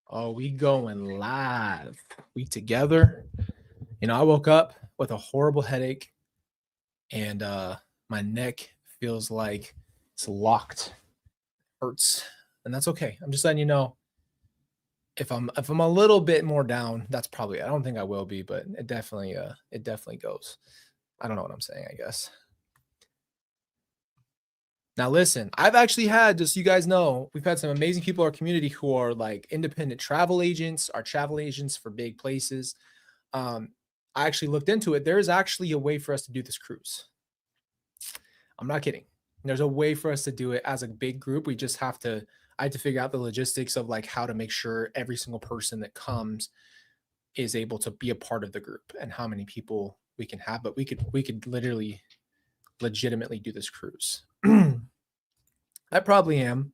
Oh, we going live. We together. I woke up with a horrible headache and my neck feels like it's locked. Hurts. And that's okay. I'm just letting you know if I'm a little bit more down, that's probably I don't think I will be, but it definitely goes. I don't know what I'm saying, I guess. Now listen, I've actually had, just so you guys know, we've had some amazing people in our community who are like independent travel agents, are travel agents for big places. um, I actually looked into it. There is actually a way for us to do this cruise. I'm not kidding. There's a way for us to do it as a big group. I had to figure out the logistics of like how to make sure every single person that comes is able to be a part of the group and how many people we can have. But we could literally legitimately do this cruise. I probably am.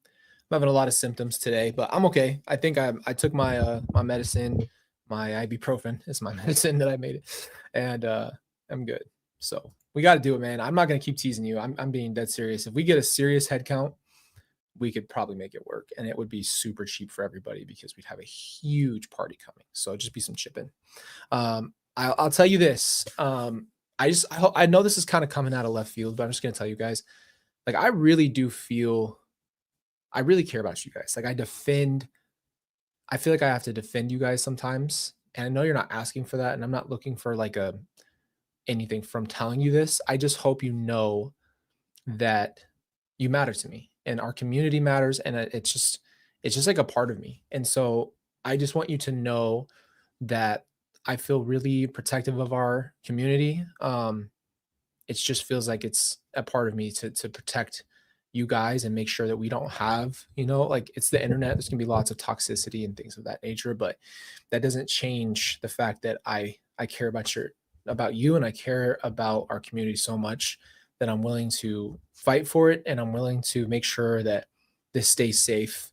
I'm having a lot of symptoms today, but I'm okay. I think I took my medicine, my ibuprofen is my medicine that I made it, and I'm good. So we got to do it, man. I'm not gonna keep teasing you. I'm being dead serious. If we get a serious head count, we could probably make it work, and it would be super cheap for everybody because we'd have a huge party coming. So just be some chipping. I'll tell you this. I know this is kind of coming out of left field, but I'm just gonna tell you guys. Like I really do feel I really care about you guys. Like I feel like I have to defend you guys sometimes. And I know you're not asking for that. And I'm not looking for like anything from telling you this. I just hope you know that you matter to me and our community matters. And it's just like a part of me. And so I just want you to know that I feel really protective of our community. It just feels like it's a part of me to protect you guys and make sure that we don't have, like it's the internet. There's gonna be lots of toxicity and things of that nature, but that doesn't change the fact that I care about you and I care about our community so much that I'm willing to fight for it and I'm willing to make sure that this stays safe.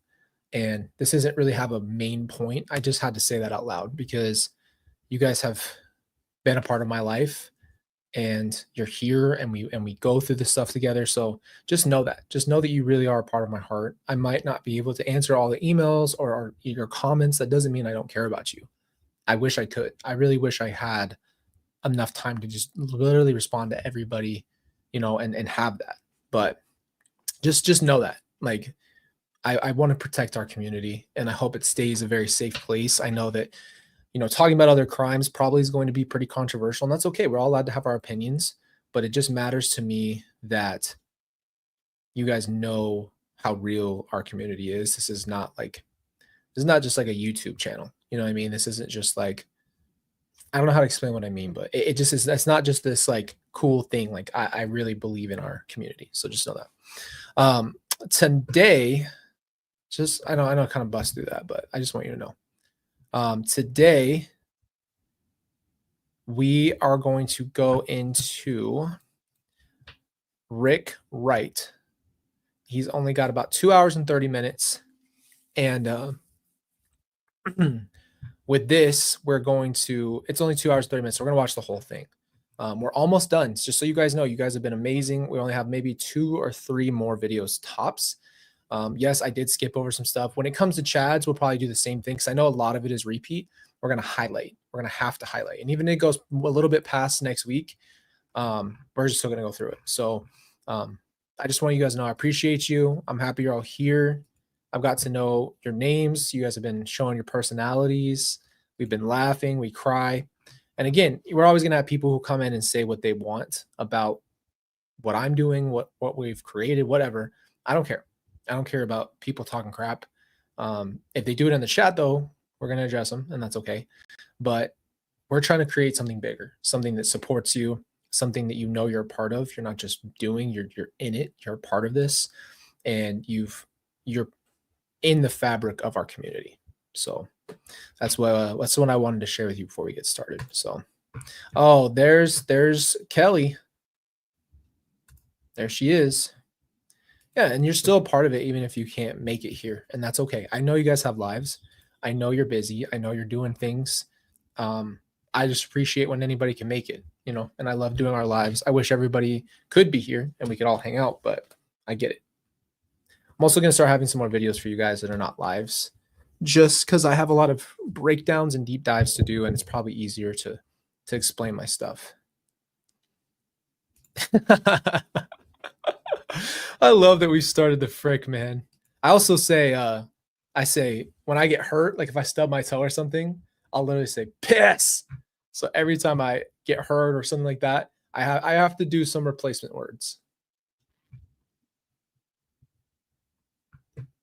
And this doesn't really have a main point. I just had to say that out loud because you guys have been a part of my life and you're here and we go through this stuff together. So just know that you really are a part of my heart. I might not be able to answer all the emails or your comments. That doesn't mean I don't care about you. I wish I could. I really wish I had enough time to just literally respond to everybody, and have that. But just know that like I want to protect our community and I hope it stays a very safe place. I know that talking about other crimes probably is going to be pretty controversial, and that's okay. We're all allowed to have our opinions, but it just matters to me that you guys know how real our community is. This is not just like a YouTube channel. You know what I mean? This isn't just like I don't know how to explain what I mean, but it just is. That's not just this like cool thing. Like I really believe in our community, so just know that. Today, just I know I kind of bust through that, but I just want you to know. Today, we are going to go into Rick Wright. He's only got about 2 hours and 30 minutes. And with this, it's only 2 hours, 30 minutes. So we're going to watch the whole thing. We're almost done. Just so you guys know, you guys have been amazing. We only have maybe 2 or 3 more videos tops. Yes, I did skip over some stuff. When it comes to Chads, we'll probably do the same thing because I know a lot of it is repeat. We're going to highlight. We're going to have to highlight. And even if it goes a little bit past next week, we're just still going to go through it. So I just want you guys to know I appreciate you. I'm happy you're all here. I've got to know your names. You guys have been showing your personalities. We've been laughing. We cry. And again, we're always going to have people who come in and say what they want about what I'm doing, what we've created, whatever. I don't care. I don't care about people talking crap. If they do it in the chat, though, we're going to address them, and that's okay. But we're trying to create something bigger, something that supports you, something that you're a part of. You're not just doing, you're in it. You're a part of this, and you're in the fabric of our community. So that's what I wanted to share with you before we get started. So, oh, there's Kelly. There she is. Yeah, and you're still a part of it even if you can't make it here, and that's okay. I know you guys have lives. I know you're busy. I know you're doing things. I just appreciate when anybody can make it, and I love doing our lives. I wish everybody could be here and we could all hang out, but I get it. I'm also going to start having some more videos for you guys that are not lives. just because I have a lot of breakdowns and deep dives to do, and it's probably easier to explain my stuff. I love that we started the frick, man. I also say, I say when I get hurt, like if I stub my toe or something, I'll literally say piss. So every time I get hurt or something like that, I have to do some replacement words.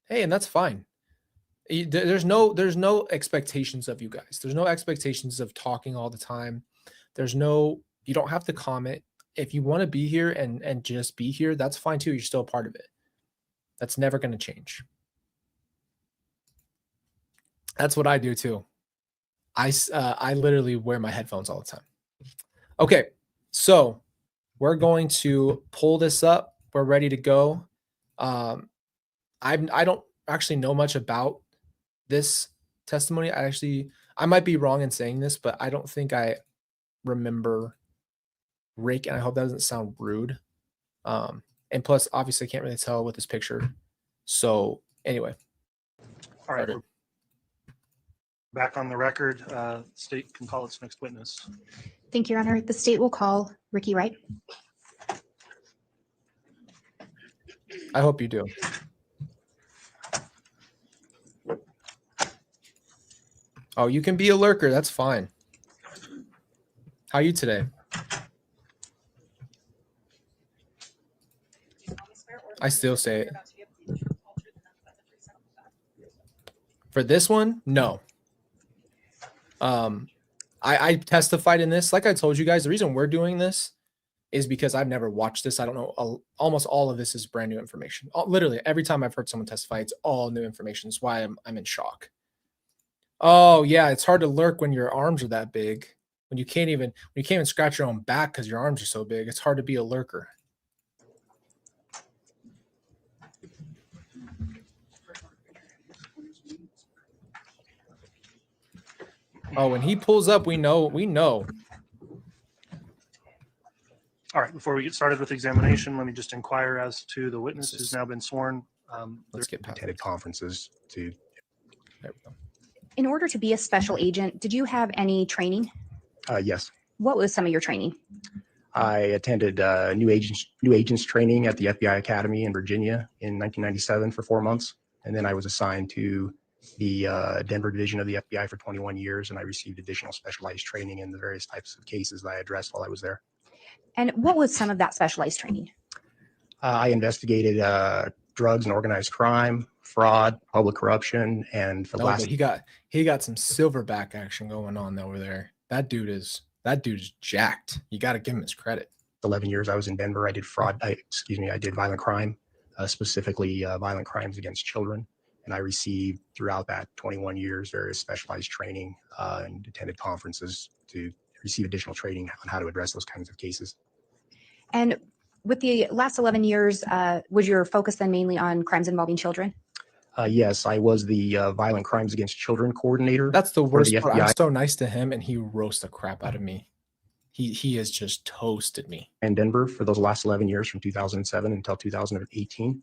Hey, and that's fine. There's no expectations of you guys. There's no expectations of talking all the time. You don't have to comment. If you want to be here and just be here, that's fine too. You're still a part of it. That's never going to change. That's what I do too. I literally wear my headphones all the time. Okay, so we're going to pull this up. We're ready to go. I don't actually know much about this testimony. I might be wrong in saying this, but I don't think I remember Rick, and I hope that doesn't sound rude. And plus, obviously, I can't really tell with this picture. So anyway. All right. We're back on the record. State can call its next witness. Thank you, Your Honor. The state will call Ricky Wright. I hope you do. Oh, you can be a lurker. That's fine. How are you today? I still say it. For this one, no. I testified in this. Like I told you guys, the reason we're doing this is because I've never watched this. I don't know. Almost all of this is brand new information. Literally, every time I've heard someone testify, it's all new information. That's why I'm in shock. Oh yeah, it's hard to lurk when your arms are that big. When you can't even scratch your own back because your arms are so big. It's hard to be a lurker. Oh, when he pulls up, we know. All right, before we get started with the examination, let me just inquire as to the witness who's now been sworn. Let's get past attended conferences to. There we go. In order to be a special agent, did you have any training? Yes. What was some of your training? I attended new agents training at the FBI Academy in Virginia in 1997 for 4 months. And then I was assigned to the Denver division of the FBI for 21 years. And I received additional specialized training in the various types of cases that I addressed while I was there. And what was some of that specialized training? I investigated drugs and organized crime, fraud, public corruption, and for the last. He got some silverback action going on over there. That dude's jacked. You got to give him his credit. 11 years I was in Denver. I did fraud. I did violent crime, specifically violent crimes against children. And I received throughout that 21 years various specialized training and attended conferences to receive additional training on how to address those kinds of cases. And with the last 11 years, was your focus then mainly on crimes involving children? Yes, I was the violent crimes against children coordinator. That's the worst part. I'm so nice to him, and he roasts the crap out of me. He has just toasted me. In Denver for those last 11 years, from 2007 until 2018.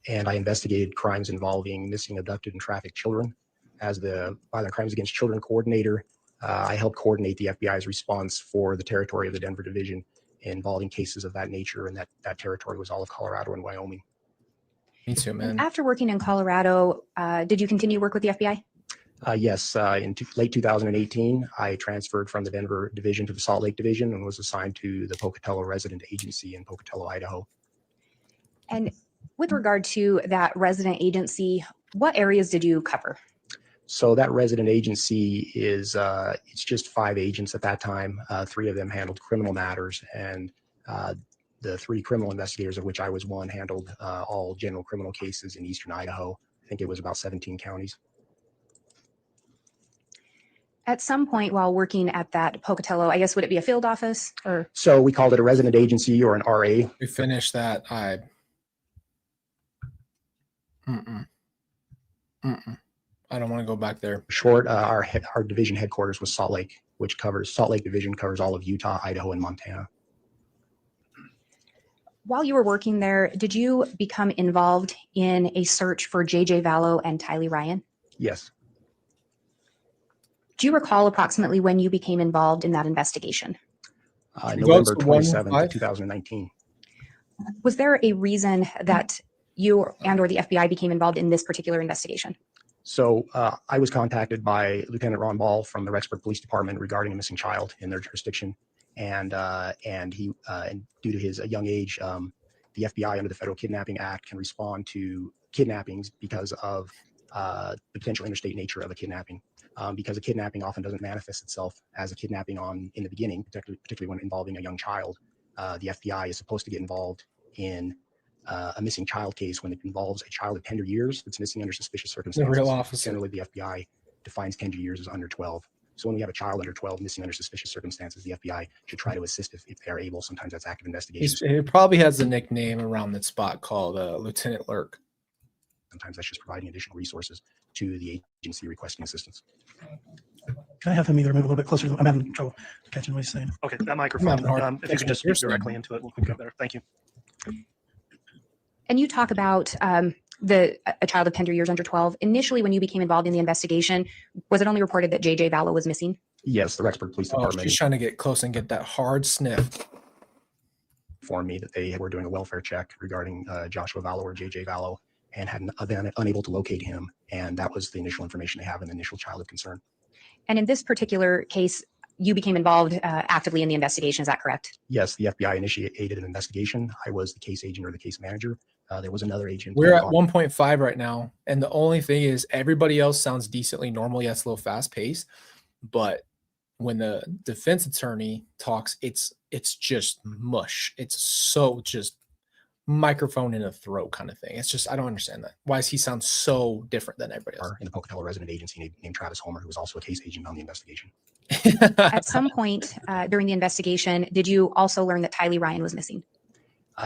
And I investigated crimes involving missing, abducted, and trafficked children. As the violent crimes against children coordinator, I helped coordinate the FBI's response for the territory of the Denver division involving cases of that nature, and that territory was all of Colorado and Wyoming. Me too, man. And after working in Colorado, did you continue to work with the FBI? Yes, in late 2018, I transferred from the Denver division to the Salt Lake division and was assigned to the Pocatello resident agency in Pocatello, Idaho. And with regard to that resident agency, what areas did you cover? So that resident agency is, it's just 5 agents at that time. 3 of them handled criminal matters, and the 3 criminal investigators, of which I was one, handled all general criminal cases in eastern Idaho. I think it was about 17 counties. At some point while working at that Pocatello, I guess, would it be a field office or? So we called it a resident agency or an RA. We finished that. I don't want to go back there. Short, our division headquarters was Salt Lake, which covers Salt Lake division covers all of Utah, Idaho, and Montana. While you were working there, did you become involved in a search for J.J. Vallow and Tylee Ryan? Yes. Do you recall approximately when you became involved in that investigation? we go November to 27th 115? of 2019. Was there a reason that you and or the FBI became involved in this particular investigation? So I was contacted by Lieutenant Ron Ball from the Rexburg Police Department regarding a missing child in their jurisdiction, and due to his young age, the FBI under the Federal Kidnapping Act can respond to kidnappings because of the potential interstate nature of a kidnapping. Because a kidnapping often doesn't manifest itself as a kidnapping in the beginning, particularly when involving a young child. The FBI is supposed to get involved in a missing child case when it involves a child of tender years that's missing under suspicious circumstances. real officer. Generally, the FBI defines tender years as under 12. So when we have a child under 12 missing under suspicious circumstances, the FBI should try to assist if they are able. Sometimes that's active investigations. He probably has a nickname around that spot called Lieutenant Lurk. Sometimes that's just providing additional resources to the agency requesting assistance. Can I have him either move a little bit closer? I'm having trouble catching what he's saying. Okay, that microphone, hard if you could just speak directly into it, we'll go better. Thank you. And you talk about a child of tender years under 12. Initially, when you became involved in the investigation, was it only reported that JJ Vallow was missing? Yes, the Rexburg Police Oh, Department she's trying to get close and get that hard sniff. informed me that they were doing a welfare check regarding Joshua Vallow or JJ Vallow and had been unable to locate him. And that was the initial information they have in the initial child of concern. And in this particular case, you became involved actively in the investigation. Is that correct? Yes, the FBI initiated an investigation. I was the case agent or the case manager. There was another agent. We're at 1.5 right now. And the only thing is everybody else sounds decently normal. Yes, a little fast paced. But when the defense attorney talks, it's just mush. It's so just microphone in a throat kind of thing. It's just, I don't understand that. Why does he sound so different than everybody else? In the Pocatello resident agency named Travis Homer, who was also a case agent on the investigation. At some point during the investigation, did you also learn that Tylee Ryan was missing?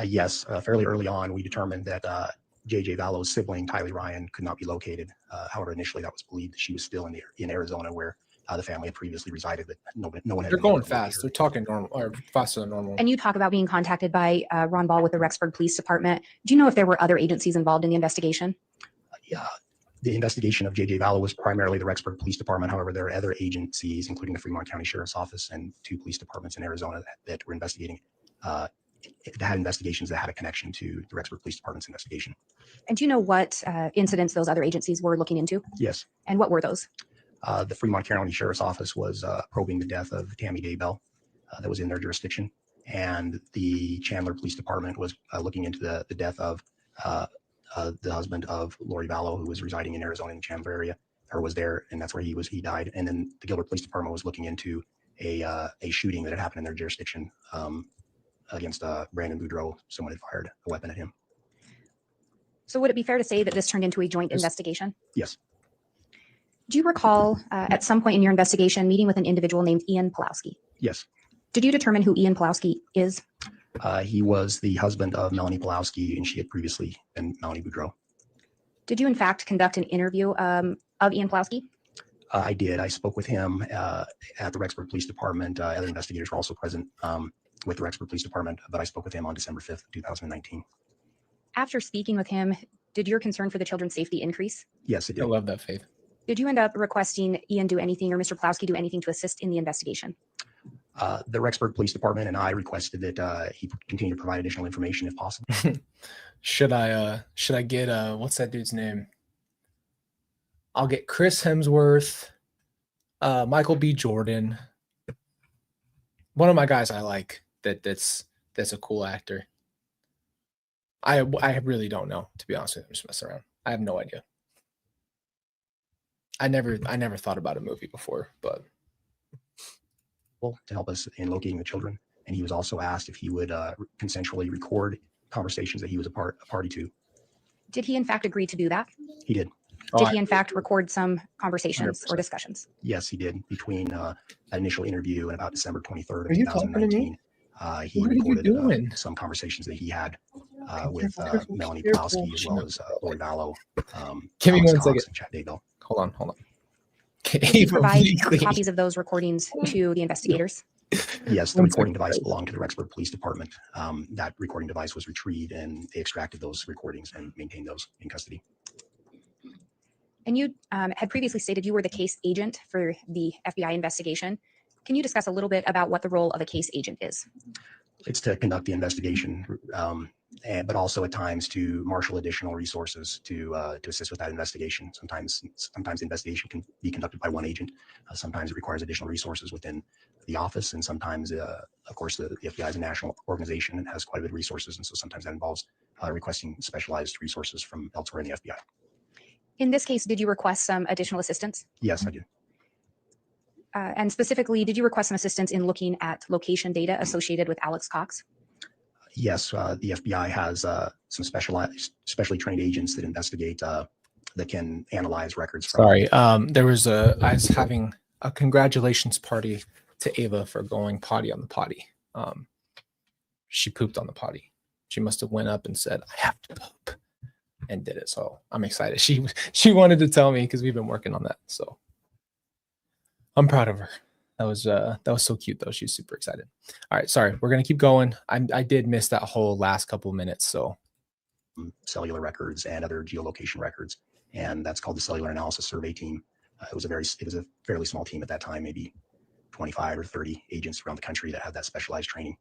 Yes, fairly early on, we determined that JJ Vallow's sibling, Tylee Ryan, could not be located. However, initially that was believed that she was still in Arizona, where the family had previously resided, but no one had. They're going fast. They're talking normal or faster than normal. And you talk about being contacted by Ron Ball with the Rexburg Police Department. Do you know if there were other agencies involved in the investigation? Yeah, the investigation of JJ Vallow was primarily the Rexburg Police Department. However, there are other agencies, including the Fremont County Sheriff's Office and 2 police departments in Arizona that were investigating. That had investigations that had a connection to the Rexburg Police Department's investigation. And do you know what incidents those other agencies were looking into? Yes. And what were those? The Fremont County Sheriff's Office was probing the death of Tammy Daybell that was in their jurisdiction. And the Chandler Police Department was looking into the death of the husband of Lori Vallow, who was residing in Arizona in the Chandler area, or was there, and that's where he died. And then the Gilbert Police Department was looking into a shooting that had happened in their jurisdiction against Brandon Boudreaux. Someone had fired a weapon at him. So would it be fair to say that this turned into a joint investigation? Yes. Do you recall at some point in your investigation meeting with an individual named Ian Pulowski? Yes. Did you determine who Ian Pulowski is? He was the husband of Melanie Pulowski, and she had previously been Melanie Boudreaux. Did you in fact conduct an interview of Ian Pulowski? I did. I spoke with him at the Rexburg Police Department. Other investigators were also present with the Rexburg Police Department, but I spoke with him on December 5th, 2019. After speaking with him, did your concern for the children's safety increase? Yes, it I did. love that, Faith. Did you end up requesting Ian do anything or Mr. Pulowski do anything to assist in the investigation? The Rexburg Police Department and I requested that he continue to provide additional information if possible. Should I get what's that dude's name? I'll get Chris Hemsworth, Michael B. Jordan. One of my guys I like that's a cool actor. I really don't know, to be honest with you. I'm just messing around. I have no idea. I never thought about a movie before, but to help us in locating the children. And he was also asked if he would consensually record conversations that he was a party to. Did he in fact agree to do that? He did. Did he in fact record some conversations 100%. or discussions? Yes, he did. Between that initial interview and about December 23rd Are of you talking to me? 2019, he What are you recorded doing? some conversations that he had with Careful, Melanie careful. Pulowski, as well as Lori Vallow. Give me Alex 1 Cox, second. and Chad Daybell. Hold on. Did you provide copies of those recordings to the investigators? Yes, the 1 recording second. device belonged to the Rexburg Police Department. That recording device was retrieved, and they extracted those recordings and maintained those in custody. And you had previously stated you were the case agent for the FBI investigation. Can you discuss a little bit about what the role of a case agent is? It's to conduct the investigation, but also at times to marshal additional resources to assist with that investigation. Sometimes the investigation can be conducted by one agent. Sometimes it requires additional resources within the office, and sometimes, of course, the FBI is a national organization and has quite a bit of resources, and so sometimes that involves requesting specialized resources from elsewhere in the FBI. In this case, did you request some additional assistance? Yes, I did. And specifically, did you request some assistance in looking at location data associated with Alex Cox? Yes, the FBI has some specially trained agents that investigate, that can analyze records from. Sorry, I was having a congratulations party to Ava for going potty on the potty. She pooped on the potty. She must have went up and said, "I have to poop," and did it. So I'm excited. She wanted to tell me because we've been working on that. So I'm proud of her. That was so cute though. She's super excited. All right, sorry, we're gonna keep going. I did miss that whole last couple of minutes. So Cellular records and other geolocation records, and that's called the Cellular Analysis Survey Team. It was a fairly small team at that time, maybe 25 or 30 agents around the country that had that specialized training,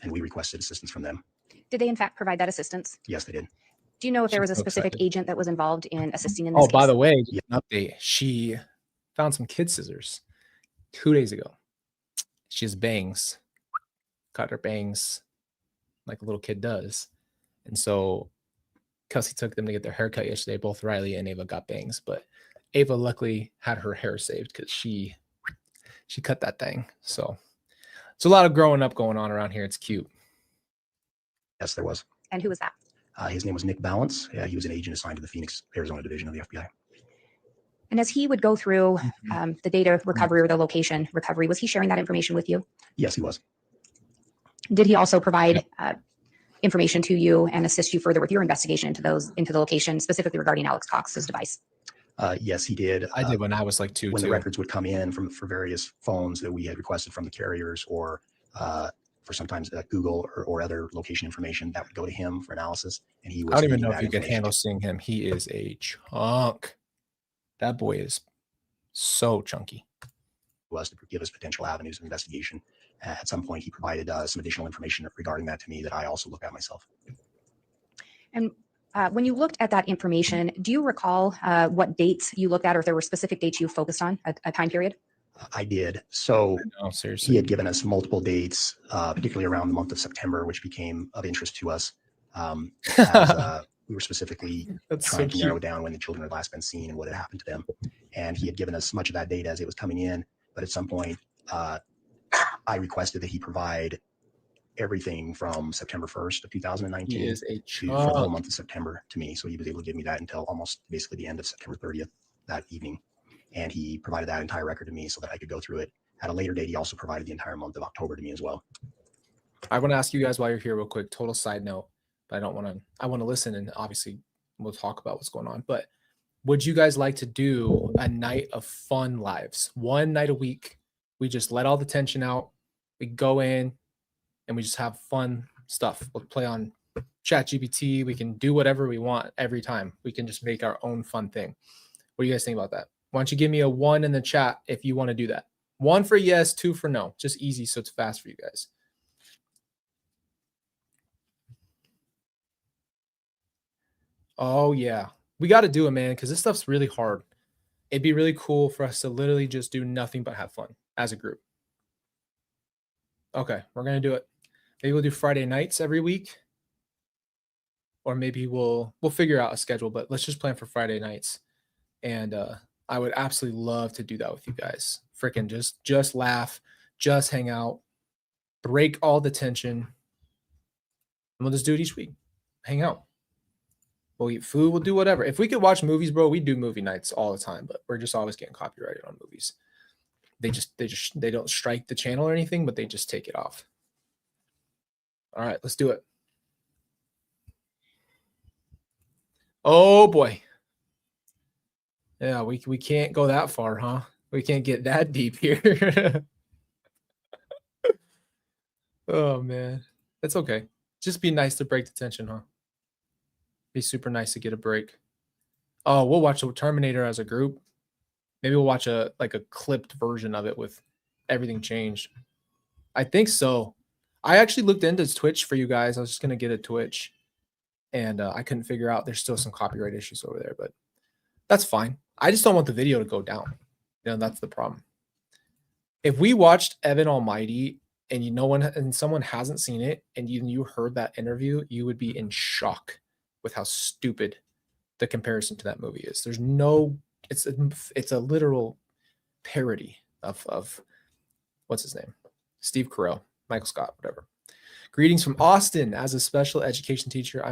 and we requested assistance from them. Did they in fact provide that assistance? Yes, they did. Do you know if there She's was a so specific excited. agent that was involved in assisting in this oh, case? by the way, just an update. She found some kid scissors 2 days ago. She has bangs, cut her bangs like a little kid does, and so Kelsey took them to get their hair cut yesterday. Both Riley and Ava got bangs, but Ava luckily had her hair saved because she cut that thing. So it's a lot of growing up going on around here. It's cute. Yes, there was. And who was that? His name was Nick Balance. He was an agent assigned to the Phoenix, Arizona division of the FBI. And as he would go through the data recovery or the location recovery, was he sharing that information with you? Yes, he was. Did he also provide information to you and assist you further with your investigation into the location, specifically regarding Alex Cox's device? Yes, he did. I did when I was like 2 when too. the records would come in for various phones that we had requested from the carriers, or for sometimes Google or other location information, that would go to him for analysis, and he was. I don't even feeding know that if you could information handle seeing him. He is a chunk. That boy is so chunky. to us to give us potential avenues of investigation. At some point, he provided some additional information regarding that to me that I also look at myself. And when you looked at that information, do you recall what dates you looked at, or if there were specific dates you focused on, a time period? I did. So No, he seriously. had given us multiple dates, particularly around the month of September, which became of interest to us. As we were specifically That's so trying to narrow cute. down when the children had last been seen and what had happened to them. And he had given us much of that data as it was coming in. But at some point, I requested that he provide everything from September 1st of 2019 He is a for the whole chunk. month of September to me. So he was able to give me that until almost basically the end of September 30th that evening. And he provided that entire record to me so that I could go through it. At a later date, he also provided the entire month of October to me as well. I want to ask you guys while you're here real quick, total side note, but I want to listen, and obviously we'll talk about what's going on. But would you guys like to do a night of fun lives? One night a week. We just let all the tension out. We go in and we just have fun stuff. We'll play on ChatGPT. We can do whatever we want every time. We can just make our own fun thing. What do you guys think about that? Why don't you give me a 1 in the chat if you want to do that? 1 for yes, 2 for no. Just easy so it's fast for you guys. Oh, yeah. We got to do it, man, because this stuff's really hard. It'd be really cool for us to literally just do nothing but have fun as a group. Okay, we're going to do it. Maybe we'll do Friday nights every week. Or maybe we'll figure out a schedule, but let's just plan for Friday nights. And I would absolutely love to do that with you guys. Freaking just laugh, just hang out, break all the tension. And we'll just do it each week. Hang out. We'll eat food. We'll do whatever. If we could watch movies, bro, we do movie nights all the time, but we're just always getting copyrighted on movies. They don't strike the channel or anything, but they just take it off. All right, let's do it. Oh boy. Yeah, we can't go that far, huh? We can't get that deep here. Oh man. That's okay. Just be nice to break the tension, huh? Be super nice to get a break. Oh, we'll watch the Terminator as a group. Maybe we'll watch a clipped version of it with everything changed. I think so. I actually looked into Twitch for you guys. I was just gonna get a Twitch, and I couldn't figure out. There's still some copyright issues over there, but that's fine. I just don't want the video to go down. That's the problem. If we watched Evan Almighty and someone hasn't seen it, and you heard that interview, you would be in shock with how stupid the comparison to that movie is. There's no, it's a literal parody of what's his name? Steve Carell, Michael Scott, whatever. Greetings from Austin. As a special education teacher,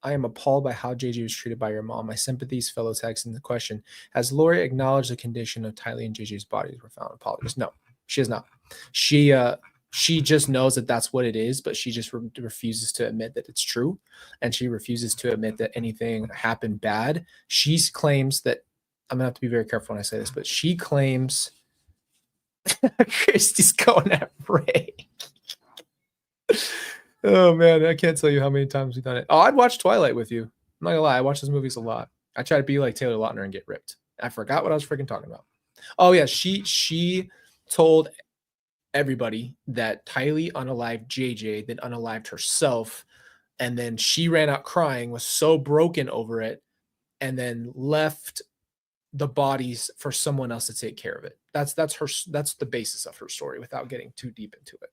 I am appalled by how JJ was treated by your mom. My sympathies, fellow texts. In the question, has Lori acknowledged the condition of Tylee and JJ's bodies were found? Apologies. No, she has not. She just knows that that's what it is, but she just refuses to admit that it's true, and she refuses to admit that anything happened bad. She claims that, I'm gonna have to be very careful when I say this, but she claims Christy's going at Ray. Oh man, I can't tell you how many times we've done it. Oh, I'd watch Twilight with you. I'm not gonna lie, I watch those movies a lot. I try to be like Taylor Lautner and get ripped. I forgot what I was freaking talking about. Oh yeah, she told everybody that Tylee unalived JJ, then unalived herself, and then she ran out crying, was so broken over it, and then left the bodies for someone else to take care of it. That's the basis of her story without getting too deep into it.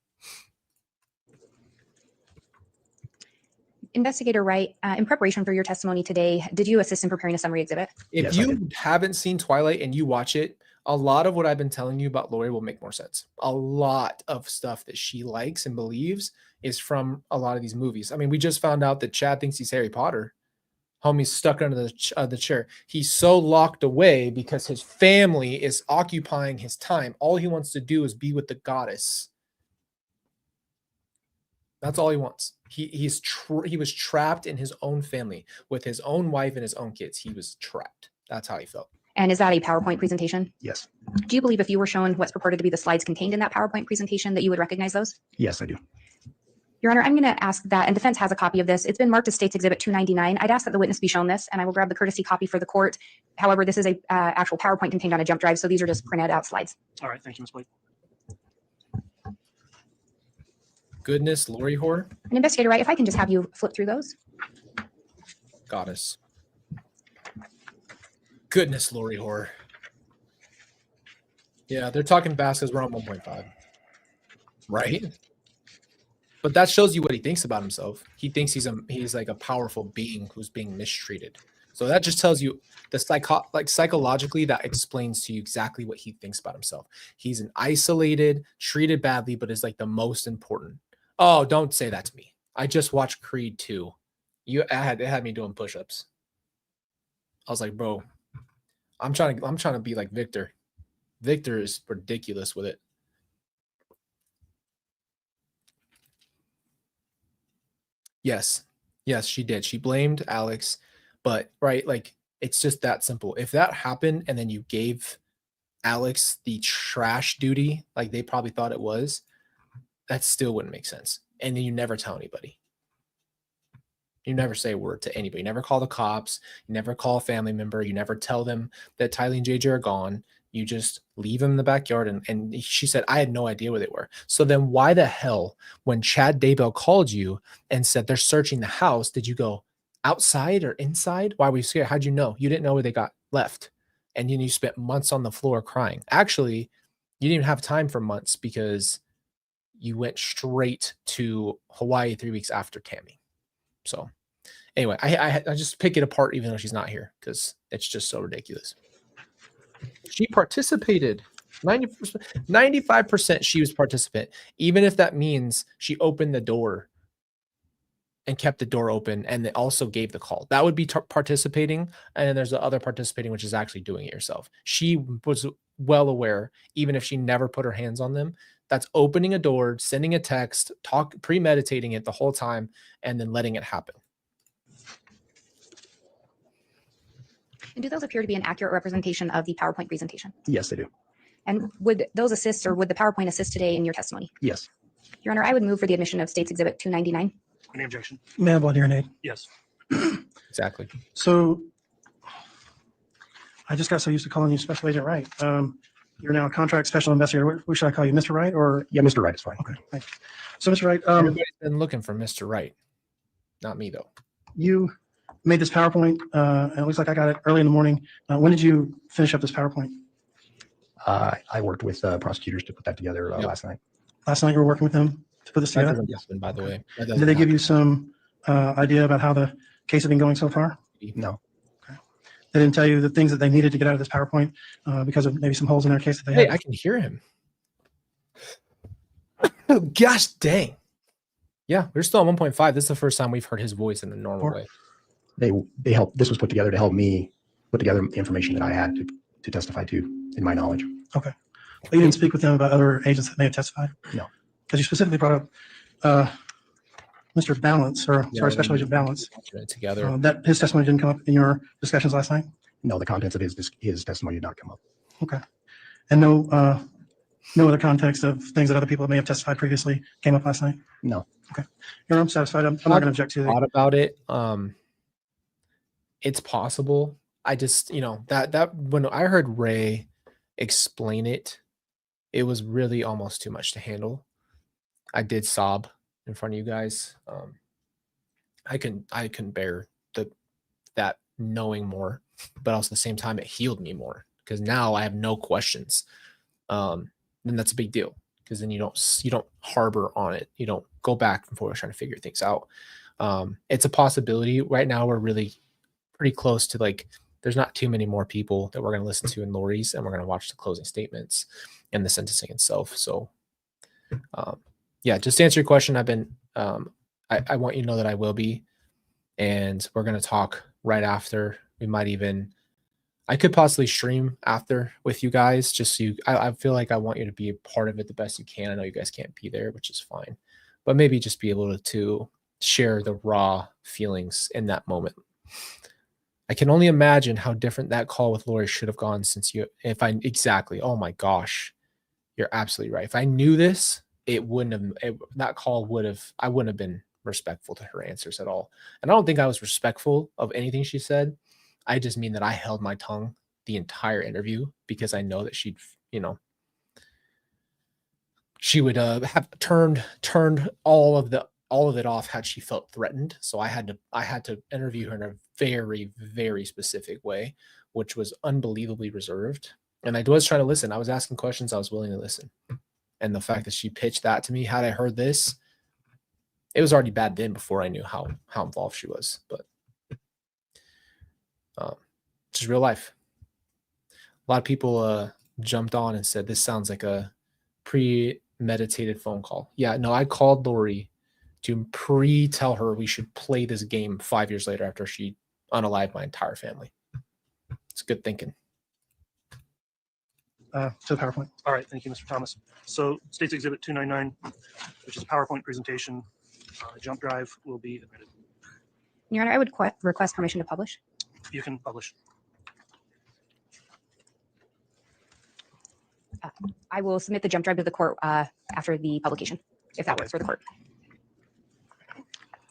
Investigator Wright, in preparation for your testimony today, did you assist in preparing a summary exhibit? If Yes, I you haven't seen Twilight and you watch it, a lot of what I've been telling you about Lori will make more sense. A lot of stuff that she likes and believes is from a lot of these movies. I mean, we just found out that Chad thinks he's Harry Potter. Homie's stuck under the chair. He's so locked away because his family is occupying his time. All he wants to do is be with the goddess. That's all he wants. He was trapped in his own family with his own wife and his own kids. He was trapped. That's how he felt. And is that a PowerPoint presentation? Yes. Do you believe if you were shown what's purported to be the slides contained in that PowerPoint presentation that you would recognize those? Yes, I do. Your Honor, I'm going to ask that, and defense has a copy of this. It's been marked as State's Exhibit 299. I'd ask that the witness be shown this, and I will grab the courtesy copy for the court. However, this is a actual PowerPoint contained on a jump drive, so these are just printed out slides. All right, thank you, Ms. Blake. Goodness, Lori whore. And Investigator Wright, if I can just have you flip through those. Goddess. Goodness, Lori whore. Yeah, they're talking fast because we're on 1.5. Right? But that shows you what he thinks about himself. He thinks he's like a powerful being who's being mistreated. So that just tells you the psychologically that explains to you exactly what he thinks about himself. He's an isolated, treated badly, but is like the most important. Oh, don't say that to me. I just watched Creed 2. It had me doing push-ups. I was like, bro, I'm trying to be like Victor. Victor is ridiculous with it. Yes, she did. She blamed Alex, but right, like it's just that simple. If that happened and then you gave Alex the trash duty, like they probably thought it was, that still wouldn't make sense. And then you never tell anybody. You never say a word to anybody. You never call the cops. You never call a family member. You never tell them that Tylee and JJ are gone. You just leave them in the backyard. And she said, I had no idea where they were. So then why the hell, when Chad Daybell called you and said they're searching the house, did you go outside or inside? Why were you scared? How'd you know? You didn't know where they got left. And then you spent months on the floor crying. Actually, you didn't even have time for months because you went straight to Hawaii 3 weeks after Tammy. So anyway, I just pick it apart even though she's not here because it's just so ridiculous. She participated 95%. She was participant, even if that means she opened the door and kept the door open and also gave the call. That would be participating. And then there's the other participating, which is actually doing it yourself. She was well aware, even if she never put her hands on them, that's opening a door, sending a text, premeditating it the whole time, and then letting it happen. And do those appear to be an accurate representation of the PowerPoint presentation? Yes, they do. And would those assist, or would the PowerPoint assist today in your testimony? Yes. Your Honor, I would move for the admission of State's Exhibit 299. Any objection? Man, blood, hearing aid. Yes. Exactly. So I just got so used to calling you Special Agent Wright. You're now a contract special investigator. What should I call you, Mr. Wright or? Yeah, Mr. Wright is fine. Okay, thank you. So, Mr. Wright, Everybody's been looking for Mr. Wright, not me though. you made this PowerPoint, and it looks like I got it early in the morning. When did you finish up this PowerPoint? I worked with prosecutors to put that together Yep. last night. Last night you were working with them to put this That together? doesn't happen, by the way. That Did doesn't they give you happen. some idea about how the case has been going so far? No, They didn't tell you the things that they needed to get out of this PowerPoint because of maybe some holes in their case that they Hey, had? I can hear him. Gosh dang. Yeah, we're still at 1.5. This is the first time we've heard his voice in a normal Or- way. they helped. This was put together to help me put together information that I had to testify to in my knowledge. But you didn't speak with them about other agents that may have testified? No. Because you specifically brought up Mr. Balance, or Yeah, sorry, Special Agent Balance. watching it together. That his testimony didn't come up in your discussions last night? No, the contents of his testimony did not come up. And no other context of things that other people may have testified previously came up last night? No. I'm satisfied. I'm not going to object to Thought about it. It's possible. I just, that when I heard Ray explain it, it was really almost too much to handle. I did sob in front of you guys. I couldn't bear that knowing more, but also at the same time it healed me more because now I have no questions. Then that's a big deal because then you don't harbor on it. You don't go back and forth trying to figure things out. It's a possibility. Right now we're really pretty close to there's not too many more people that we're going to listen to in Lori's, and we're going to watch the closing statements and the sentencing itself. So yeah, just to answer your question, I've been I want you to know that I will be, and we're going to talk right after. I could possibly stream after with you guys, just so I feel like I want you to be a part of it the best you can. I know you guys can't be there, which is fine, but maybe just be able to share the raw feelings in that moment. I can only imagine how different that call with Lori should have gone exactly. Oh my gosh, you're absolutely right. If I knew this, I wouldn't have been respectful to her answers at all. And I don't think I was respectful of anything she said. I just mean that I held my tongue the entire interview because I know that she would have turned all of it off had she felt threatened. So I had to interview her in a very, very specific way, which was unbelievably reserved. And I was trying to listen. I was asking questions. I was willing to listen. And the fact that she pitched that to me, had I heard this, it was already bad then before I knew how involved she was. But it's just real life. A lot of people jumped on and said, this sounds like a premeditated phone call. Yeah, no, I called Lori to tell her we should play this game 5 years later after she unalived my entire family. It's good thinking. to the PowerPoint. All right, thank you, Mr. Thomas. So State's Exhibit 299, which is a PowerPoint presentation, jump drive will be admitted. Your Honor, I would request permission to publish. You can publish. I will submit the jump drive to the court after the publication, if that works for the court.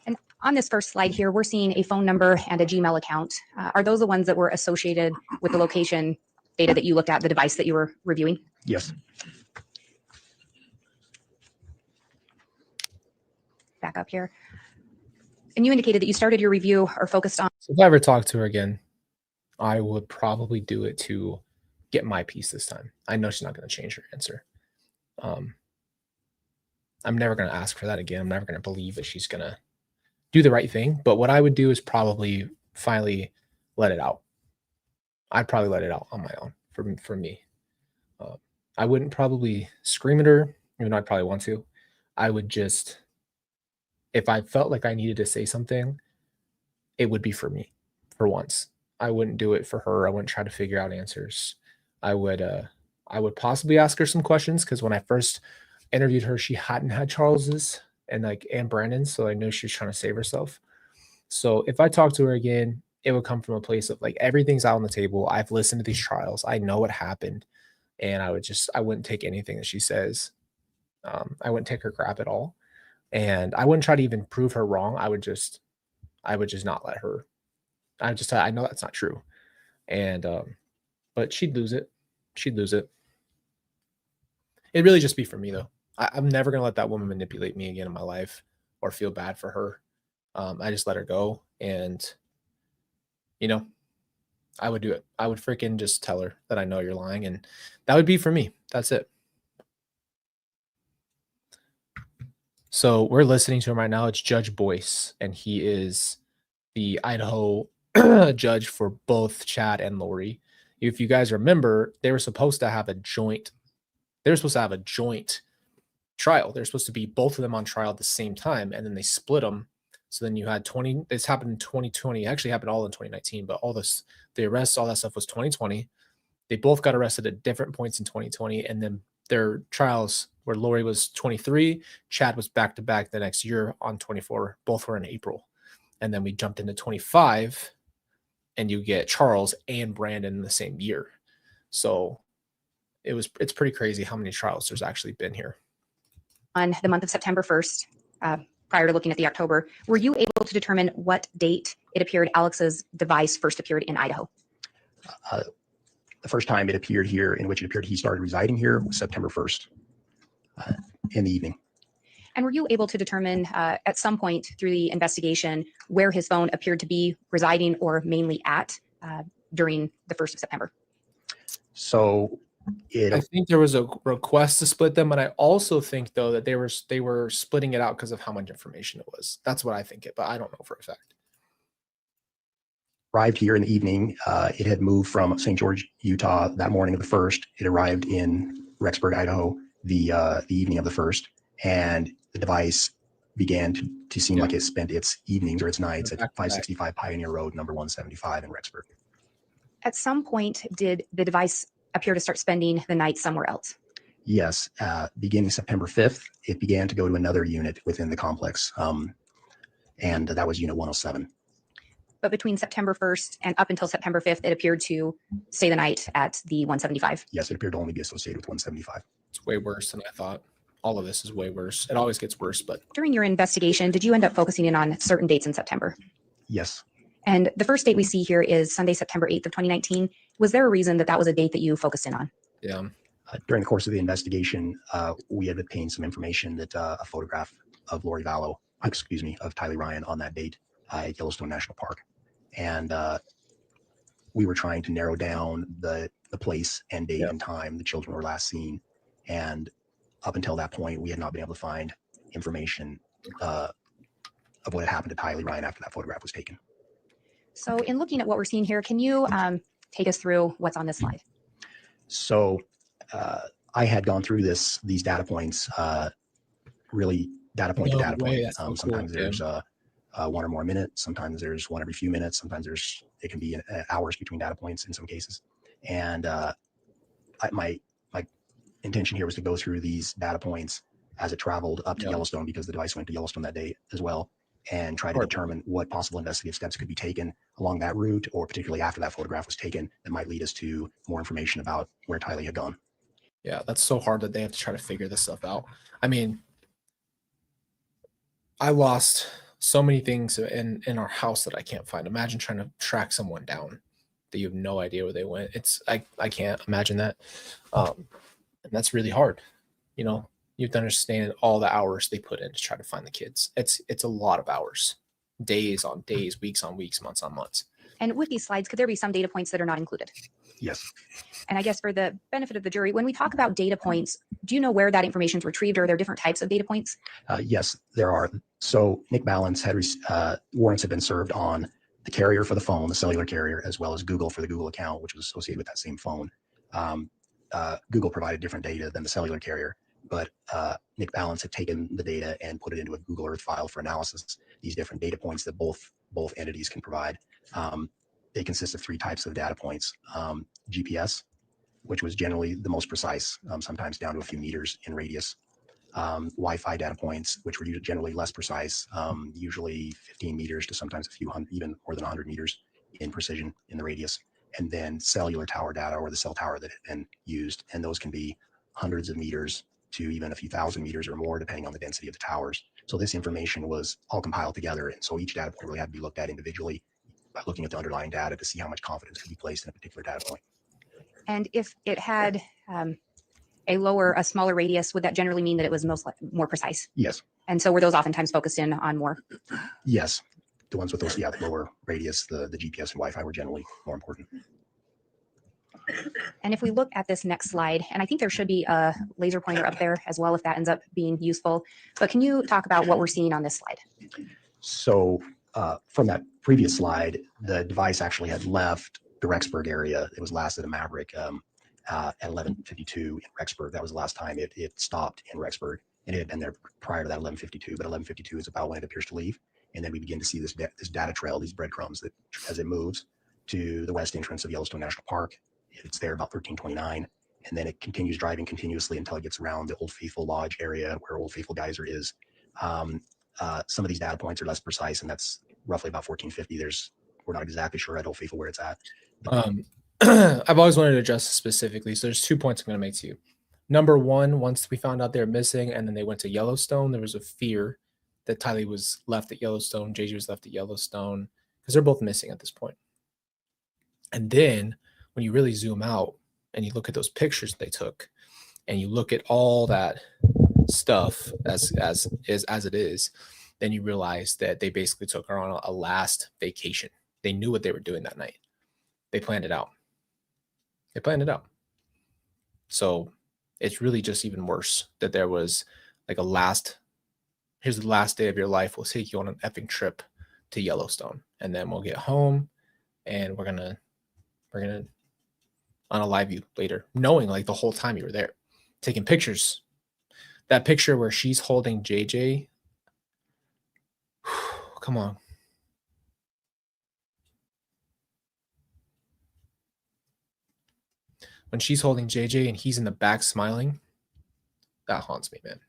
And on this first slide here, we're seeing a phone number and a Gmail account. Are those the ones that were associated with the location data that you looked at, the device that you were reviewing? Yes. Back up here. And you indicated that you started your review or focused on. So if I ever talk to her again, I would probably do it to get my piece this time. I know she's not going to change her answer. I'm never going to ask for that again. I'm never going to believe that she's going to do the right thing. But what I would do is probably finally let it out. I'd probably let it out on my own for me. I wouldn't probably scream at her, even though I'd probably want to. I would just, if I felt like I needed to say something, it would be for me for once. I wouldn't do it for her. I wouldn't try to figure out answers. I would possibly ask her some questions because when I first interviewed her, she hadn't had Charles's and Brandon's, so I knew she was trying to save herself. So if I talked to her again, it would come from a place of everything's out on the table. I've listened to these trials. I know what happened, and I wouldn't take anything that she says. I wouldn't take her crap at all, and I wouldn't try to even prove her wrong. I would just not let her. I know that's not true, and but she'd lose it. She'd lose it. It'd really just be for me though. I'm never gonna let that woman manipulate me again in my life or feel bad for her. I just let her go, and you know, I would do it. I would freaking just tell her that I know you're lying, and that would be for me. That's it. So we're listening to him right now. It's Judge Boyce, and he is the Idaho judge for both Chad and Lori. If you guys remember, they were supposed to have a joint. They were supposed to have a joint trial. They're supposed to be both of them on trial at the same time, and then they split them. So then you had 20. This happened in 2020. It actually happened all in 2019, but all this, the arrests, all that stuff was 2020. They both got arrested at different points in 2020, and then their trials where Lori was 23, Chad was back to back the next year on 24. Both were in April. And then we jumped into 25, and you get Charles and Brandon in the same year. So it's pretty crazy how many trials there's actually been here. On the month of September 1st, prior to looking at the October, were you able to determine what date it appeared Alex's device first appeared in Idaho? The first time it appeared here, in which it appeared he started residing here, was September 1st in the evening. And were you able to determine at some point through the investigation where his phone appeared to be residing or mainly at during the 1st of September? So I think there was a request to split them, but I also think though that they were splitting it out because of how much information it was. That's what I think but I don't know for a fact. Arrived here in the evening. It had moved from St. George, Utah that morning of the 1st. It arrived in Rexburg, Idaho the evening of the 1st, and the device began to seem like it spent its evenings or its nights at 565 Pioneer Road, number 175 in Rexburg. At some point, did the device appear to start spending the night somewhere else? Yes, beginning September 5th, it began to go to another unit within the complex, and that was Unit 107. But between September 1st and up until September 5th, it appeared to stay the night at the 175. Yes, it appeared to only be associated with 175. It's way worse than I thought. All of this is way worse. It always gets worse, but During your investigation, did you end up focusing in on certain dates in September? Yes. And the first date we see here is Sunday, September 8th of 2019. Was there a reason that was a date that you focused in on? yeah. During the course of the investigation, we had obtained some information that a photograph of Lori Vallow, of Tylee Ryan on that date at Yellowstone National Park. And we were trying to narrow down the place and date and time the children were last seen. And up until that point, we had not been able to find information of what had happened to Tylee Ryan after that photograph was taken. So in looking at what we're seeing here, can you take us through what's on this slide? So I had gone through these data points, really data point to data point. Sometimes there's one or more minutes. Sometimes there's one every few minutes. Sometimes it can be hours between data points in some cases. And my intention here was to go through these data points as it traveled up to Yellowstone, because the device went to Yellowstone that day as well, and try to determine what possible investigative steps could be taken along that route, or particularly after that photograph was taken, that might lead us to more information about where Tylee had gone. Yeah, that's so hard that they have to try to figure this stuff out. I mean, I lost so many things in our house that I can't find. Imagine trying to track someone down that you have no idea where they went. I can't imagine that. And that's really hard. You know, you have to understand all the hours they put in to try to find the kids. It's a lot of hours, days on days, weeks on weeks, months on months. And with these slides, could there be some data points that are not included? Yes. And I guess for the benefit of the jury, when we talk about data points, do you know where that information is retrieved, or are there different types of data points? Yes, there are. So Nick Balance had warrants have been served on the carrier for the phone, the cellular carrier, as well as Google for the Google account, which was associated with that same phone. Google provided different data than the cellular carrier, but Nick Balance had taken the data and put it into a Google Earth file for analysis. These different data points that both entities can provide. They consist of 3 types of data points. GPS, which was generally the most precise, sometimes down to a few meters in radius. Wi-Fi data points, which were generally less precise, usually 15 meters to sometimes a few hundred, even more than 100 meters in precision in the radius. And then cellular tower data, or the cell tower that had been used. And those can be hundreds of meters to even a few thousand meters or more, depending on the density of the towers. So this information was all compiled together. And so each data point really had to be looked at individually by looking at the underlying data to see how much confidence could be placed in a particular data point. And if it had a smaller radius, would that generally mean that it was more precise? Yes. And so were those oftentimes focused in on more? Yes. The ones with those, the lower radius, the GPS and Wi-Fi were generally more important. And if we look at this next slide, and I think there should be a laser pointer up there as well if that ends up being useful, but can you talk about what we're seeing on this slide? So from that previous slide, the device actually had left the Rexburg area. It was last at a Maverick at 11:52 in Rexburg. That was the last time it stopped in Rexburg. And it had been there prior to that 11:52, but 11:52 is about when it appears to leave. And then we begin to see this data trail, these breadcrumbs that as it moves to the west entrance of Yellowstone National Park, it's there about 13:29. And then it continues driving continuously until it gets around the Old Faithful Lodge area where Old Faithful Geyser is. Some of these data points are less precise, and that's roughly about 1450. We're not exactly sure at Old Faithful where it's at. I've always wanted to address this specifically. So there's 2 points I'm going to make to you. Number one, once we found out they're missing and then they went to Yellowstone, there was a fear that Tylee was left at Yellowstone, JJ was left at Yellowstone, because they're both missing at this point. And then when you really zoom out and you look at those pictures they took, and you look at all that stuff as it is, then you realize that they basically took her on a last vacation. They knew what they were doing that night. They planned it out. So it's really just even worse that there was like here's the last day of your life. We'll take you on an effing trip to Yellowstone, and then we'll get home and we're gonna unalive you later, knowing like the whole time you were there, taking pictures. That picture where she's holding JJ. Come on. When she's holding JJ and he's in the back smiling, that haunts me, man.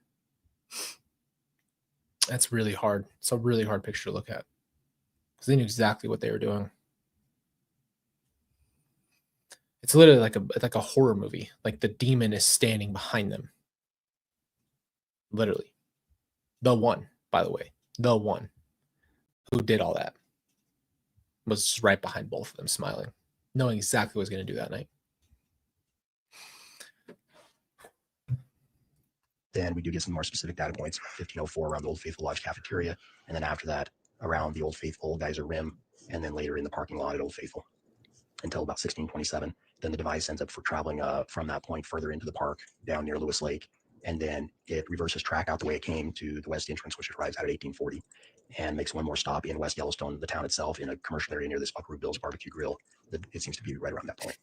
That's really hard. It's a really hard picture to look at because they knew exactly what they were doing. It's literally like a horror movie. Like the demon is standing behind them. Literally. The one, by the way, the one who did all that was just right behind both of them smiling, knowing exactly what he was going to do that night. Then we do get some more specific data points, 1504 around the Old Faithful Lodge cafeteria, and then after that around the Old Faithful Geyser Rim, and then later in the parking lot at Old Faithful until about 1627. Then the device ends up traveling from that point further into the park down near Lewis Lake, and then it reverses track out the way it came to the west entrance, which it arrives at 1840, and makes one more stop in West Yellowstone, the town itself, in a commercial area near this Buckaroo Bill's Barbecue Grill. It seems to be right around that point.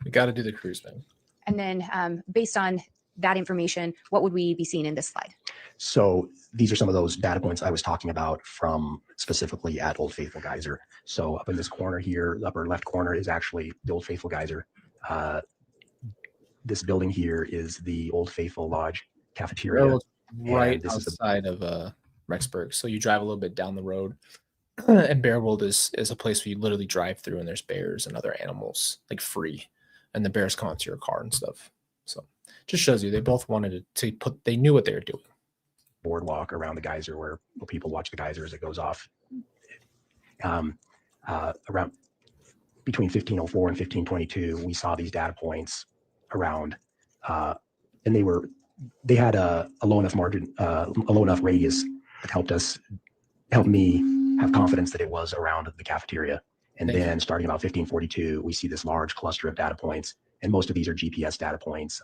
We got to do the cruise, man. And then based on that information, what would we be seeing in this slide? So these are some of those data points I was talking about from specifically at Old Faithful Geyser. So up in this corner here, the upper left corner is actually the Old Faithful Geyser. This building here is the Old Faithful Lodge cafeteria. Right outside of Rexburg. So you drive a little bit down the road, and Bear World is a place where you literally drive through, and there's bears and other animals like free, and the bears come out to your car and stuff. So just shows you they both wanted to put. They knew what they were doing. Boardwalk around the geyser where people watch the geyser as it goes off. Around between 1504 and 1522, we saw these data points around, and they had a low enough margin, a low enough radius that helped me have confidence that it was around the cafeteria. And then starting about 1542, we see this large cluster of data points, and most of these are GPS data points,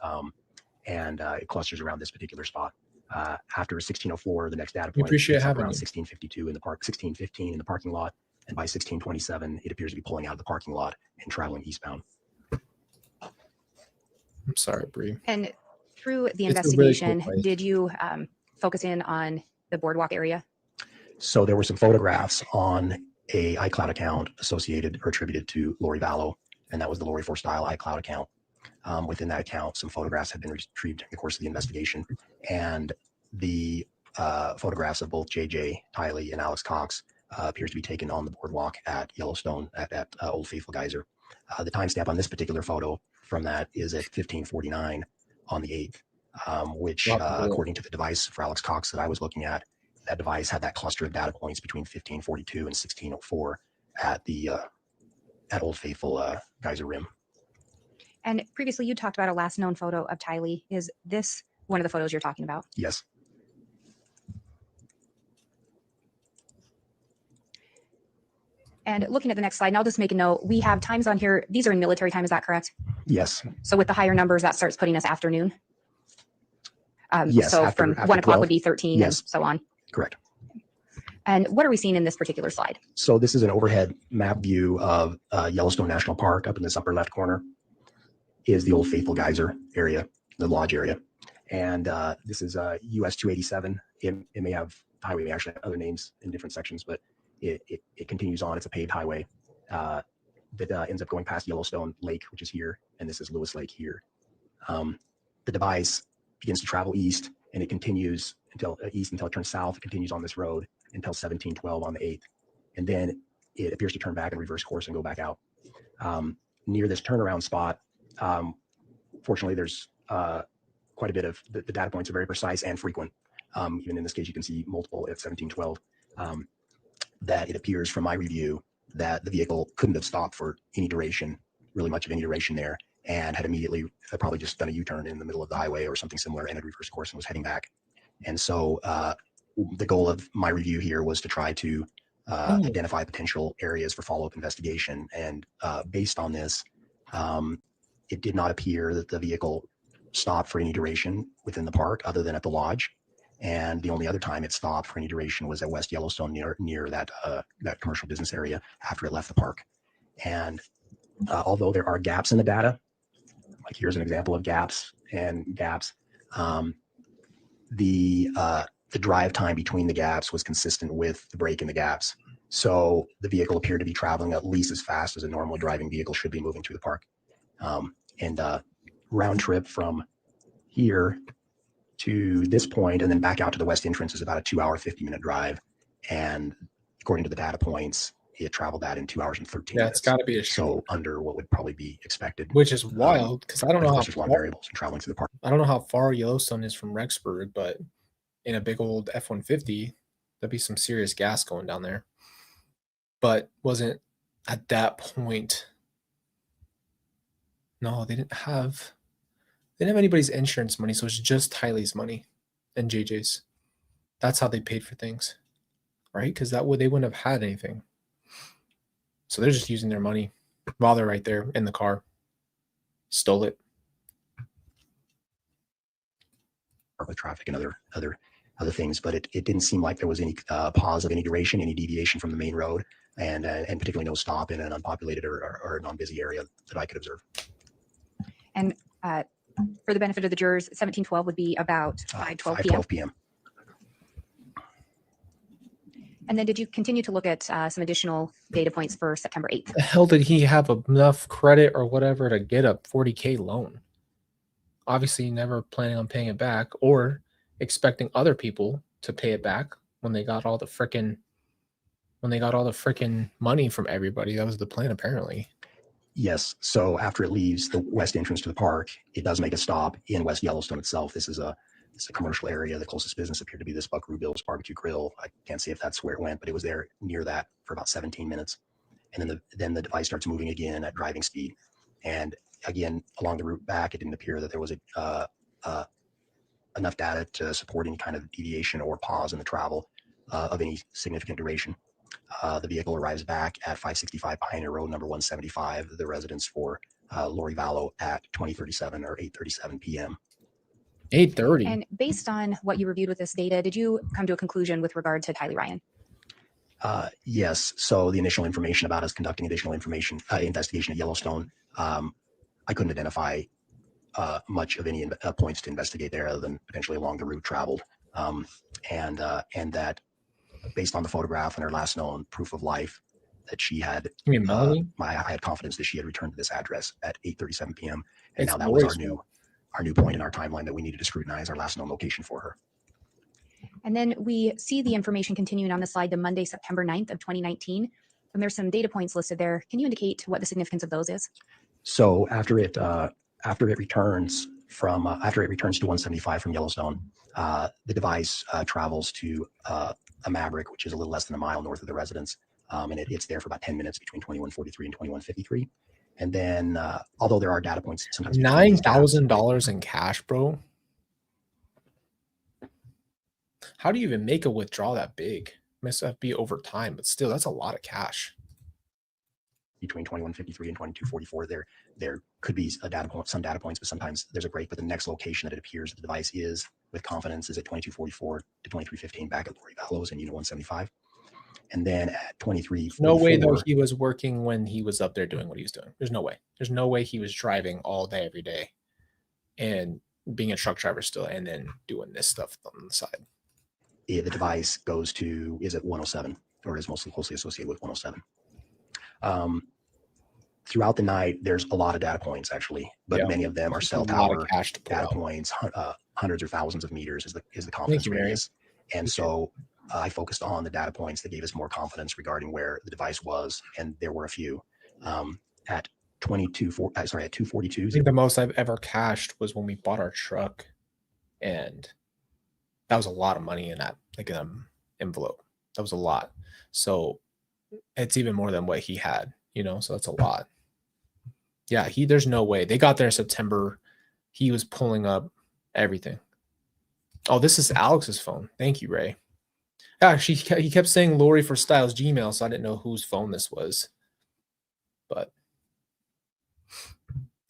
and it clusters around this particular spot. After 1604, the next data point appreciate is having around you. 1652 in the park, 1615 in the parking lot, and by 1627, it appears to be pulling out of the parking lot and traveling eastbound. I'm sorry, Bree. And through the It's a really cool investigation, place. did you focus in on the boardwalk area? So there were some photographs on a iCloud account associated or attributed to Lori Vallow, and that was the Lori for Style iCloud account. Within that account, some photographs had been retrieved in the course of the investigation, and the photographs of both JJ, Tylee, and Alex Cox appears to be taken on the boardwalk at Yellowstone at Old Faithful Geyser. The timestamp on this particular photo from that is at 1549 on the 8th, which according to the device for Alex Cox that I was looking at, that device had that cluster of data points between 1542 and 1604 at the at Old Faithful Geyser Rim. And previously you talked about a last known photo of Tylee. Is this one of the photos you're talking about? Yes. And looking at the next slide, and I'll just make a note, we have times on here. These are in military time. Is that correct? Yes. So with the higher numbers, that starts putting us afternoon. Yes, So after- from after 1 o'clock 12. would be 13 Yes. and so on. Correct. And what are we seeing in this particular slide? So this is an overhead map view of Yellowstone National Park. Up in this upper left corner is the Old Faithful Geyser area, the lodge area. And this is US 287. It may have highway, may actually have other names in different sections, but it continues on. It's a paved highway that ends up going past Yellowstone Lake, which is here, and this is Lewis Lake here. The device begins to travel east, and it continues until it turns south. It continues on this road until 1712 on the 8th, and then it appears to turn back and reverse course and go back out. Near this turnaround spot, fortunately, there's quite a bit of the data points are very precise and frequent. Even in this case, you can see multiple at 1712. That it appears from my review that the vehicle couldn't have stopped for any duration, really much of any duration there, and had immediately probably just done a U-turn in the middle of the highway or something similar and had reversed course and was heading back. And so the goal of my review here was to try to identify potential areas for follow-up investigation. And based on this, it did not appear that the vehicle stopped for any duration within the park other than at the lodge. And the only other time it stopped for any duration was at West Yellowstone near that commercial business area after it left the park. And although there are gaps in the data, like here's an example of gaps, the drive time between the gaps was consistent with the break in the gaps. So the vehicle appeared to be traveling at least as fast as a normal driving vehicle should be moving through the park. And round trip from here to this point and then back out to the west entrance is about a 2-hour, 50-minute drive. And according to the data points, it traveled that in 2 hours and 13 minutes. It's got to be a So under what would probably be expected. which is wild because I don't know how there's a lot of variables in traveling through the park. I don't know how far Yellowstone is from Rexburg, but in a big old F-150, there'd be some serious gas going down there. But wasn't at that point. No, they didn't have anybody's insurance money, so it's just Tylee's money and JJ's. That's how they paid for things, right? Because they wouldn't have had anything. So they're just using their money while they're right there in the car. Stole it. With traffic and other things, but it didn't seem like there was any pause of any duration, any deviation from the main road, and particularly no stop in an unpopulated or non-busy area that I could observe. And for the benefit of the jurors, 1712 would be about 5:12 p.m. 5:12 p.m. And then did you continue to look at some additional data points for September 8th? The hell did he have enough credit or whatever to get a $40K loan? Obviously, never planning on paying it back or expecting other people to pay it back when they got all the frickin' money from everybody. That was the plan, apparently. Yes. So after it leaves the west entrance to the park, it does make a stop in West Yellowstone itself. It's a commercial area. The closest business appeared to be this Buckaroo Bill's Barbecue Grill. I can't say if that's where it went, but it was there near that for about 17 minutes. And then the device starts moving again at driving speed. And again, along the route back, it didn't appear that there was enough data to support any kind of deviation or pause in the travel of any significant duration. The vehicle arrives back at 565 Pioneer Road, number 175, the residence for Lori Vallow at 20:37 or 8:37 p.m. 8:30. And based on what you reviewed with this data, did you come to a conclusion with regard to Tylee Ryan? Yes. So the initial information about us conducting additional investigation at Yellowstone, I couldn't identify much of any points to investigate there other than potentially along the route traveled. And that based on the photograph and her last known proof of life that she had, You mean Melanie? I had confidence that she had returned to this address at 8:37 p.m. And It's now that was Lori's our new point in our timeline that we needed to scrutinize our last known location for her. And then we see the information continuing on the slide to Monday, September 9th of 2019. And there's some data points listed there. Can you indicate what the significance of those is? So after it returns to 175 from Yellowstone, the device travels to a Maverick, which is a little less than a mile north of the residence, and it's there for about 10 minutes between 2143 and 2153. And then, although there are data points sometimes between these gaps, $9,000 in cash, bro. How do you even make a withdrawal that big? Must have to be over time, but still, that's a lot of cash. between 2153 and 2244, there could be a data point, some data points, but sometimes there's a break. But the next location that it appears the device is with confidence is at 2244 to 2315 back at Lori Vallow's in Unit 175. And then at 2344. No way though he was working when he was up there doing what he was doing. There's no way. There's no way he was driving all day, every day and being a truck driver still and then doing this stuff on the side. The device is at 107, or is mostly closely associated with 107. Throughout the night, there's a lot of data points actually, but many of them are cell tower data points, hundreds or thousands of meters is the confidence radius. And so I focused on the data points that gave us more confidence regarding where the device was, and there were a few. At 242. I think the most I've ever cashed was when we bought our truck, and that was a lot of money in that envelope. That was a lot. So it's even more than what he had, so that's a lot. Yeah, there's no way. They got there in September. He was pulling up everything. Oh, this is Alex's phone. Thank you, Ray. Actually, he kept saying Lori for Styles Gmail, so I didn't know whose phone this was. But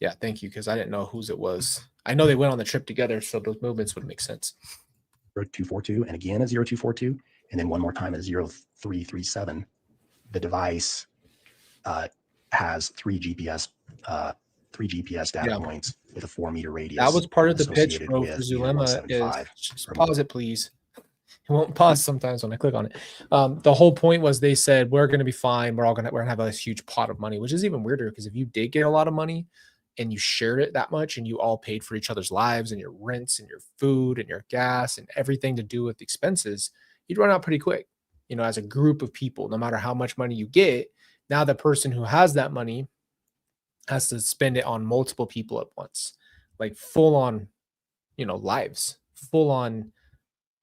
yeah, thank you, because I didn't know whose it was. I know they went on the trip together, so those movements would make sense. 0242, and again at 0242, and then one more time at 0337. The device has three GPS data points with a 4-meter radius. That was part of the pitch, bro, for Zulema. Just pause it, please. It won't pause sometimes when I click on it. The whole point was they said we're going to be fine. We're going to have this huge pot of money, which is even weirder because if you did get a lot of money and you shared it that much and you all paid for each other's lives and your rents and your food and your gas and everything to do with expenses, you'd run out pretty quick. As a group of people, no matter how much money you get, now the person who has that money has to spend it on multiple people at once, like full on, lives, full on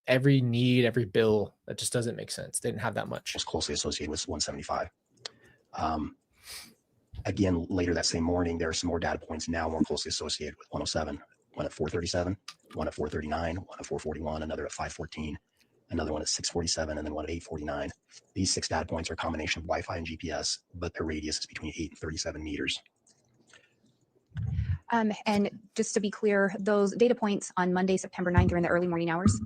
every need, every bill. That just doesn't make sense. They didn't have that much. It's closely associated with 175. Again, later that same morning, there are some more data points now more closely associated with 107, one at 437, one at 439, one at 441, another at 514, another one at 647, and then one at 849. These 6 data points are a combination of Wi-Fi and GPS, but their radius is between 8 and 37 meters. And just to be clear, those data points on Monday, September 9th are in the early morning hours?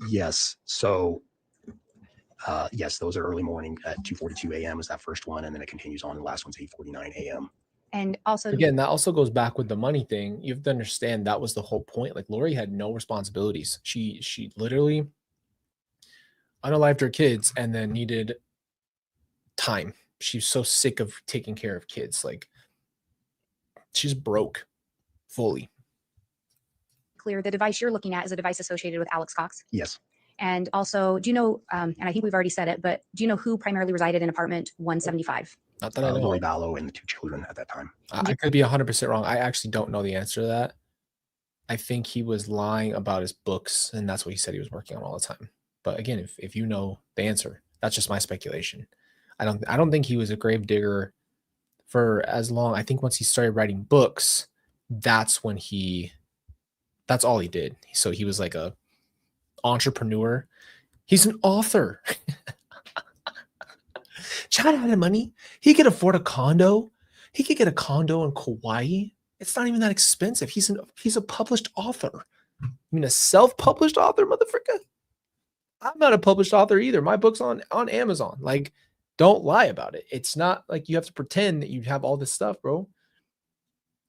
Yes. So, yes, those are early morning at 2:42 a.m. is that first one, and then it continues on. The last one's 8:49 a.m. And also, again, that also goes back with the money thing. You have to understand that was the whole point. Like Lori had no responsibilities. She literally unalived her kids and then needed time. She's so sick of taking care of kids. Like she's broke fully. Clear, the device you're looking at is a device associated with Alex Cox. Yes. And also, do you know, and I think we've already said it, but do you know who primarily resided in apartment 175? Not that I know. Lori Vallow and the 2 children at that time. I could be 100% wrong. I actually don't know the answer to that. I think he was lying about his books, and that's what he said he was working on all the time. But again, if you know the answer, that's just my speculation. I don't think he was a grave digger for as long. I think once he started writing books, that's when that's all he did. So he was like a entrepreneur. He's an author. Chad had money. He could afford a condo. He could get a condo in Kauai. It's not even that expensive. He's a published author. I mean, a self-published author, motherfucker. I'm not a published author either. My book's on Amazon. Like, don't lie about it. It's not like you have to pretend that you have all this stuff, bro.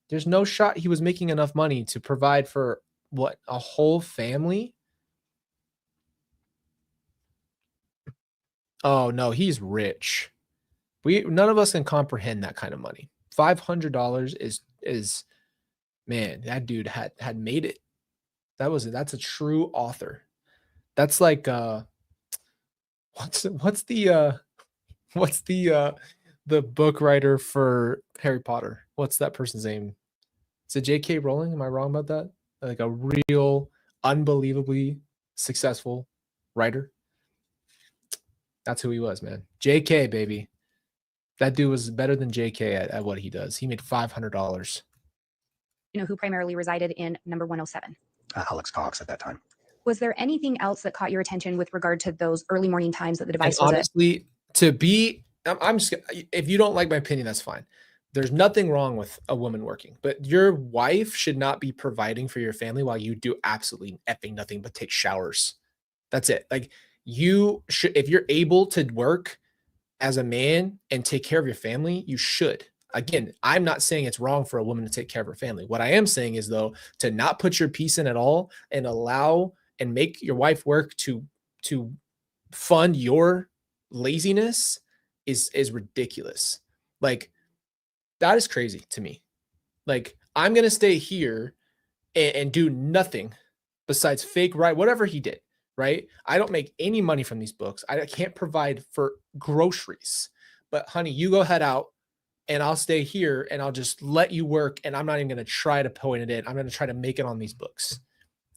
There's no shot he was making enough money to provide for what, a whole family? Oh no, he's rich. None of us can comprehend that kind of money. $500 is man, that dude had made it. That's a true author. That's like what's the book writer for Harry Potter? What's that person's name? Is it J.K. Rowling? Am I wrong about that? Like a real, unbelievably successful writer. That's who he was, man. J.K. baby. That dude was better than JK at what he does. He made $500. You know, who primarily resided in number 107. Alex Cox at that time. Was there anything else that caught your attention with regard to those early morning times that the And device was at? honestly, I'm just, if you don't like my opinion, that's fine. There's nothing wrong with a woman working, but your wife should not be providing for your family while you do absolutely effing nothing but take showers. That's it. Like, you should, if you're able to work as a man and take care of your family, you should. Again, I'm not saying it's wrong for a woman to take care of her family. What I am saying is, though, to not put your piece in at all and allow and make your wife work to fund your laziness is ridiculous. Like, that is crazy to me. Like, I'm gonna stay here and do nothing besides fake write whatever he did. Right? I don't make any money from these books. I can't provide for groceries. But honey, you go head out and I'll stay here and I'll just let you work. And I'm not even going to try to point it in. I'm going to try to make it on these books.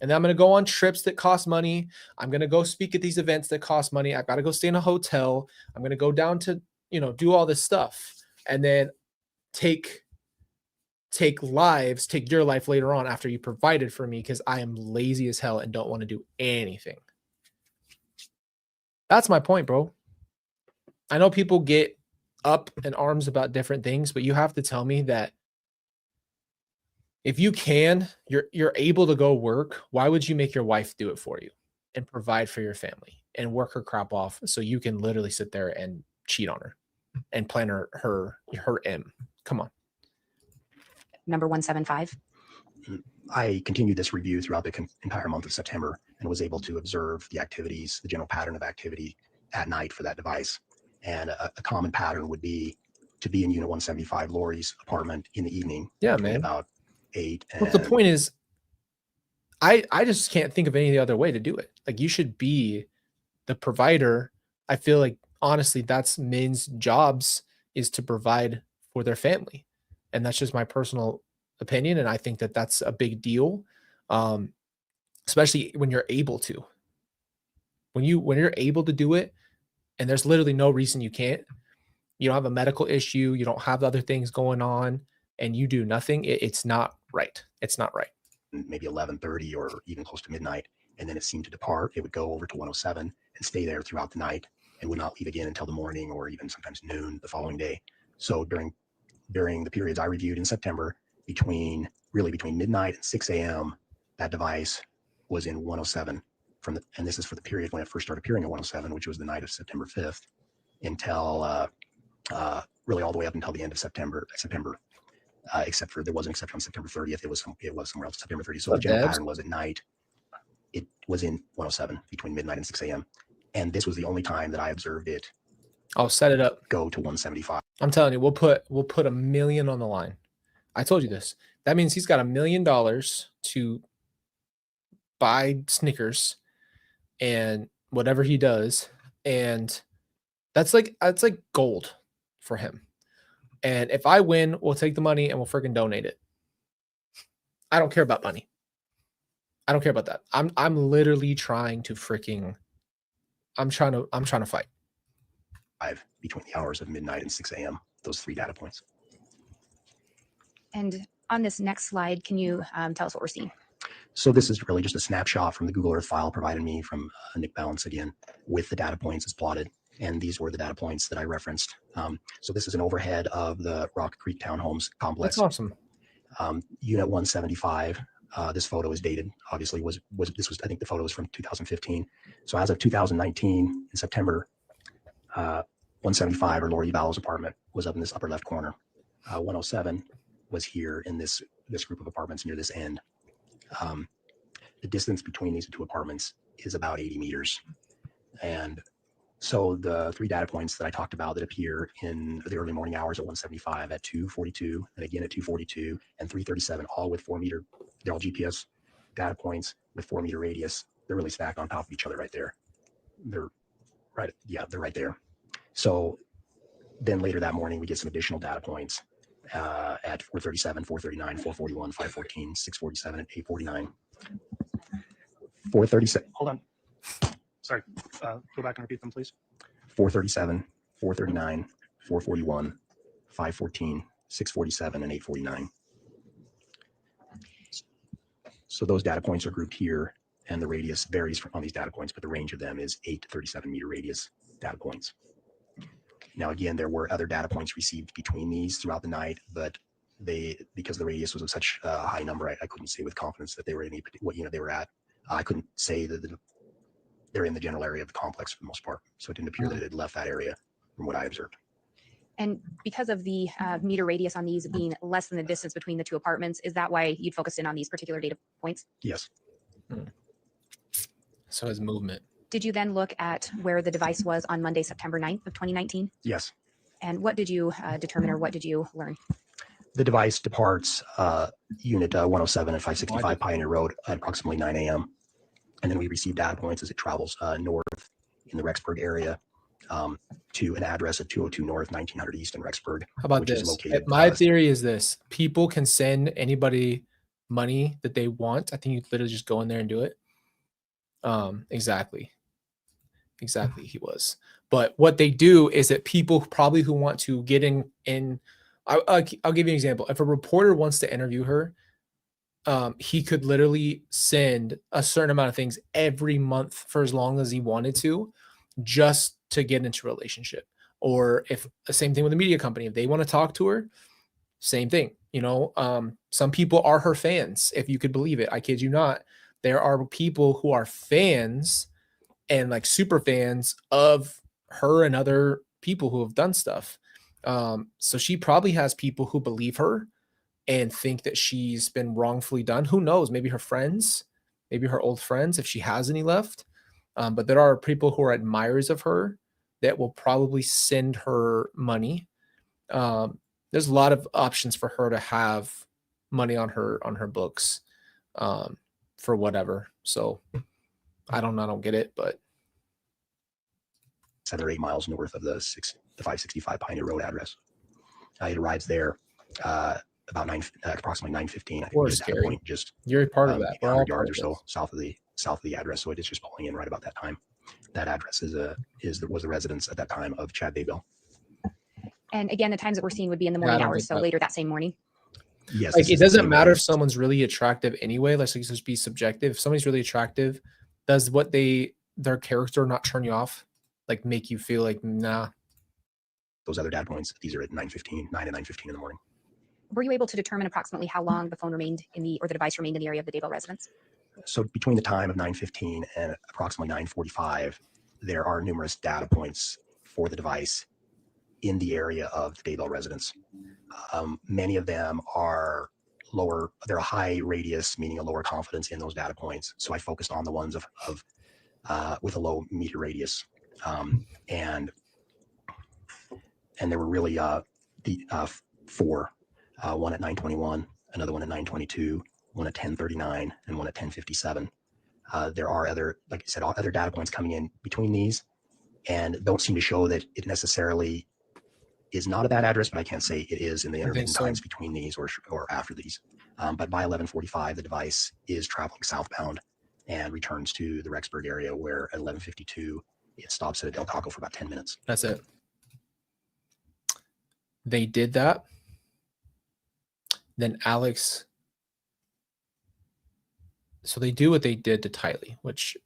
And then I'm going to go on trips that cost money. I'm going to go speak at these events that cost money. I've got to go stay in a hotel. I'm going to go down to, do all this stuff. And then take your life later on after you provided for me, because I am lazy as hell and don't want to do anything. That's my point, bro. I know people get up in arms about different things, but you have to tell me that if you're able to go work, why would you make your wife do it for you and provide for your family and work her crap off so you can literally sit there and cheat on her and plan her M? Come on. Number 175. I continued this review throughout the entire month of September and was able to observe the activities, the general pattern of activity at night for that device. And a common pattern would be to be in Unit 175, Lori's apartment, in the evening. Yeah, between man. About 8. But the point is, I just can't think of any other way to do it. Like, you should be the provider. I feel like, honestly, that's men's jobs, is to provide for their family. And that's just my personal opinion. And I think that that's a big deal, especially when you're able to. When you're able to do it, and there's literally no reason you can't. You don't have a medical issue. You don't have other things going on, and you do nothing. It's not right. It's not right. Maybe 11:30 or even close to midnight. And then it seemed to depart. It would go over to 107 and stay there throughout the night and would not leave again until the morning or even sometimes noon the following day. So during the periods I reviewed in September, between midnight and 6 a.m., that device was in 107 and this is for the period when it first started appearing at 107, which was the night of September 5th, until really all the way up until the end of September, except for there was an exception on September 30th. It was somewhere else, September 30th. So the general pattern was at night. It was in 107 between midnight and 6 a.m. And this was the only time that I observed it. I'll set it up. Go to 175. I'm telling you, we'll put $1 million on the line. I told you this. That means he's got $1 million to buy Snickers and whatever he does, and that's like gold for him. And if I win, we'll take the money and we'll freaking donate it. I don't care about money. I don't care about that. I'm literally trying to I'm trying to fight. Between the hours of midnight and 6 a.m. Those 3 data points. And on this next slide, can you tell us what we're seeing? So this is really just a snapshot from the Google Earth file provided me from Nick Balance again, with the data points as plotted. And these were the data points that I referenced. So this is an overhead of the Rock Creek Townhomes complex. That's awesome. Unit 175. This photo is dated. Obviously, I think the photo was from 2015. So as of 2019 in September, 175, or Lori Vallow's apartment, was up in this upper left corner. 107 was here in this group of apartments near this end. The distance between these 2 apartments is about 80 meters. And so the 3 data points that I talked about that appear in the early morning hours at 175, at 2:42, and again at 2:42 and 3:37, all with 4 meter, they're all GPS data points with 4 meter radius. They're really stacked on top of each other right there. They're right there. So then later that morning, we get some additional data points at 4:37, 4:39, 4:41, 5:14, 6:47, and 8:49. 4:37. Hold on. Sorry. Go back and repeat them, please. 4:37, 4:39, 441, 514, 647, and 849. So those data points are grouped here, and the radius varies on these data points, but the range of them is 8 to 37 meter radius data points. Now, again, there were other data points received between these throughout the night, but because the radius was of such a high number, I couldn't say with confidence that they were in what unit they were at. I couldn't say that they're in the general area of the complex for the most part. So it didn't appear that it had left that area from what I observed. And because of the meter radius on these being less than the distance between the two apartments, is that why you'd focused in on these particular data points? Yes. So his movement. Did you then look at where the device was on Monday, September 9th of 2019? Yes. And what did you determine, or what did you learn? The device departs unit 107 at 565 Pioneer Road at approximately 9 a.m. And then we receive data points as it travels north in the Rexburg area to an address of 202 North, 1900 East in Rexburg. How about which this? Is located, My theory is this: people can send anybody money that they want. I think you literally just go in there and do it. Exactly. He was. But what they do is that people probably who want to get in. I'll give you an example. If a reporter wants to interview her, he could literally send a certain amount of things every month for as long as he wanted to, just to get into a relationship. Or if the same thing with a media company, if they want to talk to her, same thing. Some people are her fans, if you could believe it. I kid you not. There are people who are fans and like super fans of her and other people who have done stuff. So she probably has people who believe her and think that she's been wrongfully done. Who knows? Maybe her friends, maybe her old friends, if she has any left. But there are people who are admirers of her that will probably send her money. There's a lot of options for her to have money on her books for whatever. So I don't get it, but 7 or 8 miles north of the 565 Pioneer Road address. It arrives there about approximately 9:15. I think We're we get a data scary. point just You're part of that. maybe 100 yards or so south of the address. So it is just pulling in right about that time. That address was the residence at that time of Chad Daybell. And again, the times that we're seeing would be in the morning hours, so later that same morning. Yes. Like it doesn't matter if someone's really attractive anyway. Let's just be subjective. If somebody's really attractive, does what their character not turn you off? Like make you feel like nah. Those other data points, these are at 9:15, 9 and 9:15 in the morning. Were you able to determine approximately how long the phone remained or the device remained in the area of the Daybell residence? So between the time of 9:15 and approximately 9:45, there are numerous data points for the device in the area of the Daybell residence. Many of them are lower, they're a high radius, meaning a lower confidence in those data points. So I focused on the ones with a low meter radius. And there were really four, one at 9:21, another one at 9:22, one at 10:39, and one at 10:57. There are other, like I said, other data points coming in between these, and don't seem to show that it necessarily is not at that address, but I can't say it is in the intermittent times between these or after these. But by 11:45, the device is traveling southbound and returns to the Rexburg area, where at 11:52, it stops at a Del Taco for about 10 minutes. That's it. They did that. Then Alex. So they do what they did to Tylee, which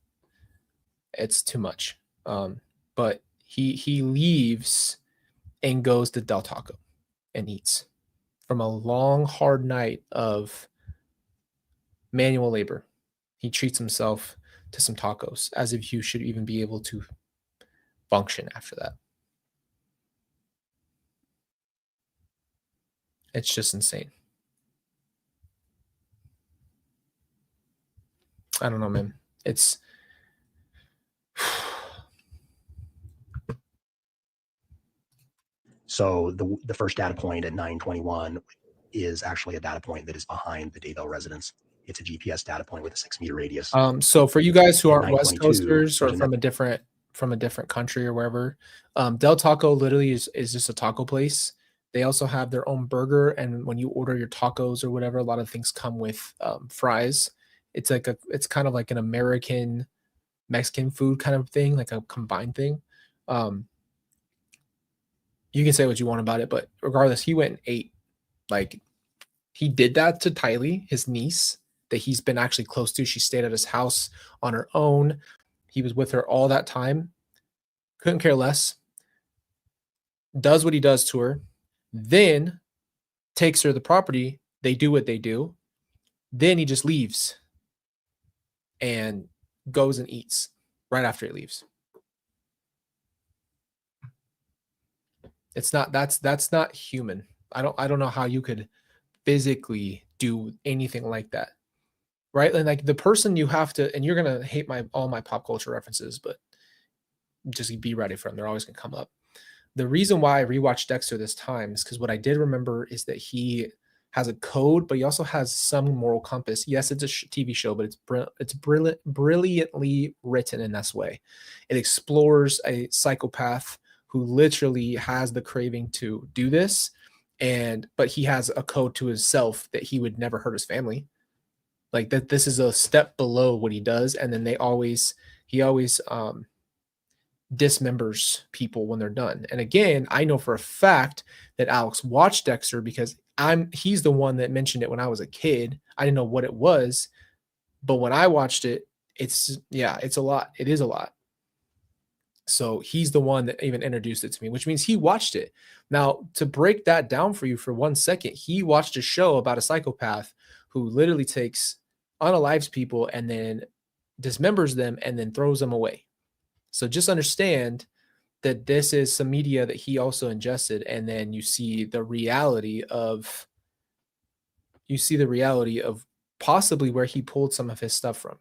it's too much. But he leaves and goes to Del Taco and eats from a long, hard night of manual labor. He treats himself to some tacos as if you should even be able to function after that. It's just insane. I don't know, man. It's so the first data point at 9:21 is actually a data point that is behind the Daybell residence. It's a GPS data point with a 6 meter radius. So for you guys who aren't West Coasters or from a different country or wherever, Del Taco literally is just a taco place. They also have their own burger, and when you order your tacos or whatever, a lot of things come with fries. It's kind of like an American Mexican food kind of thing, like a combined thing. you can say what you want about it, but regardless, he went and ate. Like, he did that to Tylee, his niece, that he's been actually close to. She stayed at his house on her own. He was with her all that time. Couldn't care less. Does what he does to her. Then takes her to the property. They do what they do. Then he just leaves and goes and eats right after he leaves. It's not, that's not human. I don't know how you could physically do anything like that. Right? And like the person you have to, and you're gonna hate all my pop culture references, but just be ready for them. They're always gonna come up. The reason why I rewatched Dexter this time is because what I did remember is that he has a code, but he also has some moral compass. Yes, it's a TV show, but it's brilliantly written in this way. It explores a psychopath who literally has the craving to do this, but he has a code to himself that he would never hurt his family. Like that, this is a step below what he does, and then he always dismembers people when they're done. And again, I know for a fact that Alex watched Dexter because he's the one that mentioned it when I was a kid. I didn't know what it was, but when I watched it, it's a lot. It is a lot. So he's the one that even introduced it to me, which means he watched it. Now, to break that down for you for 1 second, he watched a show about a psychopath who literally unalives people and then dismembers them and then throws them away. So just understand that this is some media that he also ingested, and then you see the reality of possibly where he pulled some of his stuff from.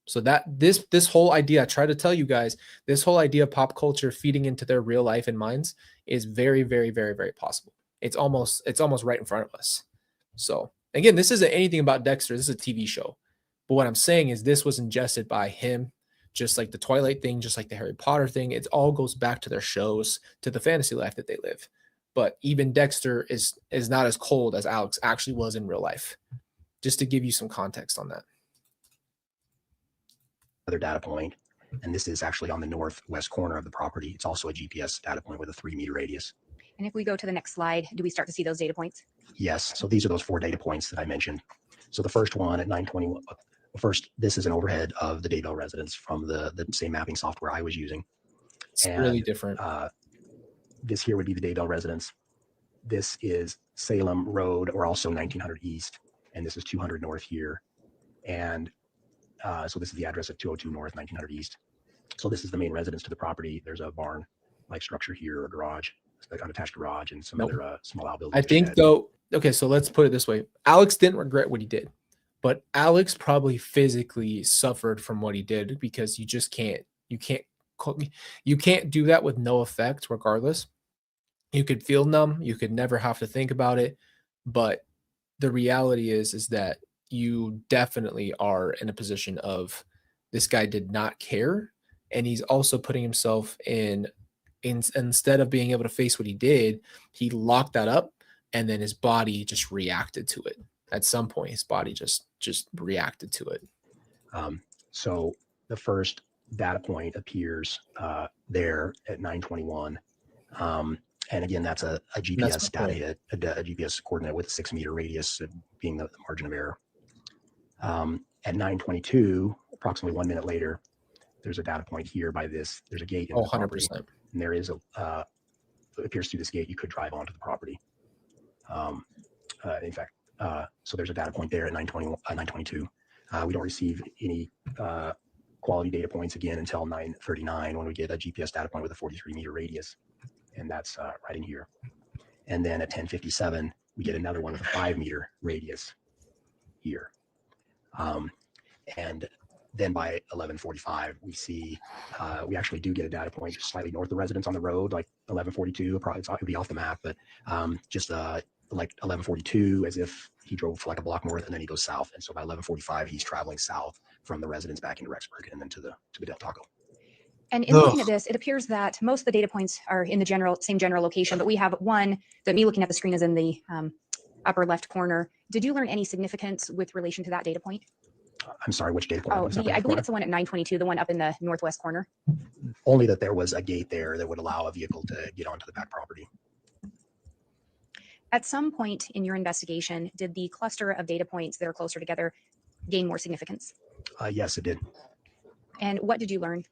So that this whole idea, I try to tell you guys, this whole idea of pop culture feeding into their real life and minds is very, very, very, very possible. It's almost right in front of us. So again, this isn't anything about Dexter. This is a TV show. But what I'm saying is this was ingested by him, just like the Twilight thing, just like the Harry Potter thing. It all goes back to their shows, to the fantasy life that they live. But even Dexter is not as cold as Alex actually was in real life. Just to give you some context on that. Another data point, and this is actually on the northwest corner of the property. It's also a GPS data point with a 3-meter radius. And if we go to the next slide, do we start to see those data points? Yes. So these are those 4 data points that I mentioned. So the first one at 921. First, this is an overhead of the Daybell residence from the same mapping software I was using. It's really different. This here would be the Daybell residence. This is Salem Road, or also 1900 East, and this is 200 North here. And so this is the address of 202 North, 1900 East. So this is the main residence to the property. There's a barn-like structure here, a garage, like unattached garage, and some other small outbuildings. I think though, okay, so let's put it this way. Alex didn't regret what he did, but Alex probably physically suffered from what he did, because you can't do that with no effect regardless. You could feel numb. You could never have to think about it. But the reality is that you definitely are in a position of, this guy did not care. And he's also putting himself instead of being able to face what he did, he locked that up, and then his body just reacted to it. At some point, his body just reacted to it. So the first data point appears there at 921. And again, that's a GPS data hit, a GPS coordinate with a 6-meter radius being the margin of error. At 922, approximately 1 minute later, there's a data point here by this. There's a gate in the 100%. property, and there is it appears through this gate you could drive onto the property. In fact, so there's a data point there at 922. We don't receive any quality data points again until 939, when we get a GPS data point with a 43-meter radius, and that's right in here. And then at 1057, we get another one with a 5-meter radius here. And then by 1145, we see we actually do get a data point just slightly north of the residence on the road, like 1142. Probably it would be off the map, but just like 1142, as if he drove for like a block north and then he goes south. And so by 1145, he's traveling south from the residence back into Rexburg and then to the Del Taco. And in looking at this, it appears that most of the data points are in the same general location, but we have one that, me looking at the screen, is in the upper left corner. Did you learn any significance with relation to that data point? I'm sorry, which data point? Oh, I believe it's the one at 922, the one up in the northwest corner. Only that there was a gate there that would allow a vehicle to get onto the back property. At some point in your investigation, did the cluster of data points that are closer together gain more significance? Yes, it did. And what did you learn?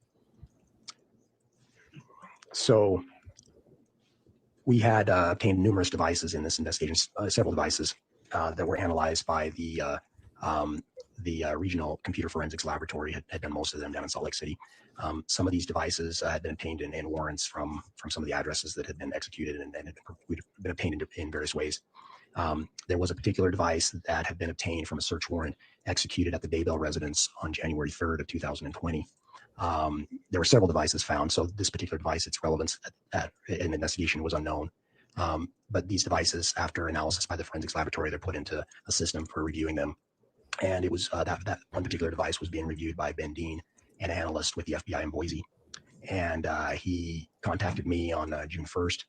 So we had obtained numerous devices in this investigation, several devices that were analyzed by the regional computer forensics laboratory had done most of them down in Salt Lake City. Some of these devices had been obtained in warrants from some of the addresses that had been executed and had been obtained in various ways. There was a particular device that had been obtained from a search warrant executed at the Daybell residence on January 3rd of 2020. There were several devices found, so this particular device, its relevance in the investigation was unknown. But these devices, after analysis by the forensics laboratory, they're put into a system for reviewing them. And it was that one particular device was being reviewed by Ben Dean, an analyst with the FBI in Boise. And he contacted me on June 1st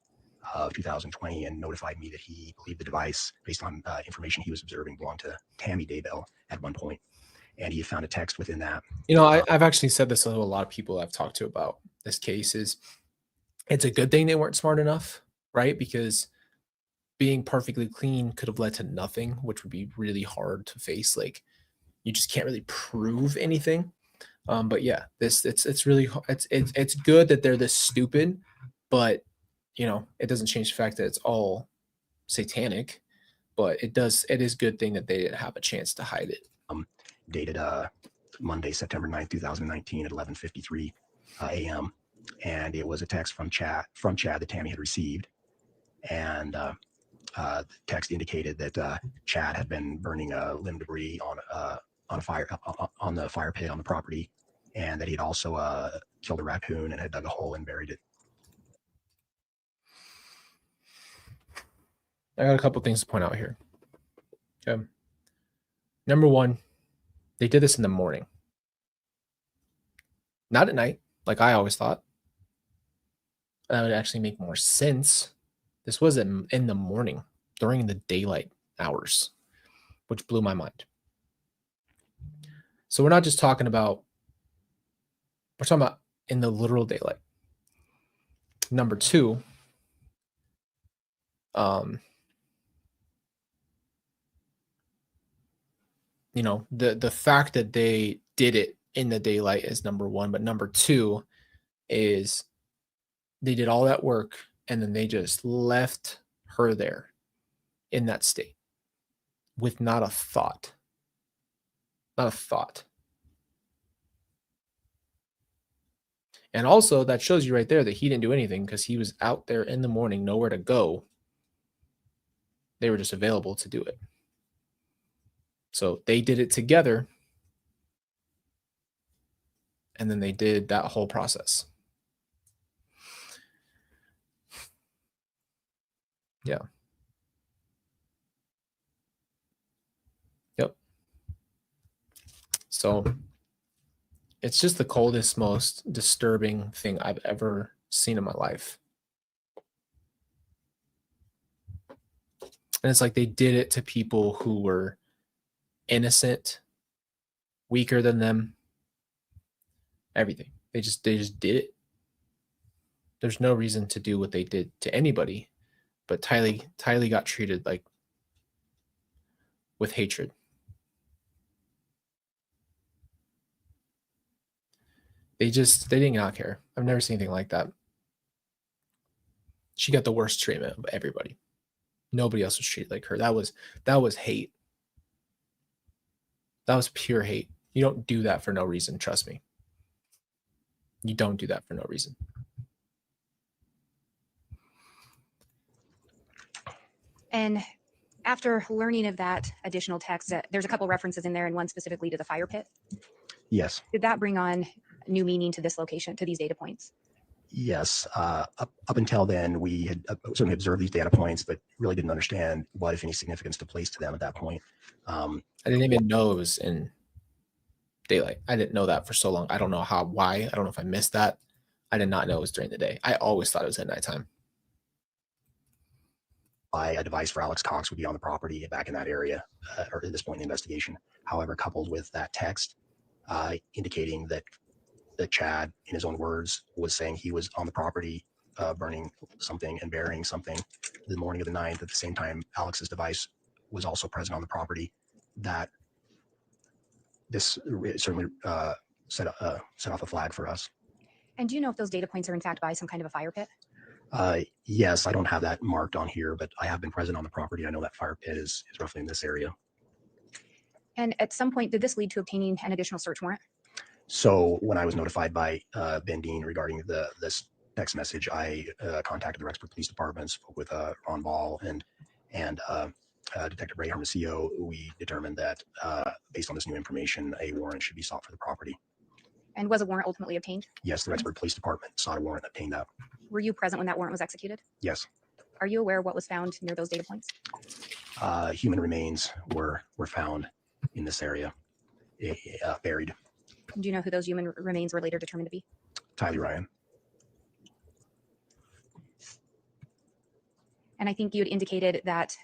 of 2020 and notified me that he believed the device, based on information he was observing, belonged to Tammy Daybell at one point. And he found a text within that. You know, I've actually said this to a lot of people I've talked to about this case is it's a good thing they weren't smart enough, right? Because being perfectly clean could have led to nothing, which would be really hard to face. Like you just can't really prove anything. But yeah, it's really it's good that they're this stupid, but you know, it doesn't change the fact that it's all satanic. But it is good thing that they didn't have a chance to hide it. Dated Monday, September 9th, 2019 at 11:53 a.m. And it was a text from Chad that Tammy had received. And the text indicated that Chad had been burning limb debris on a fire on the fire pit on the property, and that he had also killed a raccoon and had dug a hole and buried it. I got a couple things to point out here. Okay. Number one, they did this in the morning. Not at night, like I always thought. That would actually make more sense. This was in the morning, during the daylight hours, which blew my mind. So we're not just talking about, we're talking about in the literal daylight. Number two, you know, the fact that they did it in the daylight is number one, but number two is they did all that work and then they just left her there in that state with not a thought. Not a thought. And also that shows you right there that he didn't do anything because he was out there in the morning, nowhere to go. They were just available to do it. So they did it together. And then they did that whole process. Yeah. Yep. So it's just the coldest, most disturbing thing I've ever seen in my life. And it's like they did it to people who were innocent, weaker than them, everything. They just did it. There's no reason to do what they did to anybody, but Tylee got treated like with hatred. They did not care. I've never seen anything like that. She got the worst treatment of everybody. Nobody else was treated like her. That was hate. That was pure hate. You don't do that for no reason. Trust me. You don't do that for no reason. And after learning of that additional text, there's a couple references in there and one specifically to the fire pit. Yes. Did that bring on new meaning to this location, to these data points? Yes. Up until then, we had certainly observed these data points, but really didn't understand what, if any, significance to place to them at that point. I didn't even know it was in daylight. I didn't know that for so long. I don't know why. I don't know if I missed that. I did not know it was during the day. I always thought it was at nighttime. A device for Alex Cox would be on the property back in that area, or at this point in the investigation. However, coupled with that text indicating that Chad, in his own words, was saying he was on the property burning something and burying something the morning of the 9th. At the same time, Alex's device was also present on the property. That this certainly set off a flag for us. And do you know if those data points are in fact by some kind of a fire pit? Yes, I don't have that marked on here, but I have been present on the property. I know that fire pit is roughly in this area. And at some point, did this lead to obtaining an additional search warrant? So when I was notified by Ben Dean regarding this text message, I contacted the Rexburg Police Department, spoke with Ron Ball and Detective Ray Hermosillo. We determined that based on this new information, a warrant should be sought for the property. And was a warrant ultimately obtained? Yes, the Rexburg Police Department sought a warrant and obtained that. Were you present when that warrant was executed? Yes. Are you aware of what was found near those data points? Human remains were found in this area, buried. Do you know who those human remains were later determined to be? Tyler Ryan. And I think you had indicated that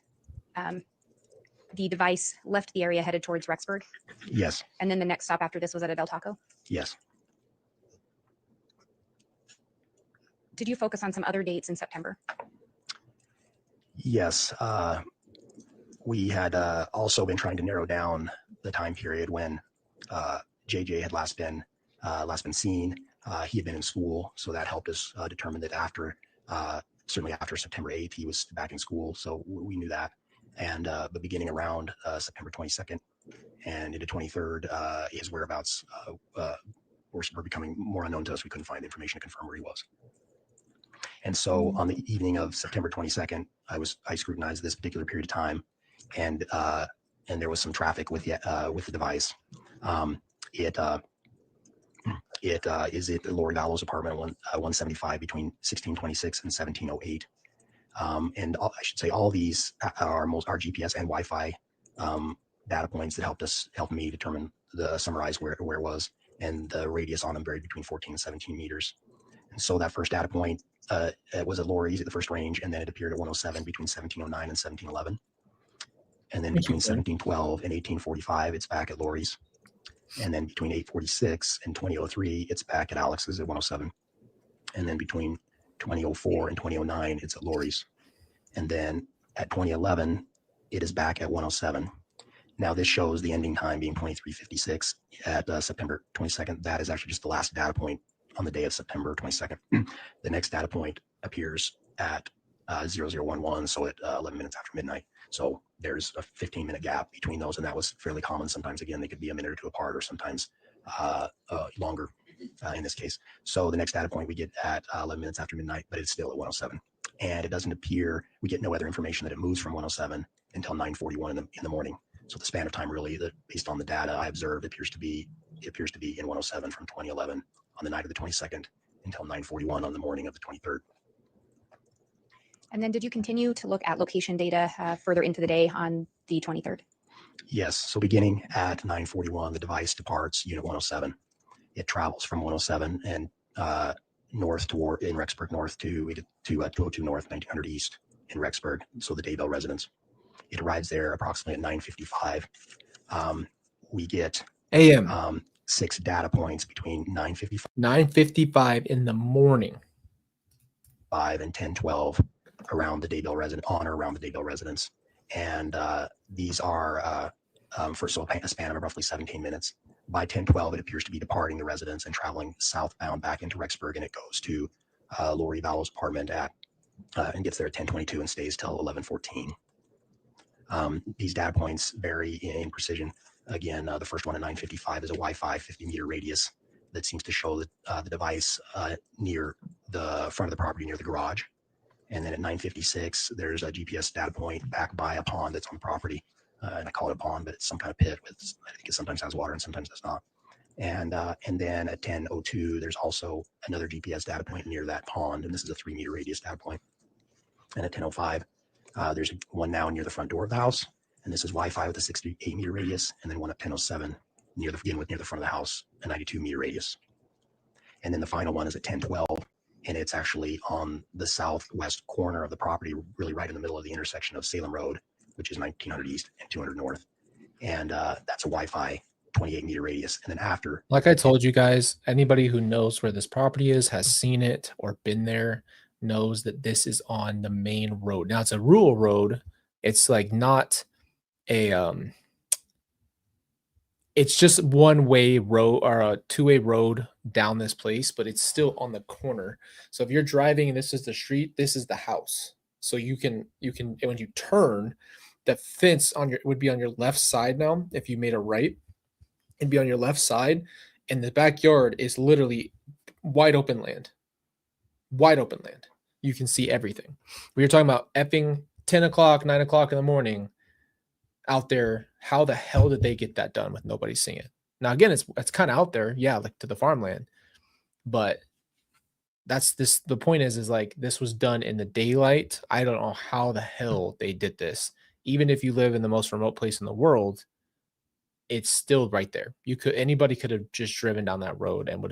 the device left the area headed towards Rexburg. Yes. And then the next stop after this was at a Del Taco. Yes. Did you focus on some other dates in September? Yes. We had also been trying to narrow down the time period when JJ had last been seen. He had been in school, so that helped us determine that after certainly after September 8th, he was back in school. So we knew that. And but beginning around September 22nd and into 23rd, his whereabouts were becoming more unknown to us. We couldn't find information to confirm where he was. And so on the evening of September 22nd, I scrutinized this particular period of time, and there was some traffic with the device. It is at Lori Vallow's apartment, 175 between 1626 and 1708. And I should say all these are GPS and Wi-Fi data points that helped me summarize where it was, and the radius on them varied between 14 and 17 meters. And so that first data point it was at Lori's at the first range, and then it appeared at 107 between 1709 and 1711. And then between 1712 and 1845, it's back at Lori's. And then between 846 and 2003, it's back at Alex's at 107. And then between 2004 and 2009, it's at Lori's. And then at 2011, it is back at 107. Now this shows the ending time being 2356 at September 22nd. That is actually just the last data point on the day of September 22nd. The next data point appears at 0011, so at 11 minutes after midnight. So there's a 15-minute gap between those, and that was fairly common. Sometimes, again, they could be a minute or two apart, or sometimes longer in this case. So the next data point we get at 11 minutes after midnight, but it's still at 107. And it doesn't appear, we get no other information that it moves from 107 until 9:41 in the morning. So the span of time really, based on the data I observed, appears to be in 107 from 2011 on the night of the 22nd until 9:41 on the morning of the 23rd. And then did you continue to look at location data further into the day on the 23rd? Yes. So beginning at 9:41, the device departs Unit 107. It travels from 107 and north toward in Rexburg north to 202 north, 1900 east in Rexburg. So the Daybell residence. It arrives there approximately at 9:55. We get AM 6 data points between 9:55 in the morning and 10:12 around the Daybell residence, on or around the Daybell residence. And these are for a span of roughly 17 minutes. By 10:12, it appears to be departing the residence and traveling southbound back into Rexburg, and it goes to Lori Vallow's apartment and gets there at 10:22 and stays till 11:14. These data points vary in precision. Again, the first one at 9:55 is a Wi-Fi 50-meter radius that seems to show the device near the front of the property, near the garage. And then at 9:56, there's a GPS data point back by a pond that's on the property. And I call it a pond, but it's some kind of pit with, I think it sometimes has water and sometimes does not. And then at 10:02, there's also another GPS data point near that pond, and this is a 3-meter radius data point. And at 10:05, there's one now near the front door of the house, and this is Wi-Fi with a 68-meter radius, and then one at 10:07 near the front of the house, a 92-meter radius. And then the final one is at 10:12, and it's actually on the southwest corner of the property, really right in the middle of the intersection of Salem Road, which is 1900 east and 200 north. And that's a Wi-Fi 28-meter radius. And then after, like I told you guys, anybody who knows where this property is, has seen it or been there, knows that this is on the main road. Now it's a rural road. It's like not a it's just one way road or a two-way road down this place, but it's still on the corner. So if you're driving and this is the street, this is the house. So you can when you turn, the fence on your would be on your left side now. If you made a right, it'd be on your left side, and the backyard is literally wide open land. Wide open land. You can see everything. We were talking about effing 10 o'clock, 9 o'clock in the morning out there. How the hell did they get that done with nobody seeing it? Now, again, it's kind of out there. Yeah, like to the farmland. But that's this. The point is like this was done in the daylight. I don't know how the hell they did this. Even if you live in the most remote place in the world, it's still right there. Anybody could have just driven down that road and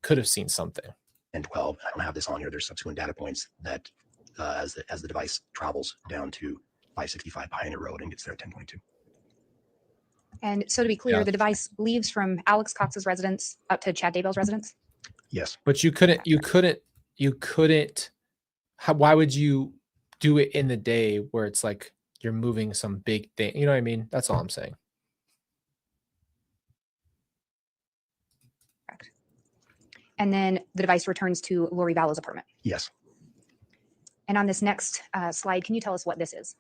could have seen something. And 12, I don't have this on here. There's subsequent data points that as the device travels down to 565 Pioneer Road and gets there at 10:22. And so to be clear, Yeah. the device leaves from Alex Cox's residence up to Chad Daybell's residence. Yes. But you couldn't. Why would you do it in the day where it's like you're moving some big thing? You know what I mean? That's all I'm saying. Correct. And then the device returns to Lori Vallow's apartment. Yes. And on this next slide, can you tell us what this is?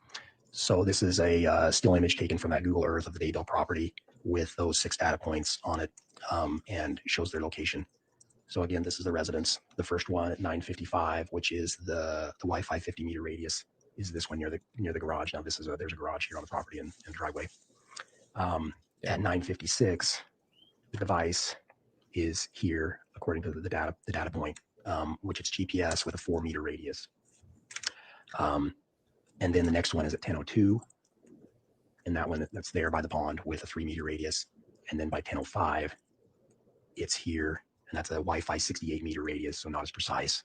So this is a still image taken from that Google Earth of the Daybell property with those 6 data points on it, and shows their location. So again, this is the residence. The first one at 955, which is the Wi-Fi 50 meter radius, is this one near the garage. Now there's a garage here on the property and driveway. At 956, the device is here according to the data point, which it's GPS with a 4 meter radius. And then the next one is at 10:02, and that one that's there by the pond with a 3 meter radius. And then by 10:05, it's here, and that's a Wi-Fi 68 meter radius, so not as precise.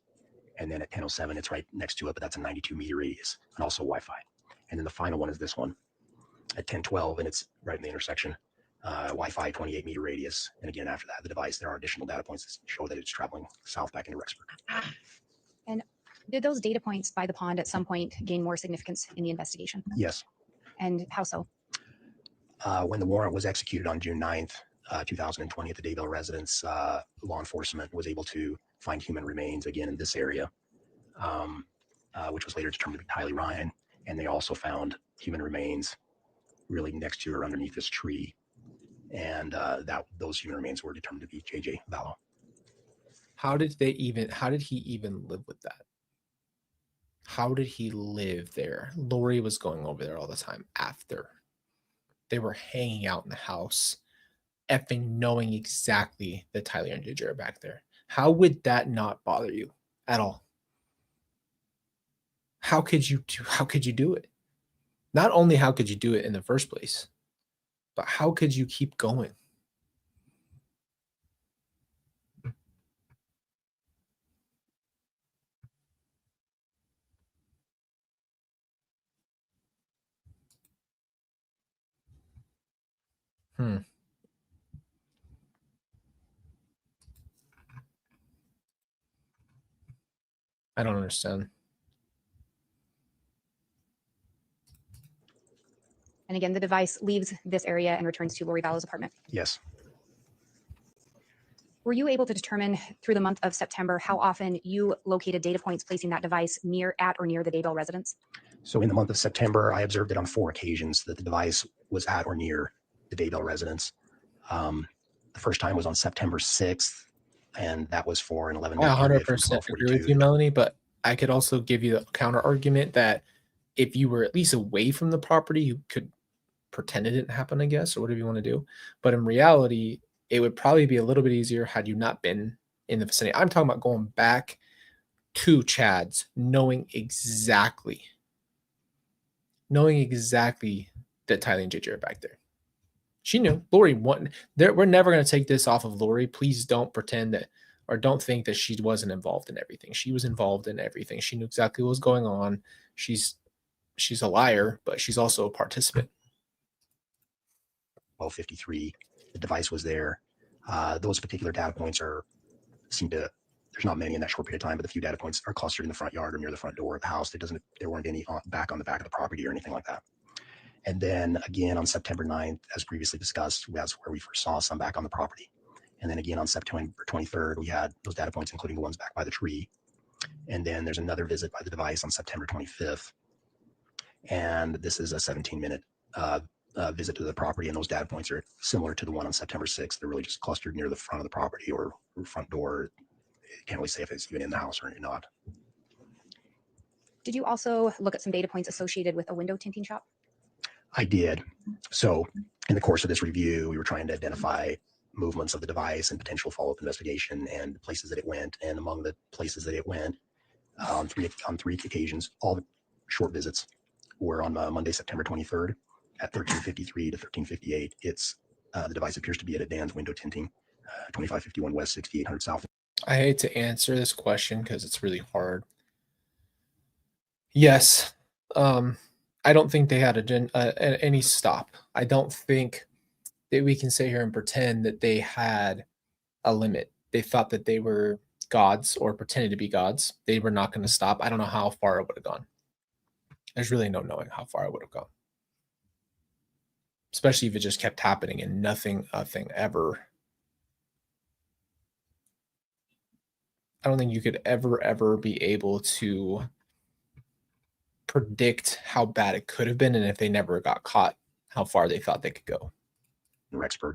And then at 10:07, it's right next to it, but that's a 92 meter radius and also Wi-Fi. And then the final one is this one at 10:12, and it's right in the intersection, Wi-Fi 28 meter radius. And again, after that, the device, there are additional data points that show that it's traveling south back into Rexburg. And did those data points by the pond at some point gain more significance in the investigation? Yes. And how so? When the warrant was executed on June 9th, 2020 at the Daybell residence, law enforcement was able to find human remains again in this area, which was later determined to be Tylee Ryan. And they also found human remains really next to or underneath this tree. And those human remains were determined to be JJ Vallow. How did he even live with that? How did he live there? Lori was going over there all the time after. They were hanging out in the house, effing knowing exactly that Tyler and JJ are back there. How would that not bother you at all? How could you do it? Not only how could you do it in the first place, but how could you keep going? I don't understand. And again, the device leaves this area and returns to Lori Vallow's apartment. Yes. Were you able to determine through the month of September how often you located data points placing that device at or near the Daybell residence? So in the month of September, I observed it on 4 occasions that the device was at or near the Daybell residence. The first time was on September 6th, and that was for an 11-day period from 100% agree 12:42. with you, Melanie, but I could also give you the counter argument that if you were at least away from the property, you could pretend it didn't happen, I guess, or whatever you want to do. But in reality, it would probably be a little bit easier had you not been in the vicinity. I'm talking about going back to Chad's, knowing exactly that Tylee and JJ are back there. She knew. Lori won. We're never going to take this off of Lori. Please don't pretend that or don't think that she wasn't involved in everything. She was involved in everything. She knew exactly what was going on. She's a liar, but she's also a participant. 12:53, the device was there. Those particular data points seem to there's not many in that short period of time, but the few data points are clustered in the front yard or near the front door of the house. There weren't any back on the back of the property or anything like that. And then again on September 9th, as previously discussed, that's where we first saw some back on the property. And then again on September 23rd, we had those data points, including the ones back by the tree. And then there's another visit by the device on September 25th. And this is a 17-minute visit to the property. And those data points are similar to the one on September 6th. They're really just clustered near the front of the property or front door. You can't really say if it's even in the house or not. Did you also look at some data points associated with a window tinting shop? I did. So in the course of this review, we were trying to identify movements of the device and potential follow-up investigation and places that it went. And among the places that it went on three occasions, all short visits were on Monday, September 23rd at 1353 to 1358. The device appears to be at a Dan's Window Tinting, 2551 West, 6800 South. I hate to answer this question because it's really hard. Yes. I don't think they had any stop. I don't think that we can sit here and pretend that they had a limit. They thought that they were gods or pretended to be gods. They were not going to stop. I don't know how far it would have gone. There's really no knowing how far it would have gone. Especially if it just kept happening and nothing ever. I don't think you could ever be able to predict how bad it could have been, and if they never got caught, how far they thought they could go. In Rexburg.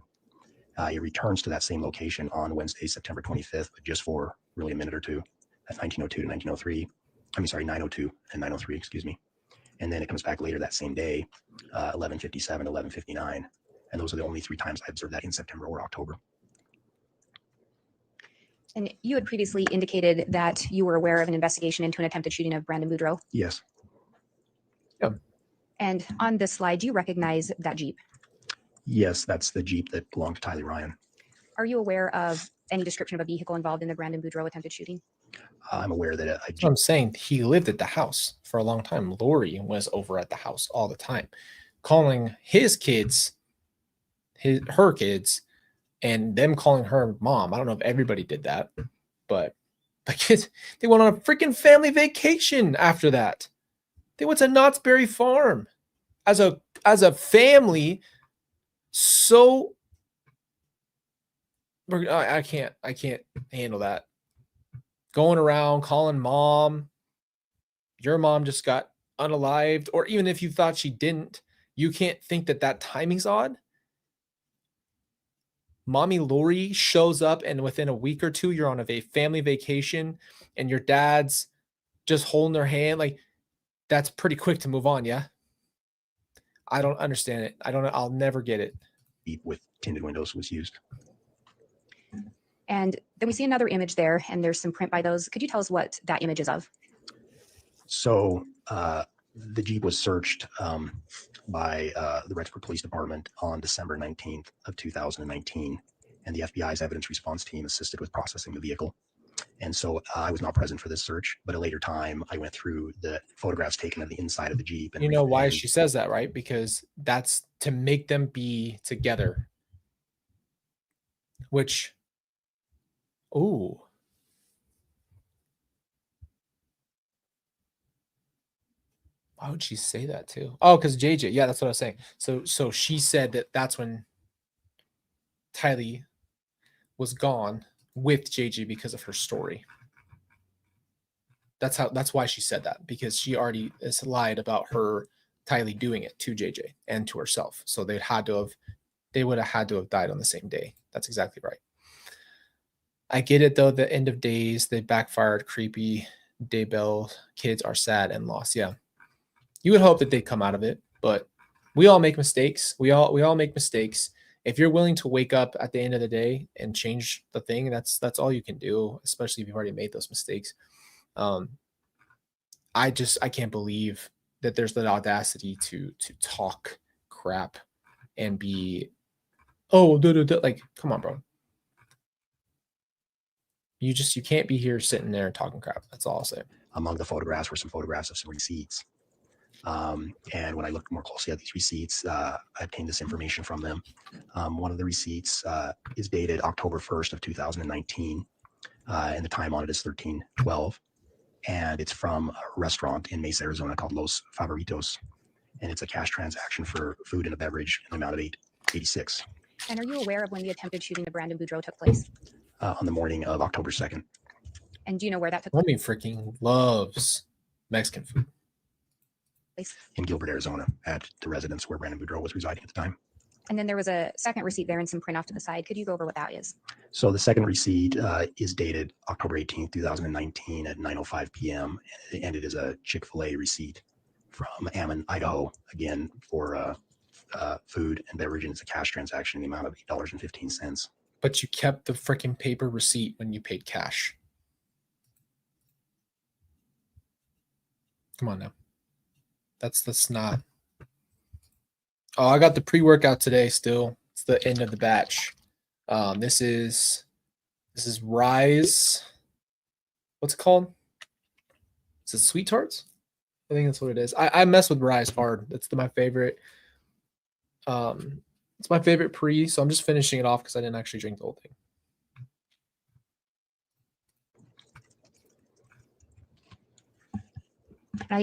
He returns to that same location on Wednesday, September 25th, but just for really a minute or two at 1902 to 1903. 902 and 903, excuse me. And then it comes back later that same day, 1157, 1159. And those are the only 3 times I observed that in September or October. And you had previously indicated that you were aware of an investigation into an attempted shooting of Brandon Boudreaux. Yes. And on this slide, do you recognize that Jeep? Yes, that's the Jeep that belonged to Tylee Ryan. Are you aware of any description of a vehicle involved in the Brandon Boudreaux attempted shooting? I'm aware that I'm saying he lived at the house for a long time. Lori was over at the house all the time, calling his kids, her kids, and them calling her mom. I don't know if everybody did that, but the kids, they went on a freaking family vacation after that. They went to Knott's Berry Farm as a family. So I can't handle that. Going around calling mom, your mom just got unalived, or even if you thought she didn't, you can't think that timing's odd. Mommy Lori shows up and within a week or two, you're on a family vacation and your dad's just holding their hand. Like, that's pretty quick to move on. Yeah. I don't understand it. I'll never get it. With tinted windows was used. And then we see another image there, and there's some print by those. Could you tell us what that image is of? So the Jeep was searched by the Rexburg Police Department on December 19th of 2019, and the FBI's evidence response team assisted with processing the vehicle. And so I was not present for this search, but at a later time, I went through the photographs taken of the inside of the Jeep. And you know why she says that, right? Because that's to make them be together. Which, ooh. Why would she say that too? Oh, because JJ. Yeah, that's what I was saying. So she said that's when Tylee was gone with JJ because of her story. That's why she said that, because she already has lied about her Tylee doing it to JJ and to herself. So they would have had to have died on the same day. That's exactly right. I get it though. The end of days, they backfired. Creepy. Daybell kids are sad and lost. Yeah. You would hope that they come out of it, but we all make mistakes. We all make mistakes. If you're willing to wake up at the end of the day and change the thing, that's all you can do, especially if you've already made those mistakes. I can't believe that there's the audacity to talk crap and be, like, come on, bro. You can't be here sitting there talking crap. That's all I'll say. Among the photographs were some photographs of some receipts. And when I looked more closely at these receipts, I obtained this information from them. One of the receipts is dated October 1st of 2019. and the time on it is 13:12. And it's from a restaurant in Mesa, Arizona called Los Favoritos. And it's a cash transaction for food and a beverage in the amount of $886 And are you aware of when the attempted shooting of Brandon Boudreaux took place? on the morning of October 2nd. And do you know where that took place? Homie freaking loves Mexican food. In Gilbert, Arizona, at the residence where Brandon Boudreaux was residing at the time. And then there was a second receipt there and some print off to the side. Could you go over what that is? So the second receipt is dated October 18th, 2019 at 9:05 p.m. And it is a Chick-fil-A receipt from Ammon, Idaho, again for food and beverage, and it's a cash transaction in the amount of $8.15. But you kept the freaking paper receipt when you paid cash. Come on now. That's not. Oh, I got the pre-workout today still. It's the end of the batch. This is Rise. What's it called? Is it Sweet Tarts? I think that's what it is. I mess with Rise hard. That's my favorite. It's my favorite pre, so I'm just finishing it off because I didn't actually drink the whole thing.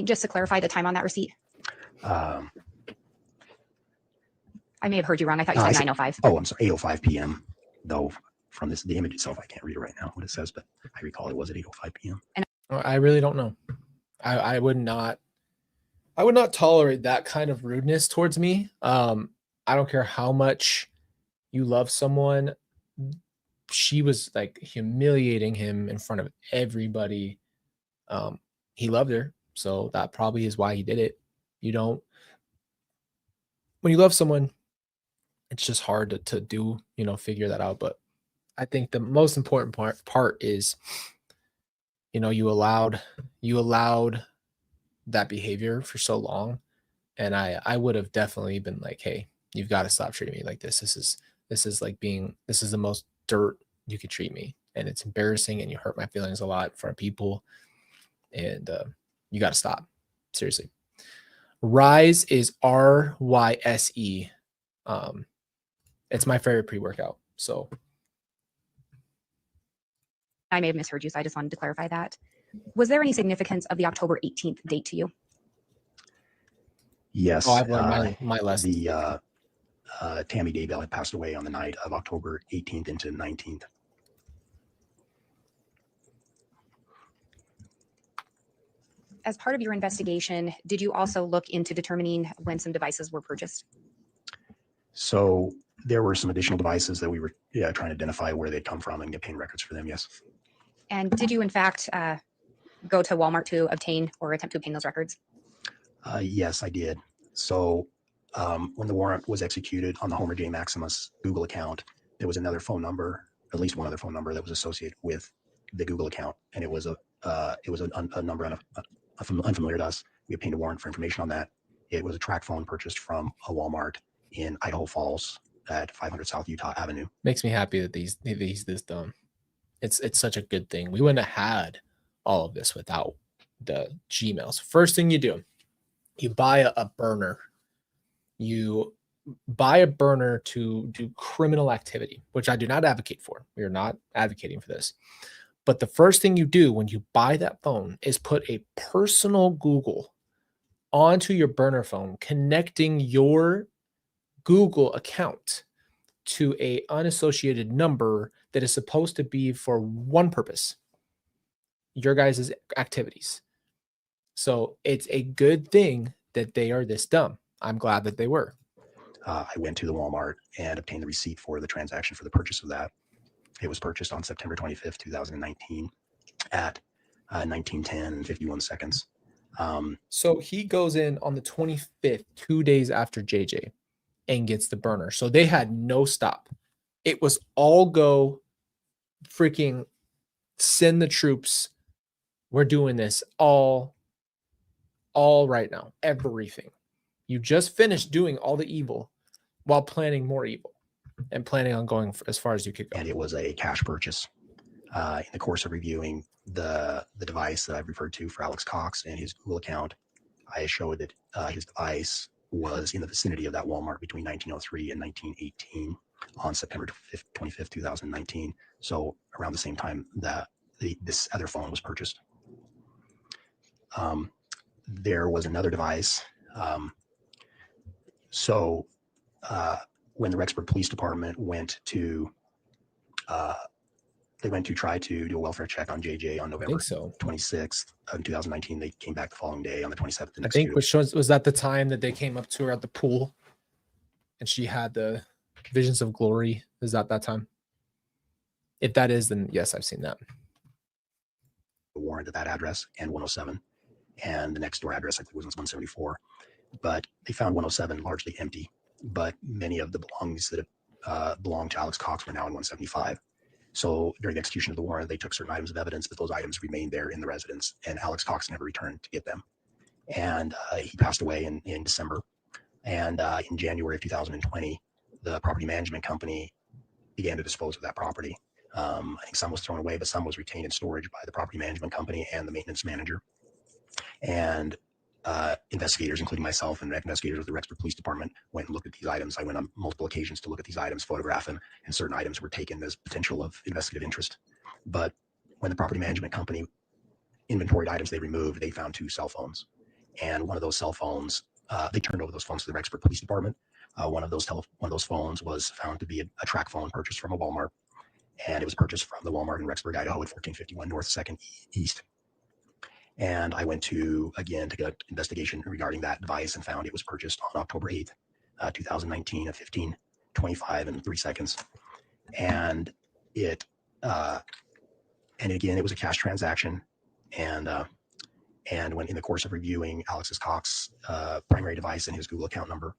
Just to clarify the time on that receipt. I may have heard you wrong. I thought you said 9:05. Oh, I'm sorry, 8:05 p.m. Though from the image itself, I can't read it right now what it says, but I recall it was at 8:05 p.m. I really don't know. I would not tolerate that kind of rudeness towards me. I don't care how much you love someone. She was like humiliating him in front of everybody. He loved her, so that probably is why he did it. When you love someone, it's just hard to do, figure that out. But I think the most important part is, you allowed that behavior for so long. And I would have definitely been like, hey, you've got to stop treating me like this. This is the most dirt you could treat me. And it's embarrassing and you hurt my feelings a lot in front of people. And you got to stop. Seriously. Rise is RYSE. It's my favorite pre-workout. So I may have misheard you, so I just wanted to clarify that. Was there any significance of the October 18th date to you? Yes. I've learned my lesson. Tammy Daybell had passed away on the night of October 18th into 19th. As part of your investigation, did you also look into determining when some devices were purchased? So there were some additional devices that we were trying to identify where they'd come from and obtain records for them. Yes. And did you, in fact, go to Walmart to obtain or attempt to obtain those records? Yes, I did. So when the warrant was executed on the Homer J. Maximus Google account, there was another phone number, at least one other phone number that was associated with the Google account, and it was a number unfamiliar to us. We obtained a warrant for information on that. It was a track phone purchased from a Walmart in Idaho Falls at 500 South Utah Avenue. Makes me happy that he's this dumb. It's such a good thing. We wouldn't have had all of this without the Gmails. First thing you do, you buy a burner. You buy a burner to do criminal activity, which I do not advocate for. We are not advocating for this. But the first thing you do when you buy that phone is put a personal Google onto your burner phone, connecting your Google account to a unassociated number that is supposed to be for one purpose, your guys' activities. So it's a good thing that they are this dumb. I'm glad that they were. I went to the Walmart and obtained the receipt for the transaction for the purchase of that. It was purchased on September 25th, 2019 at 19:10:51. So he goes in on the 25th, 2 days after JJ, and gets the burner. So they had no stop. It was all go, freaking send the troops. We're doing this all right now. Everything. You just finished doing all the evil while planning more evil and planning on going as far as you could go. And it was a cash purchase. In the course of reviewing the device that I've referred to for Alex Cox and his Google account, I showed that his device was in the vicinity of that Walmart between 1903 and 1918. on September 25th, 2019. So around the same time that this other phone was purchased. There was another device. When the Rexburg Police Department went to try to do a welfare check on JJ on I November think so. 26th of 2019, they came back the following day on the 27th. The I next think few which was that the time that they came up to her at the pool and she had the visions of glory. Is that time? If that is, then yes, I've seen that. warrant at that address and 107, and the next door address I think was 174. But they found 107 largely empty, but many of the belongings that belonged to Alex Cox were now in 175. So during the execution of the warrant, they took certain items of evidence, but those items remained there in the residence, and Alex Cox never returned to get them. And he passed away in December. And in January of 2020, the property management company began to dispose of that property. I think some was thrown away, but some was retained in storage by the property management company and the maintenance manager. And investigators, including myself and investigators of the Rexburg Police Department, went and looked at these items. I went on multiple occasions to look at these items, photograph them, and certain items were taken as potential of investigative interest. But when the property management company inventoried items they removed, they found 2 cell phones. And one of those cell phones, they turned over those phones to the Rexburg Police Department. One of those phones was found to be a track phone purchased from a Walmart, and it was purchased from the Walmart in Rexburg, Idaho at 1451 North 2nd East. And I went to conduct investigation regarding that device and found it was purchased on October 8th, 2019 at 15:25 and 3 seconds. And it was a cash transaction. And when in the course of reviewing Alex's Cox primary device and his Google account number,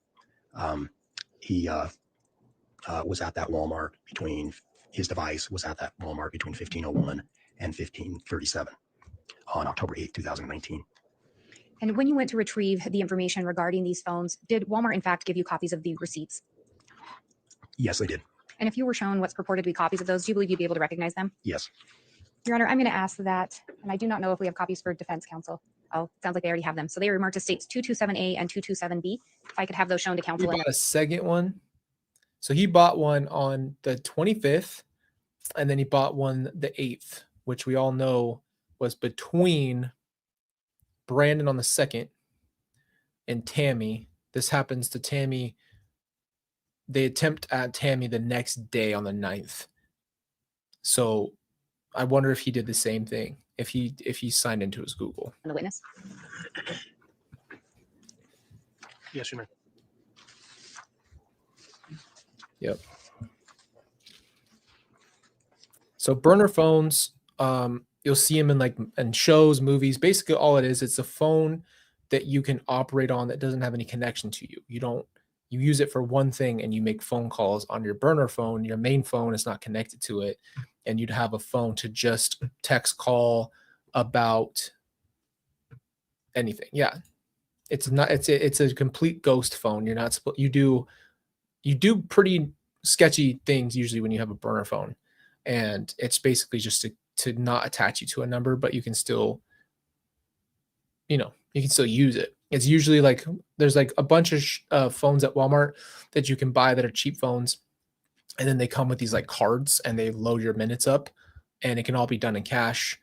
he was at that Walmart between 15:01 and 15:37 on October 8th, 2019. And when you went to retrieve the information regarding these phones, did Walmart in fact give you copies of the receipts? Yes, they did. And if you were shown what's purported to be copies of those, do you believe you'd be able to recognize them? Yes. Your Honor, I'm going to ask that, and I do not know if we have copies for defense counsel. Oh, sounds like they already have them. So they were marked as states 227A and 227B. If I could have those shown to He counsel. bought a second one. So he bought one on the 25th, and then he bought one the 8th, which we all know was between Brandon on the 2nd and Tammy. This happens to Tammy. They attempt at Tammy the next day on the 9th. So I wonder if he did the same thing, if he signed into his Google. The witness. Yes, you may. Yep. So burner phones, you'll see them in shows, movies. Basically, all it is, it's a phone that you can operate on that doesn't have any connection to you. You use it for one thing and you make phone calls on your burner phone. Your main phone is not connected to it, and you'd have a phone to just text call about anything. Yeah, it's a complete ghost phone. You're not you do pretty sketchy things usually when you have a burner phone, and it's basically just to not attach you to a number, but you can still, you can still use it. It's usually there's a bunch of phones at Walmart that you can buy that are cheap phones, and then they come with these cards and they load your minutes up, and it can all be done in cash,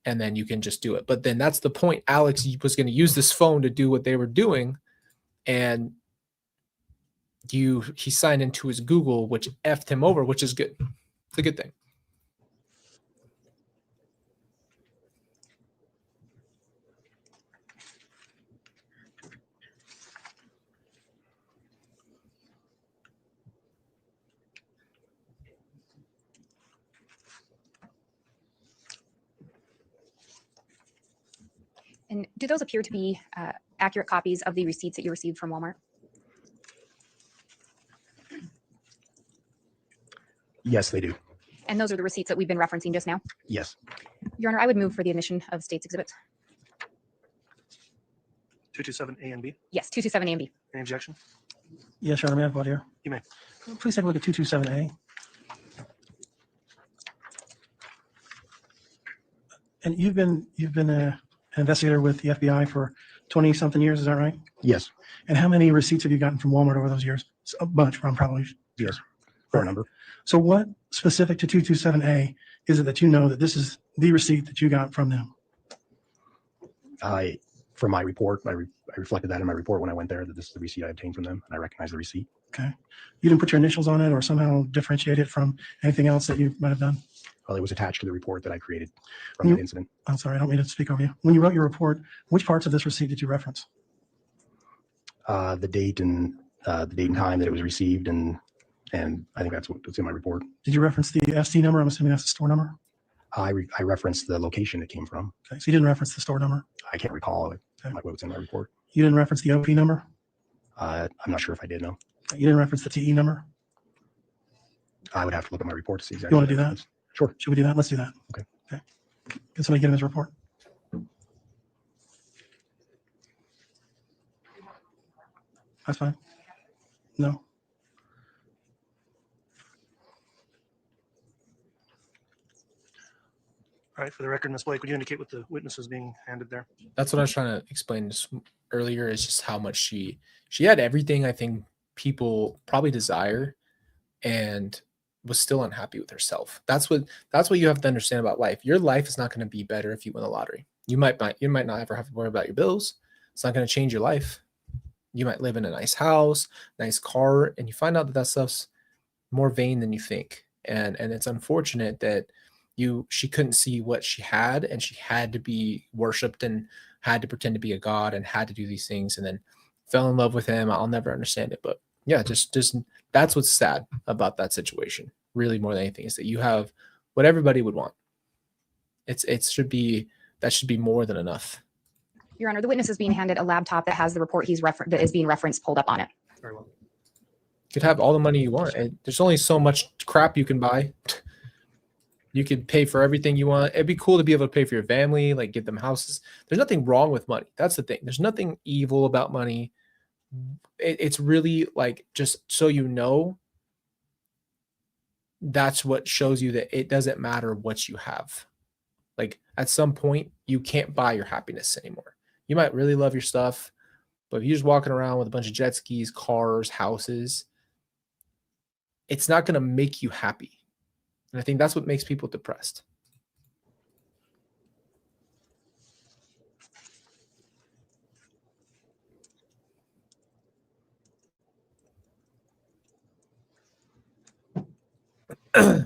and then you can just do it. But then that's the point. Alex was going to use this phone to do what they were doing, and he signed into his Google, which effed him over, which is good. It's a good thing. And do those appear to be accurate copies of the receipts that you received from Walmart? Yes, they do. And those are the receipts that we've been referencing just now? Yes. Your Honor, I would move for the admission of state's exhibits. 227A and B. Yes, 227A and B. Any objection? Yes, Your Honor, may I have one here? You may. Please take a look at 227A. And you've been an investigator with the FBI for 20-something years, is that right? Yes. And how many receipts have you gotten from Walmart over those years? A bunch, probably. Yes. phone Right. number. So what specific to 227A is it that you know that this is the receipt that you got from them? From my report, I reflected that in my report when I went there, that this is the receipt I obtained from them, and I recognize the receipt. Okay. You didn't put your initials on it or somehow differentiate it from anything else that you might have done? Well, it was attached to the report that I created from that incident. I'm sorry, I don't mean to speak over you. When you wrote your report, which parts of this receipt did you reference? The date and time that it was received, and I think that's what's in my report. Did you reference the ST number? I'm assuming that's the store number. I referenced the location it came from. Okay, so you didn't reference the store number. I can't recall Okay. what's in my report. You didn't reference the OP number. I'm not sure if I did. No, You didn't reference the TE number. I would have to look at my report to see exactly. You want to what do it that? was. Sure. Should we do that? Let's do that. Okay. Okay. Can somebody get him his report? That's fine. No. All right, for the record, Ms. Blake, would you indicate what the witness is being handed there? That's what I was trying to explain just earlier, is just how much she had everything I think people probably desire, and was still unhappy with herself. That's what you have to understand about life. Your life is not going to be better if you win the lottery. You might not ever have to worry about your bills. It's not going to change your life. You might live in a nice house, nice car, and you find out that that stuff's more vain than you think. And it's unfortunate that she couldn't see what she had, and she had to be worshipped and had to pretend to be a god and had to do these things, and then fell in love with him. I'll never understand it, but yeah, just that's what's sad about that situation, really, more than anything, is that you have what everybody would want. That should be more than enough. Your Honor, the witness is being handed a laptop that has the report that is being referenced pulled up on it. Very well. You could have all the money you want. There's only so much crap you can buy. You could pay for everything you want. It'd be cool to be able to pay for your family, like give them houses. There's nothing wrong with money. That's the thing. There's nothing evil about money. It's really like, just so you know, that's what shows you that it doesn't matter what you have. Like, at some point, you can't buy your happiness anymore. You might really love your stuff, but if you're just walking around with a bunch of jet skis, cars, houses, it's not going to make you happy. And I think that's what makes people depressed. Okay.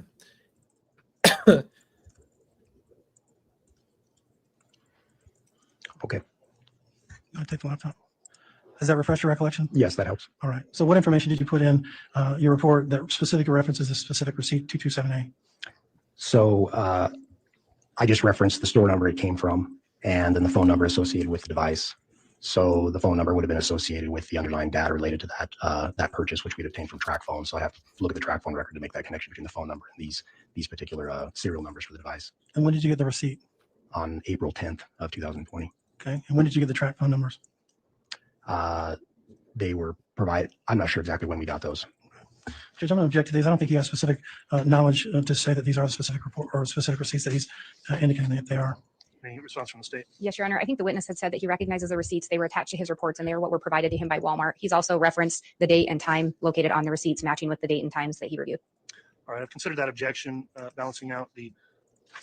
I'll take the laptop. Does that refresh your recollection? Yes, that helps. All right. So what information did you put in your report that specifically references the specific receipt 227A? So I just referenced the store number it came from, and then the phone number associated with the device. So the phone number would have been associated with the underlying data related to that purchase, which we'd obtained from track phone. So I have to look at the track phone record to make that connection between the phone number and these particular serial numbers for the device. And when did you get the receipt? On April 10th of 2020. Okay. And when did you get the track phone numbers? They were provided. I'm not sure exactly when we got those. Judge, I'm going to object to these. I don't think you have specific knowledge to say that these are the specific report or specific receipts that he's indicating that they are. Any response from the state? Yes, Your Honor. I think the witness had said that he recognizes the receipts. They were attached to his reports, and they were what were provided to him by Walmart. He's also referenced the date and time located on the receipts, matching with the date and times that he reviewed. All right, I've considered that objection, balancing out the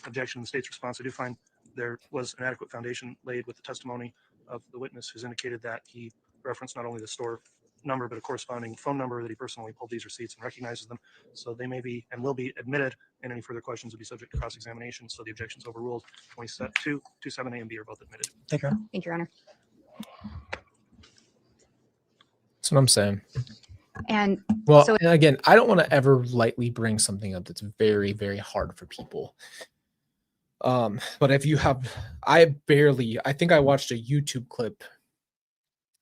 objection in the state's response. I do find there was an adequate foundation laid with the testimony of the witness, who's indicated that he referenced not only the store number, but a corresponding phone number, that he personally pulled these receipts and recognizes them. So they may be and will be admitted, and any further questions will be subject to cross-examination. So the objection's overruled. 27A and B are both admitted. Thank you. Thank you, Your Honor. That's what I'm saying. And Well, So- and again, I don't want to ever lightly bring something up that's very, very hard for people. But if you have, I think I watched a YouTube clip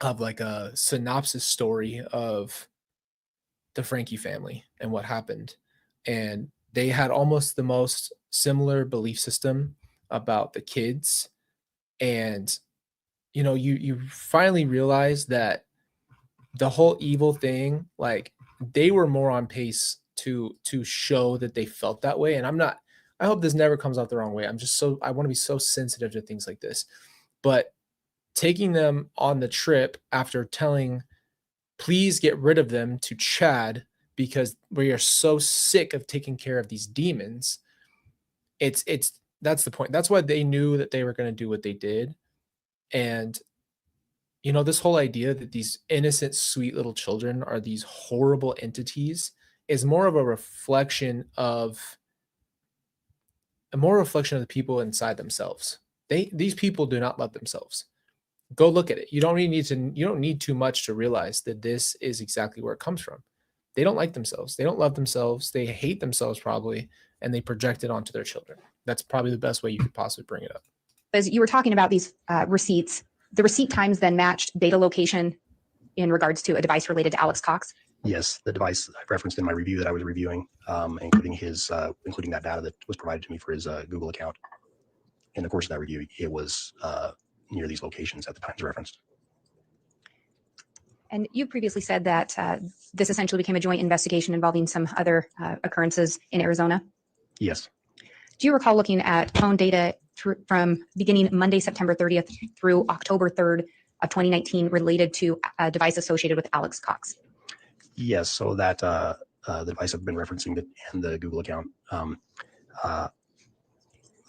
of like a synopsis story of the Frankie family and what happened. And they had almost the most similar belief system about the kids. And, you finally realize that the whole evil thing, like, they were more on pace to show that they felt that way. And I hope this never comes out the wrong way. I want to be so sensitive to things like this. But taking them on the trip after telling, please get rid of them, to Chad, because we are so sick of taking care of these demons. That's the point. That's why they knew that they were going to do what they did. And this whole idea that these innocent, sweet little children are these horrible entities is more of a reflection of the people inside themselves. These people do not love themselves. Go look at it. You don't need too much to realize that this is exactly where it comes from. They don't like themselves. They don't love themselves. They hate themselves probably, and they project it onto their children. That's probably the best way you could possibly bring it up. As you were talking about these receipts, the receipt times then matched data location in regards to a device related to Alex Cox. Yes, the device I referenced in my review that I was reviewing, including that data that was provided to me for his Google account. In the course of that review, it was near these locations at the times referenced. And you previously said that this essentially became a joint investigation involving some other occurrences in Arizona. Yes. Do you recall looking at phone data from beginning Monday, September 30th through October 3rd of 2019 related to a device associated with Alex Cox? Yes. So that the device I've been referencing and the Google account,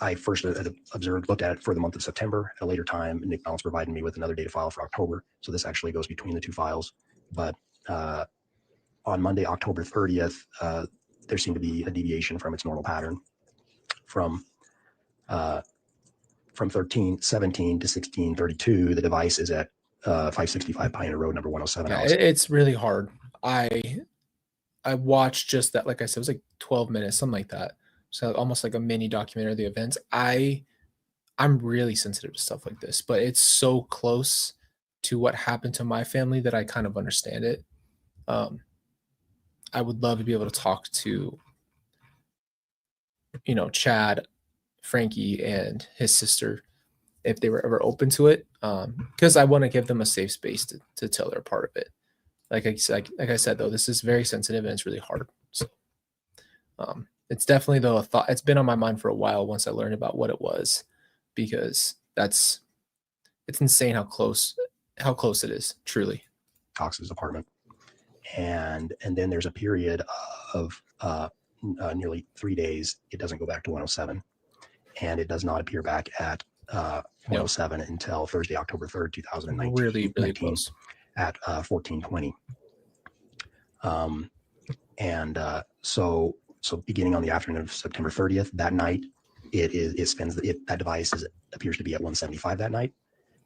I first looked at it for the month of September. At a later time, Nick Balance provided me with another data file for October. So this actually goes between the two files. But on Monday, October 30th, there seemed to be a deviation from its normal pattern from 13:17 to 16:32. The device is at 565 Pioneer Road, number 107. Yeah, it's really hard. I watched just that, like I said, it was like 12 minutes, something like that. So almost like a mini documentary of the events. I'm really sensitive to stuff like this, but it's so close to what happened to my family that I kind of understand it. I would love to be able to talk to, Chad, Frankie, and his sister if they were ever open to it, because I want to give them a safe space to tell their part of it. Like I said, though, this is very sensitive and it's really hard. So it's definitely, though, a thought. It's been on my mind for a while once I learned about what it was, because it's insane how close it is, truly. Cox's apartment. And then there's a period of nearly 3 days. It doesn't go back to 107, and it does not appear back at 107 until Thursday, October 3rd, 2019. Really close. At 14:20. So beginning on the afternoon of September 30th, that night, that device appears to be at 175 that night.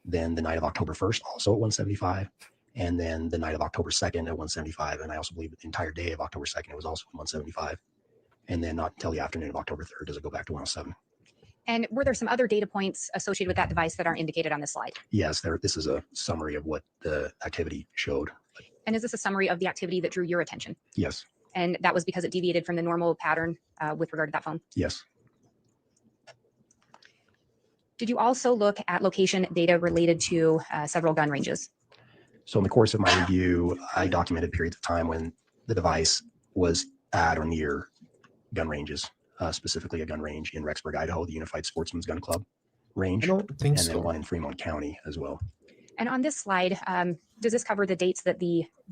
Then the night of October 1st, also at 175. And then the night of October 2nd at 175. And I also believe that the entire day of October 2nd, it was also at 175. And then not until the afternoon of October 3rd does it go back to 107. And were there some other data points associated with that device that aren't indicated on this slide? Yes, this is a summary of what the activity showed. And is this a summary of the activity that drew your attention? Yes. And that was because it deviated from the normal pattern with regard to that phone? Yes. Did you also look at location data related to several gun ranges? So in the course of my review, I documented periods of time when the device was at or near gun ranges, specifically a gun range in Rexburg, Idaho, the Unified Sportsman's Gun Club range. I don't think and so. then one in Fremont County as well. And on this slide, does this cover the dates that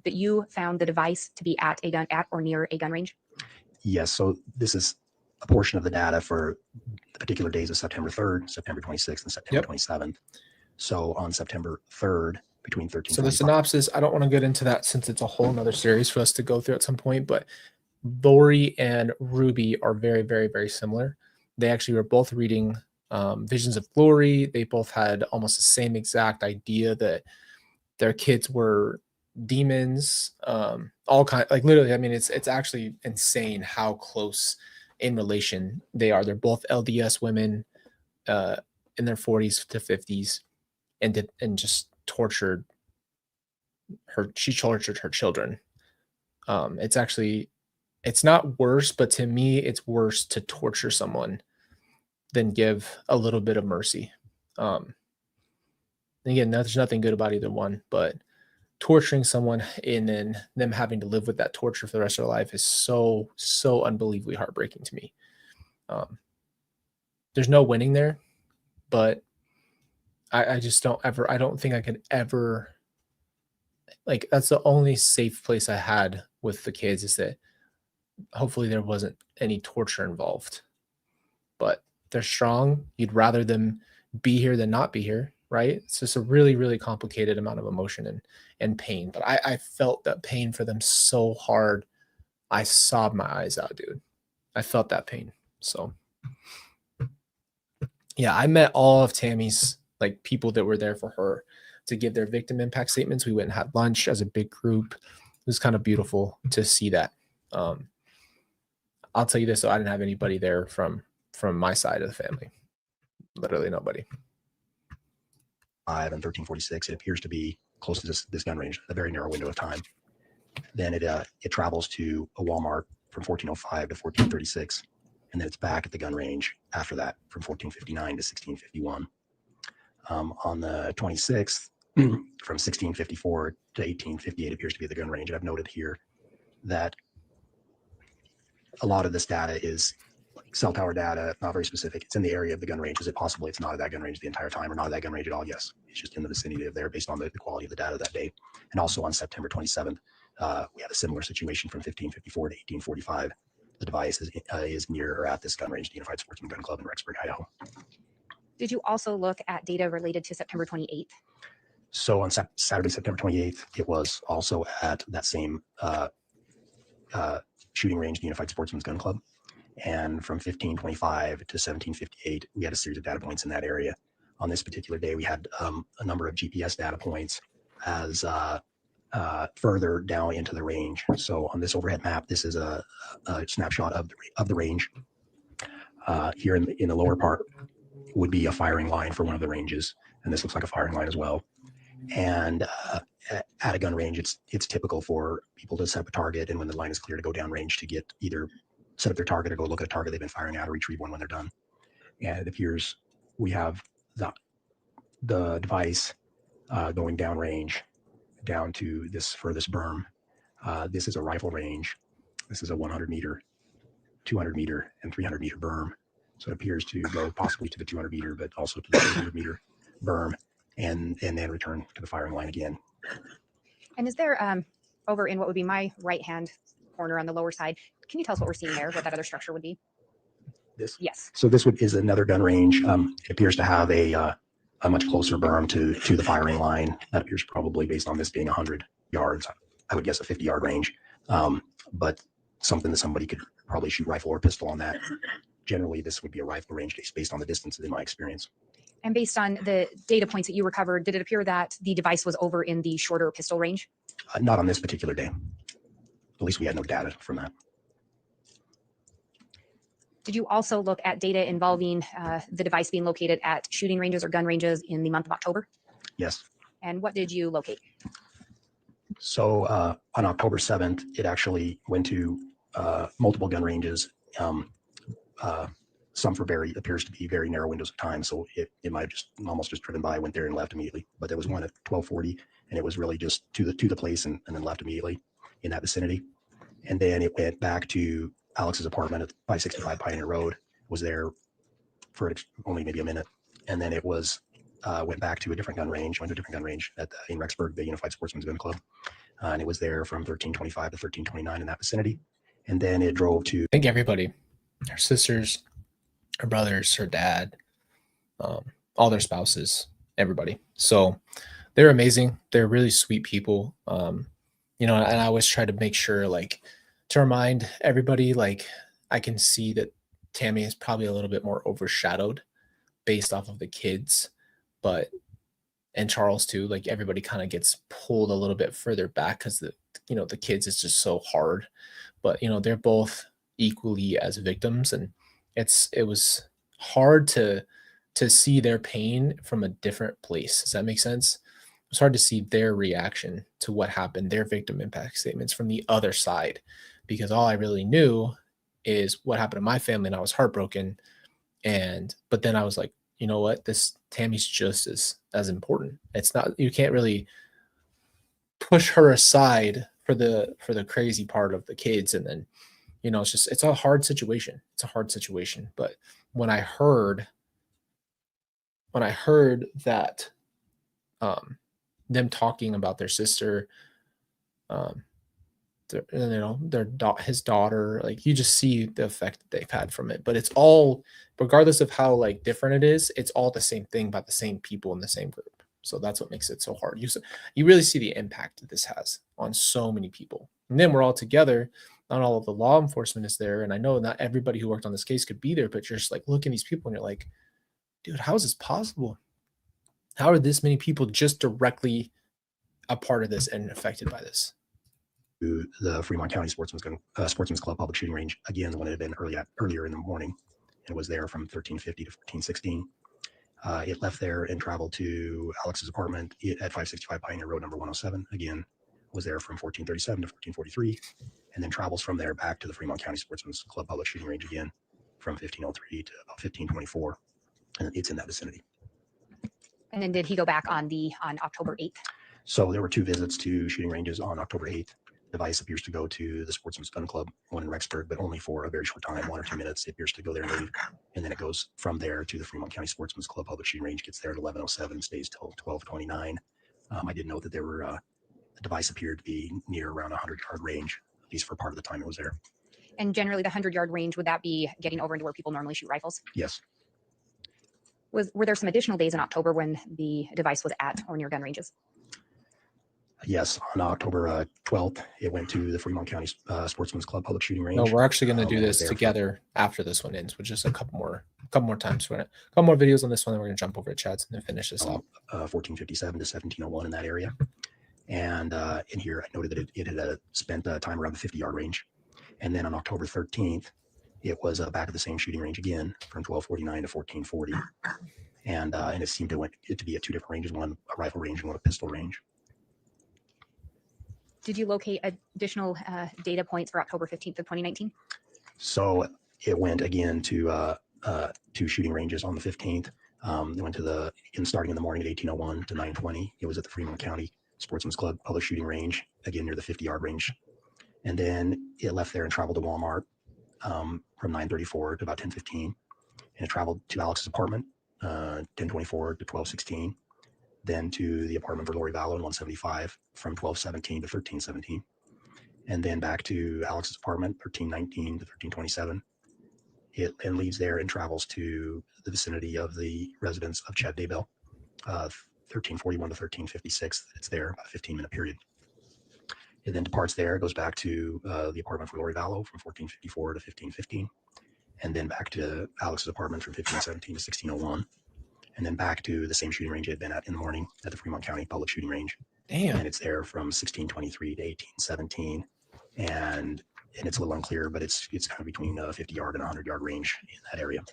you found the device to be at or near a gun range? Yes. So this is a portion of the data for the particular days of September 3rd, September 26th, and September 27th. So on September 3rd, between 13. So the synopsis, I don't want to get into that since it's a whole nother series for us to go through at some point, but Lori and Ruby are very, very, very similar. They actually were both reading Visions of Glory. They both had almost the same exact idea that their kids were demons, all kind, like literally, I mean, it's actually insane how close in relation they are. They're both LDS women in their 40s to 50s and just tortured her. She tortured her children. It's not worse, but to me, it's worse to torture someone than give a little bit of mercy. Again, there's nothing good about either one, but torturing someone and then them having to live with that torture for the rest of their life is so unbelievably heartbreaking to me. There's no winning there, but I just don't think I could ever, like, that's the only safe place I had with the kids is that hopefully there wasn't any torture involved. But they're strong. You'd rather them be here than not be here, right? It's just a really, really complicated amount of emotion and pain. But I felt that pain for them so hard. I sobbed my eyes out, dude. I felt that pain. So yeah, I met all of Tammy's like people that were there for her to give their victim impact statements. We went and had lunch as a big group. It was kind of beautiful to see that. I'll tell you this, though, I didn't have anybody there from my side of the family. Literally nobody. And 1346, it appears to be close to this gun range, a very narrow window of time. Then it travels to a Walmart from 1405 to 1436, and then it's back at the gun range after that from 1459 to 1651. On the 26th, from 1654 to 1858 appears to be the gun range. And I've noted here that a lot of this data is like cell tower data, not very specific. It's in the area of the gun range. Is it possible it's not at that gun range the entire time or not at that gun range at all? Yes, it's just in the vicinity of there based on the quality of the data that day. And also on September 27th, we had a similar situation from 1554 to 1845. The device is near or at this gun range, the Unified Sportsman Gun Club in Rexburg, Idaho. Did you also look at data related to September 28th? So on Saturday, September 28th, it was also at that same shooting range, the Unified Sportsman's Gun Club. And from 1525 to 1758, we had a series of data points in that area. On this particular day, we had a number of GPS data points as further down into the range. So on this overhead map, this is a snapshot of the range. Here in the lower part would be a firing line for one of the ranges, and this looks like a firing line as well. And at a gun range, it's typical for people to set up a target, and when the line is clear, to go down range to get either set up their target or go look at a target they've been firing at or retrieve one when they're done. And it appears we have the device going down range down to this furthest berm. This is a rifle range. This is a 100 meter, 200 meter, and 300 meter berm. So it appears to go possibly to the 200 meter, but also to the 300 meter berm, and then return to the firing line again. And is there, over in what would be my right-hand corner on the lower side, can you tell us what we're seeing there, what that other structure would be? This? Yes. So this is another gun range. It appears to have a much closer berm to the firing line. That appears probably, based on this being 100 yards, I would guess a 50-yard range, but something that somebody could probably shoot rifle or pistol on that. Generally, this would be a rifle range based on the distances in my experience. And based on the data points that you recovered, did it appear that the device was over in the shorter pistol range? Not on this particular day. At least we had no data from that. Did you also look at data involving the device being located at shooting ranges or gun ranges in the month of October? Yes. And what did you locate? So on October 7th, it actually went to multiple gun ranges. Some for appears to be very narrow windows of time. So it might have just almost just driven by, went there and left immediately. But there was one at 1240, and it was really just to the place and then left immediately in that vicinity. And then it went back to Alex's apartment at 565 Pioneer Road, was there for only maybe a minute. And then it was went back to a different gun range, in Rexburg, the Unified Sportsman's Gun Club. And it was there from 1325 to 1329 in that vicinity. And then it drove to, I think everybody, her sisters, her brothers, her dad, all their spouses, everybody. So they're amazing. They're really sweet people. And I always try to make sure, like, to remind everybody, like, I can see that Tammy is probably a little bit more overshadowed based off of the kids, and Charles too, like, everybody kind of gets pulled a little bit further back because the kids is just so hard, but they're both equally as victims, and it was hard to see their pain from a different place. Does that make sense? It was hard to see their reaction to what happened, their victim impact statements from the other side, because all I really knew is what happened to my family, and I was heartbroken. But then I was like, you know what? Tammy's just as important. It's not, you can't really push her aside for the crazy part of the kids. And then, it's a hard situation. It's a hard situation. But when I heard that, them talking about their sister, his daughter. Like you just see the effect that they've had from it. But it's all, regardless of how like different it is, it's all the same thing by the same people in the same group. So that's what makes it so hard. You really see the impact that this has on so many people. And then we're all together. Not all of the law enforcement is there. And I know not everybody who worked on this case could be there, but you're just like looking at these people and you're like, dude, how is this possible? How are this many people just directly a part of this and affected by this? The Fremont County Sportsman's Club public shooting range, again, the one that had been earlier in the morning, and was there from 1350 to 1416. It left there and traveled to Alex's apartment at 565 Pioneer Road, number 107. Again, was there from 1437 to 1443, and then travels from there back to the Fremont County Sportsman's Club public shooting range again from 1503 to about 1524, and it's in that vicinity. And then did he go back on October 8th? So there were 2 visits to shooting ranges on October 8th. Device appears to go to the Sportsman's Gun Club, one in Rexburg, but only for a very short time, 1 or 2 minutes. It appears to go there and leave. And then it goes from there to the Fremont County Sportsman's Club public shooting range, gets there at 11:07, stays till 12:29. I did note that there were, the device appeared to be near around 100-yard range, at least for part of the time it was there. And generally the 100-yard range, would that be getting over into where people normally shoot rifles? Yes. Were there some additional days in October when the device was at or near gun ranges? Yes, on October 12th, it went to the Fremont County Sportsman's Club public shooting range. No, we're actually going to do It this was there together after this one ends, with just a couple more times. A couple more videos on this one, then we're going to jump over to Chad's and then finish this off. 1457 to 1701 in that area. And in here, I noted that it had spent time around the 50-yard range. And then on October 13th, it was back at the same shooting range again from 1249 to 1440. And it seemed to be at 2 different ranges, one a rifle range and one a pistol range. Did you locate additional data points for October 15th of 2019? So it went again to 2 shooting ranges on the 15th. It went to starting in the morning at 1801 to 920. It was at the Fremont County Sportsman's Club public shooting range, again near the 50-yard range. And then it left there and traveled to Walmart from 934 to about 1015. And it traveled to Alex's apartment, 1024 to 1216. Then to the apartment for Lori Vallow in 175 from 1217 to 1317. And then back to Alex's apartment, 1319 to 1327. It then leaves there and travels to the vicinity of the residence of Chad Daybell, 1341 to 1356. It's there, about a 15-minute period. It then departs there, goes back to the apartment for Lori Vallow from 1454 to 1515. And then back to Alex's apartment from 1517 to 1601. And then back to the same shooting range it had been at in the morning at the Fremont County public shooting range. Damn. And it's there from 1623 to 1817. And it's a little unclear, but it's kind of between a 50-yard and 100-yard range in that area.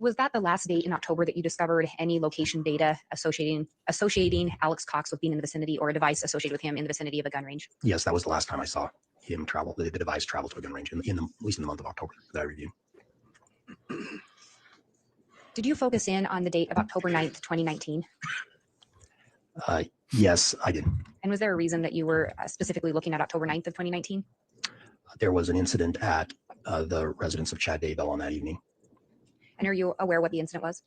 Was that the last date in October that you discovered any location data associating Alex Cox with being in the vicinity, or a device associated with him in the vicinity of a gun range? Yes, that was the last time I saw him travel. The device traveled to a gun range at least in the month of October that I reviewed. Did you focus in on the date of October 9th, 2019? Yes, I did. And was there a reason that you were specifically looking at October 9th of 2019? There was an incident at the residence of Chad Daybell on that evening. And are you aware what the incident was?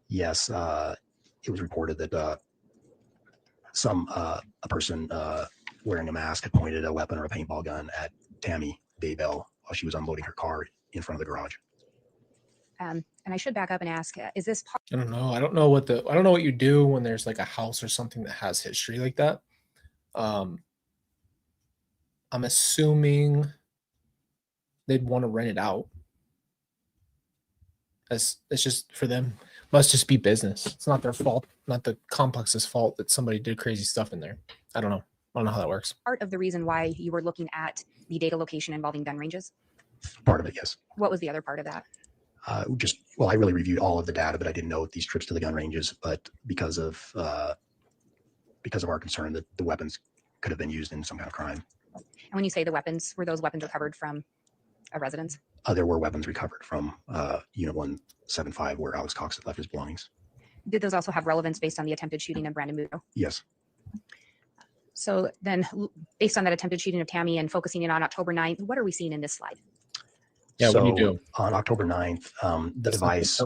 Yes, it was reported that a person wearing a mask had pointed a weapon or a paintball gun at Tammy Daybell while she was unloading her car in front of the garage. And I should back up and ask, is this part? I don't know. I don't know what you do when there's like a house or something that has history like that. I'm assuming they'd want to rent it out. It's just for them. Must just be business. It's not their fault, not the complex's fault that somebody did crazy stuff in there. I don't know. I don't know how that works. Part of the reason why you were looking at the data location involving gun ranges? Part of it, yes. What was the other part of that? I really reviewed all of the data, but I didn't note these trips to the gun ranges. But because of our concern that the weapons could have been used in some kind of crime. And when you say the weapons, were those weapons recovered from a residence? There were weapons recovered from Unit 175 where Alex Cox had left his belongings. Did those also have relevance based on the attempted shooting of Brandon Muto? Yes. So then, based on that attempted shooting of Tammy and focusing in on October 9th, what are we seeing in this slide? Yeah, so what do you do? On October 9th, the device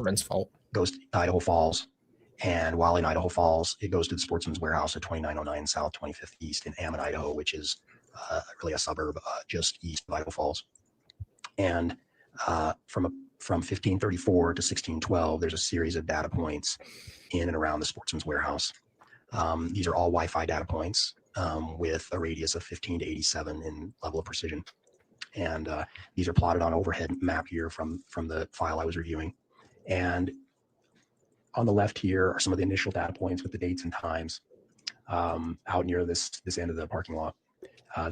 goes to Idaho Falls. And while in Idaho Falls, it goes to the Sportsman's Warehouse at 2909 South 25th East in Ammon, Idaho, which is really a suburb just east of Idaho Falls. And from 1534 to 1612, there's a series of data points in and around the Sportsman's Warehouse. These are all Wi-Fi data points with a radius of 15 to 87 in level of precision. And these are plotted on overhead map here from the file I was reviewing. And on the left here are some of the initial data points with the dates and times out near this end of the parking lot.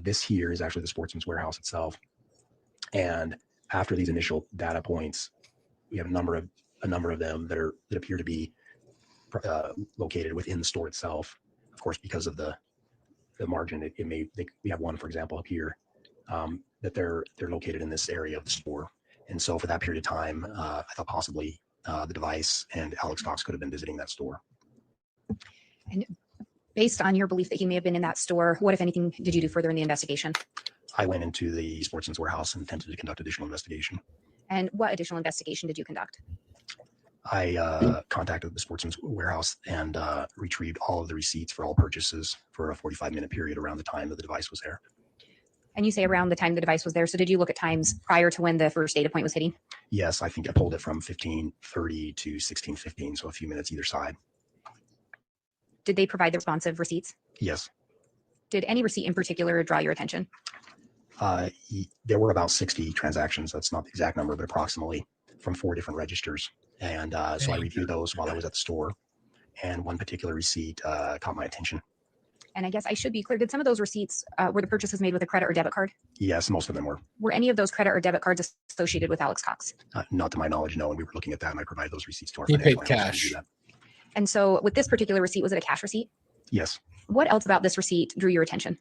This here is actually the Sportsman's Warehouse itself. And after these initial data points, we have a number of them that appear to be located within the store itself. Of course, because of the margin, we have one, for example, up here that they're located in this area of the store. And so for that period of time, I thought possibly the device and Alex Cox could have been visiting that store. And based on your belief that he may have been in that store, what, if anything, did you do further in the investigation? I went into the Sportsman's Warehouse and attempted to conduct additional investigation. And what additional investigation did you conduct? I contacted the Sportsman's Warehouse and retrieved all of the receipts for all purchases for a 45-minute period around the time that the device was there. And you say around the time the device was there. So did you look at times prior to when the first data point was hitting? Yes, I think I pulled it from 1530 to 1615, so a few minutes either side. Did they provide the responsive receipts? Yes. Did any receipt in particular draw your attention? There were about 60 transactions. That's not the exact number, but approximately from 4 different registers. And so I reviewed those while I was at the store. And one particular receipt caught my attention. And I guess I should be clear. Did some of those receipts, were the purchases made with a credit or debit card? Yes, most of them were. Were any of those credit or debit cards associated with Alex Cox? Not to my knowledge, no. And we were looking at that, and I provided those receipts to our He financial paid analyst to do cash. that. And so with this particular receipt, was it a cash receipt? Yes. What else about this receipt drew your attention?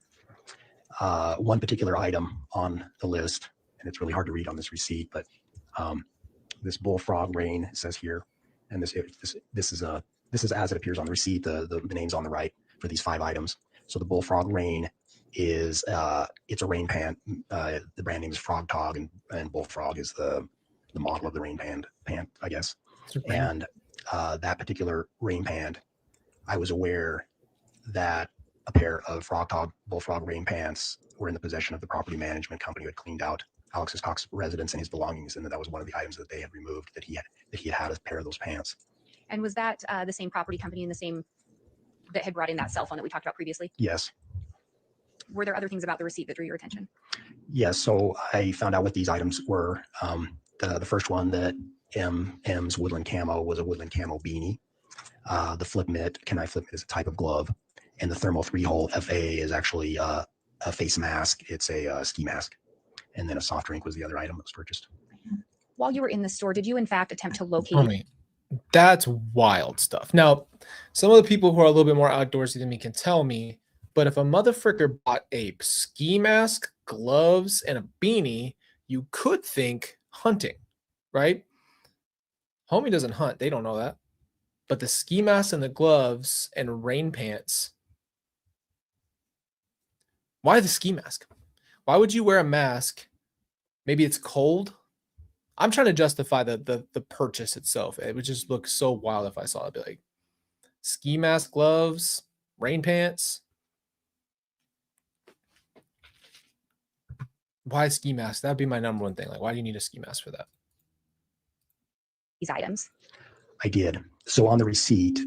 One particular item on the list, and it's really hard to read on this receipt, but this bullfrog rain, it says here, and this is as it appears on the receipt, the name's on the right for these 5 items. So the bullfrog rain is it's a rain pant. The brand name is Frog Tog, and bullfrog is the model of the rain pant, I guess. And that particular rain pant, I was aware that a pair of bullfrog rain pants were in the possession of the property management company who had cleaned out Alex Cox's residence and his belongings, and that was one of the items that they had removed, that he had a pair of those pants. And was that the same property company and the same that had brought in that cell phone that we talked about previously? Yes. Were there other things about the receipt that drew your attention? Yes. So I found out what these items were. The first one, that M's Woodland Camo, was a Woodland Camo beanie. The Flip Mitt, Kenai Flip Mitt, is a type of glove. And the Thermo 3-hole FA is actually a face mask. It's a ski mask. And then a soft drink was the other item that was purchased. While you were in the store, did you in fact attempt to locate? Homie, that's wild stuff. Now, some of the people who are a little bit more outdoorsy than me can tell me, but if a motherfucker bought a ski mask, gloves, and a beanie, you could think hunting, right? Homie doesn't hunt. They don't know that. But the ski mask and the gloves and rain pants. Why the ski mask? Why would you wear a mask? Maybe it's cold. I'm trying to justify the purchase itself. It would just look so wild if I saw it. I'd be like, ski mask, gloves, rain pants. Why ski mask? That'd be my number one thing. Like, why do you need a ski mask for that? These items? I did. So on the receipt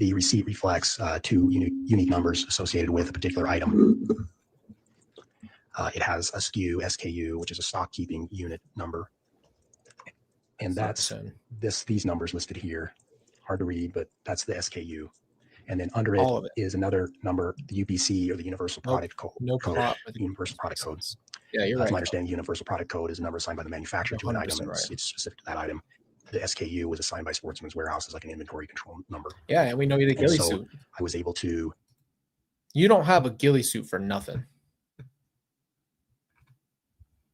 reflects 2 unique numbers associated with a particular item. It has a SKU, which is a stock keeping unit number. And that's these numbers listed here. Hard to read, but that's the SKU. And then under it is another number, the UPC, or the Universal Product Code. Universal Product Code. Yeah, you're That's right. my understanding. Universal Product Code is a number assigned by the manufacturer to an item, and it's specific to that item. The SKU was assigned by Sportsman's Warehouse as like an inventory control number. Yeah, and we know you the ghillie suit. I was able to. You don't have a ghillie suit for nothing.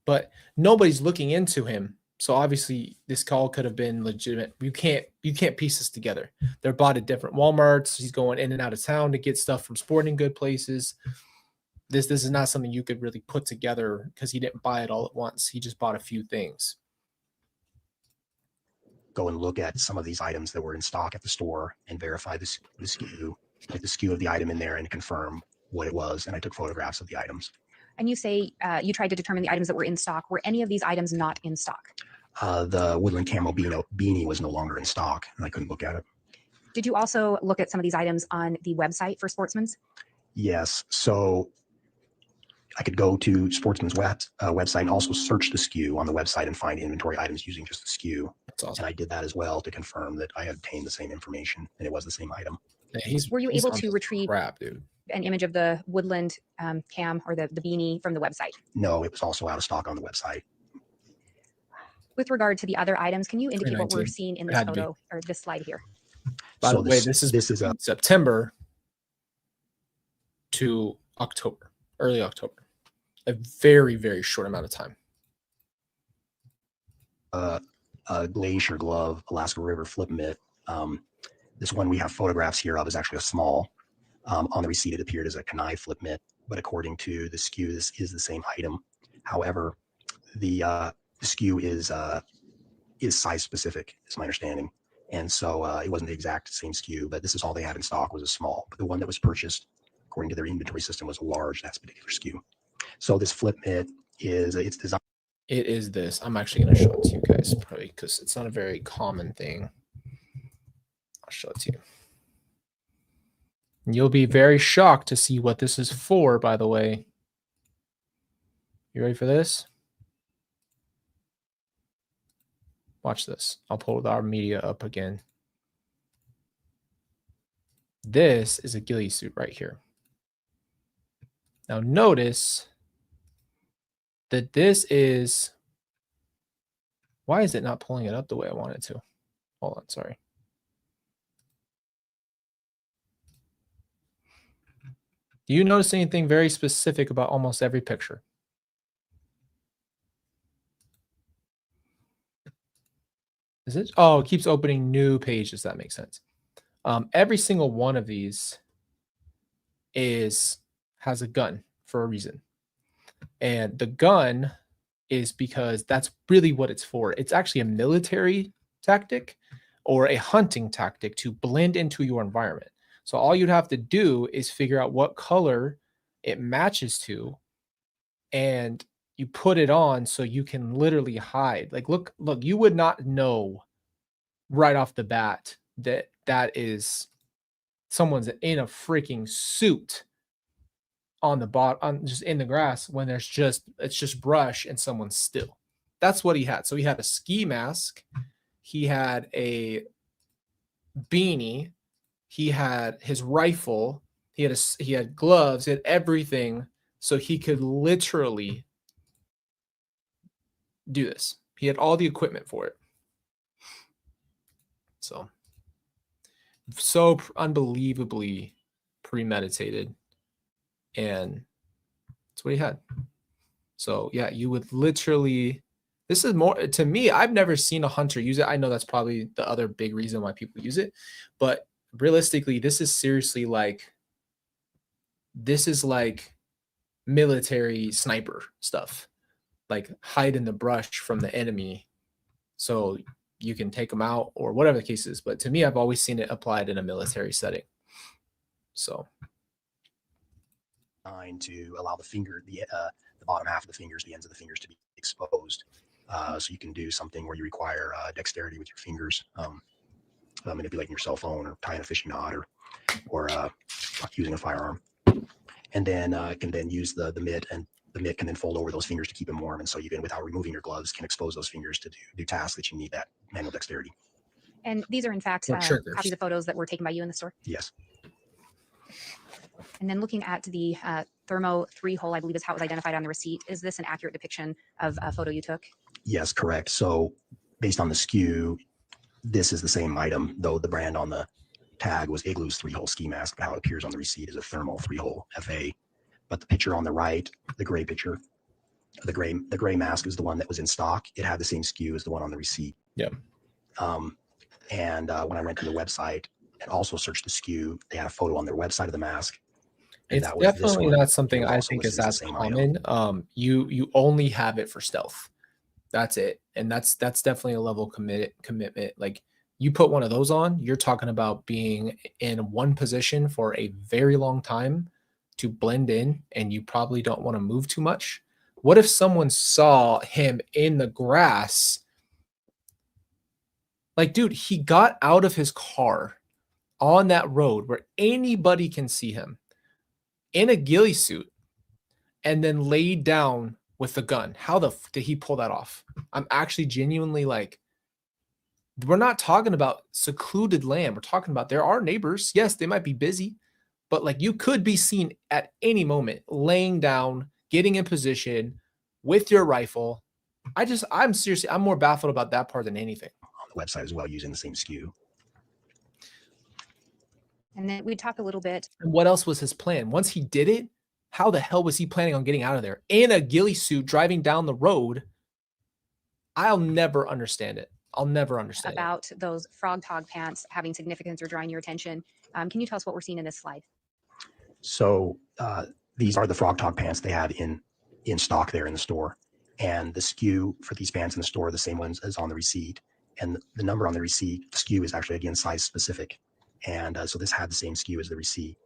But nobody's looking into him. So obviously this call could have been legitimate. You can't piece this together. They're bought at different Walmarts. He's going in and out of town to get stuff from sporting good places. This is not something you could really put together because he didn't buy it all at once. He just bought a few things. Go and look at some of these items that were in stock at the store and verify the SKU, put the SKU of the item in there and confirm what it was. And I took photographs of the items. And you say you tried to determine the items that were in stock. Were any of these items not in stock? The Woodland Camo beanie was no longer in stock, and I couldn't look at it. Did you also look at some of these items on the website for Sportsman's? Yes. So I could go to Sportsman's website and also search the SKU on the website and find inventory items using just the SKU. That's awesome. And I did that as well to confirm that I had obtained the same information and it was the same item. Yeah, Were you he's able on to his retrieve crap, dude? an image of the Woodland cam or the beanie from the website? No, it was also out of stock on the website. With regard to the other items, can you indicate what we're 2019. seeing in It this had to be. photo or this slide here? By So the way, this is a September to October, early October. A very, very short amount of time. a glacier glove, Alaska River flip mitt. This one we have photographs here of is actually a small. On the receipt, it appeared as a Kanai flip mitt, but according to the SKU, this is the same item. However, the SKU is size specific, is my understanding. And so it wasn't the exact same SKU, but this is all they had in stock was a small. But the one that was purchased, according to their inventory system, was a large, that's particular SKU. So this flip mitt it's designed. It is this. I'm actually going to show it to you guys, probably because it's not a very common thing. I'll show it to you. And you'll be very shocked to see what this is for, by the way. You ready for this? Watch this. I'll pull our media up again. This is a ghillie suit right here. Now notice that this is, why is it not pulling it up the way I want it to? Hold on, sorry. Do you notice anything very specific about almost every picture? Is it? Oh, it keeps opening new pages. That makes sense. Every single one of these has a gun for a reason. And the gun is because that's really what it's for. It's actually a military tactic or a hunting tactic to blend into your environment. So all you'd have to do is figure out what color it matches to, and you put it on so you can literally hide. Like, look, you would not know right off the bat that is someone's in a freaking suit on the bottom, just in the grass, when it's just brush and someone's still. That's what he had. So he had a ski mask, he had a beanie, he had his rifle, he had gloves, he had everything, so he could literally do this. He had all the equipment for it. So unbelievably premeditated, and that's what he had. So yeah, you would literally, this is more, to me, I've never seen a hunter use it. I know that's probably the other big reason why people use it, but realistically, this is seriously like, this is like military sniper stuff, like hide in the brush from the enemy so you can take them out or whatever the case is. But to me, I've always seen it applied in a military setting. So to allow the bottom half of the fingers, the ends of the fingers, to be exposed. So you can do something where you require dexterity with your fingers, manipulating your cell phone or tying a fishing knot or using a firearm. And then can then use the mitt, and the mitt can then fold over those fingers to keep them warm. And so even without removing your gloves, can expose those fingers to do tasks that you need that manual dexterity. And these are in fact copies of photos that were taken by you in the store? Yes. And then looking at the thermo 3-hole, I believe is how it was identified on the receipt. Is this an accurate depiction of a photo you took? Yes, correct. So based on the SKU, this is the same item, though the brand on the tag was Igloo's 3-hole ski mask, but how it appears on the receipt is a thermal 3-hole FA. But the picture on the right, the gray picture, the gray mask is the one that was in stock. It had the same SKU as the one on the receipt. yeah. And when I went to the website and also searched the SKU, they had a photo on their website of the mask. It's definitely not something I think is as common. You only have it for stealth. That's it. And that's definitely a level commitment. Like, you put one of those on, you're talking about being in one position for a very long time to blend in and you probably don't want to move too much. What if someone saw him in the grass? Like, dude, he got out of his car on that road where anybody can see him in a ghillie suit and then laid down with the gun. How the did he pull that off? I'm actually genuinely like, we're not talking about secluded land. We're talking about there are neighbors. Yes, they might be busy, but like you could be seen at any moment laying down, getting in position with your rifle. I'm seriously, I'm more baffled about that part than anything. On the website as well, using the same SKU. And then we talked a little bit. And what else was his plan? Once he did it, how the hell was he planning on getting out of there in a ghillie suit driving down the road? I'll never understand it. I'll never understand About those frog tog pants having significance or drawing your attention. Can you tell us what we're seeing in this slide? So these are the frog tog pants they had in stock there in the store. And the SKU for these pants in the store are the same ones as on the receipt. And the number on the receipt, the SKU is actually, again, size specific. And so this had the same SKU as the receipt.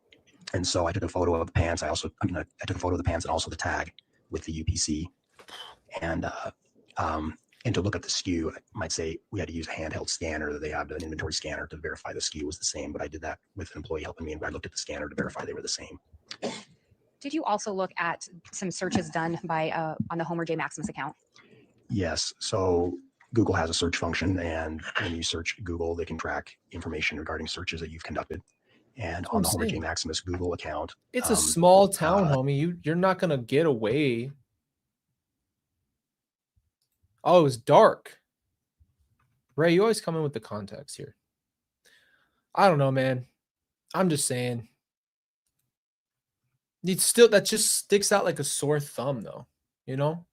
And so I took a photo of the pants. I took a photo of the pants and also the tag with the UPC. And to look at the SKU, I might say we had to use a handheld scanner that they have, an inventory scanner, to verify the SKU was the same. But I did that with an employee helping me, and I looked at the scanner to verify they were the same. Did you also look at some searches done by on the Homer J. Maximus account? Yes. So Google has a search function, and when you search Google, they can track information regarding searches that you've conducted. And on the Homer J. Maximus Google account, It's a small town, homie. You're not gonna get away. Oh, it was dark. Ray, you always come in with the context here. I don't know, man. I'm just saying. That just sticks out like a sore thumb, though. You know?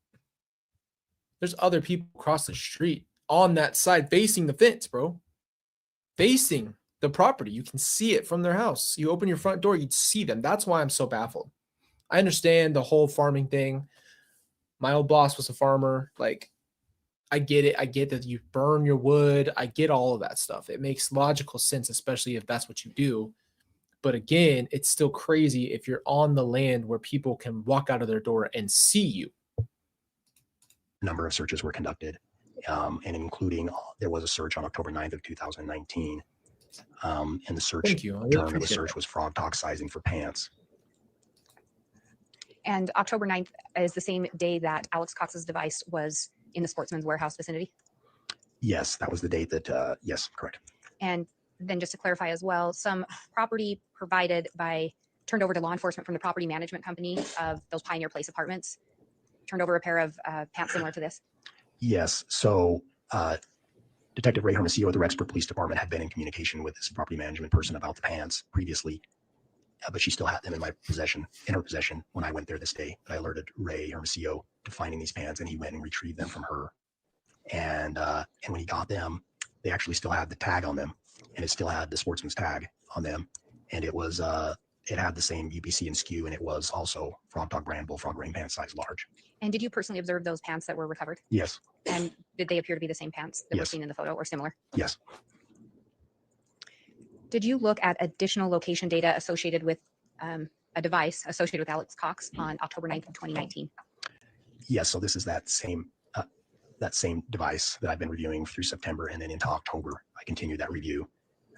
There's other people across the street on that side facing the fence, bro. Facing the property. You can see it from their house. You open your front door, you'd see them. That's why I'm so baffled. I understand the whole farming thing. My old boss was a farmer. Like, I get it. I get that you burn your wood. I get all of that stuff. It makes logical sense, especially if that's what you do. But again, it's still crazy if you're on the land where people can walk out of their door and see you. A number of searches were conducted, and including there was a search on October 9th of 2019. And the search term of the search was frog tog sizing for pants. And October 9th is the same day that Alex Cox's device was in the Sportsman's Warehouse vicinity? Yes, that was the date that, yes, correct. And then just to clarify as well, some property provided turned over to law enforcement from the property management company of those Pioneer Place apartments, turned over a pair of pants similar to this? Yes. So Detective Ray Hermosillo of the Rexburg Police Department had been in communication with this property management person about the pants previously, but she still had them in her possession when I went there this day. I alerted Ray Hermosillo to finding these pants, and he went and retrieved them from her. And when he got them, they actually still had the tag on them, and it still had the sportsman's tag on them, and it was it had the same UPC and SKU, and it was also Frog Tog brand bullfrog rain pants size large. And did you personally observe those pants that were recovered? Yes. And did they appear to be the same pants that were seen in the photo or similar? Yes. Did you look at additional location data associated with a device associated with Alex Cox on October 9th of 2019? Yes. So this is that same device that I've been reviewing through September, and then into October, I continued that review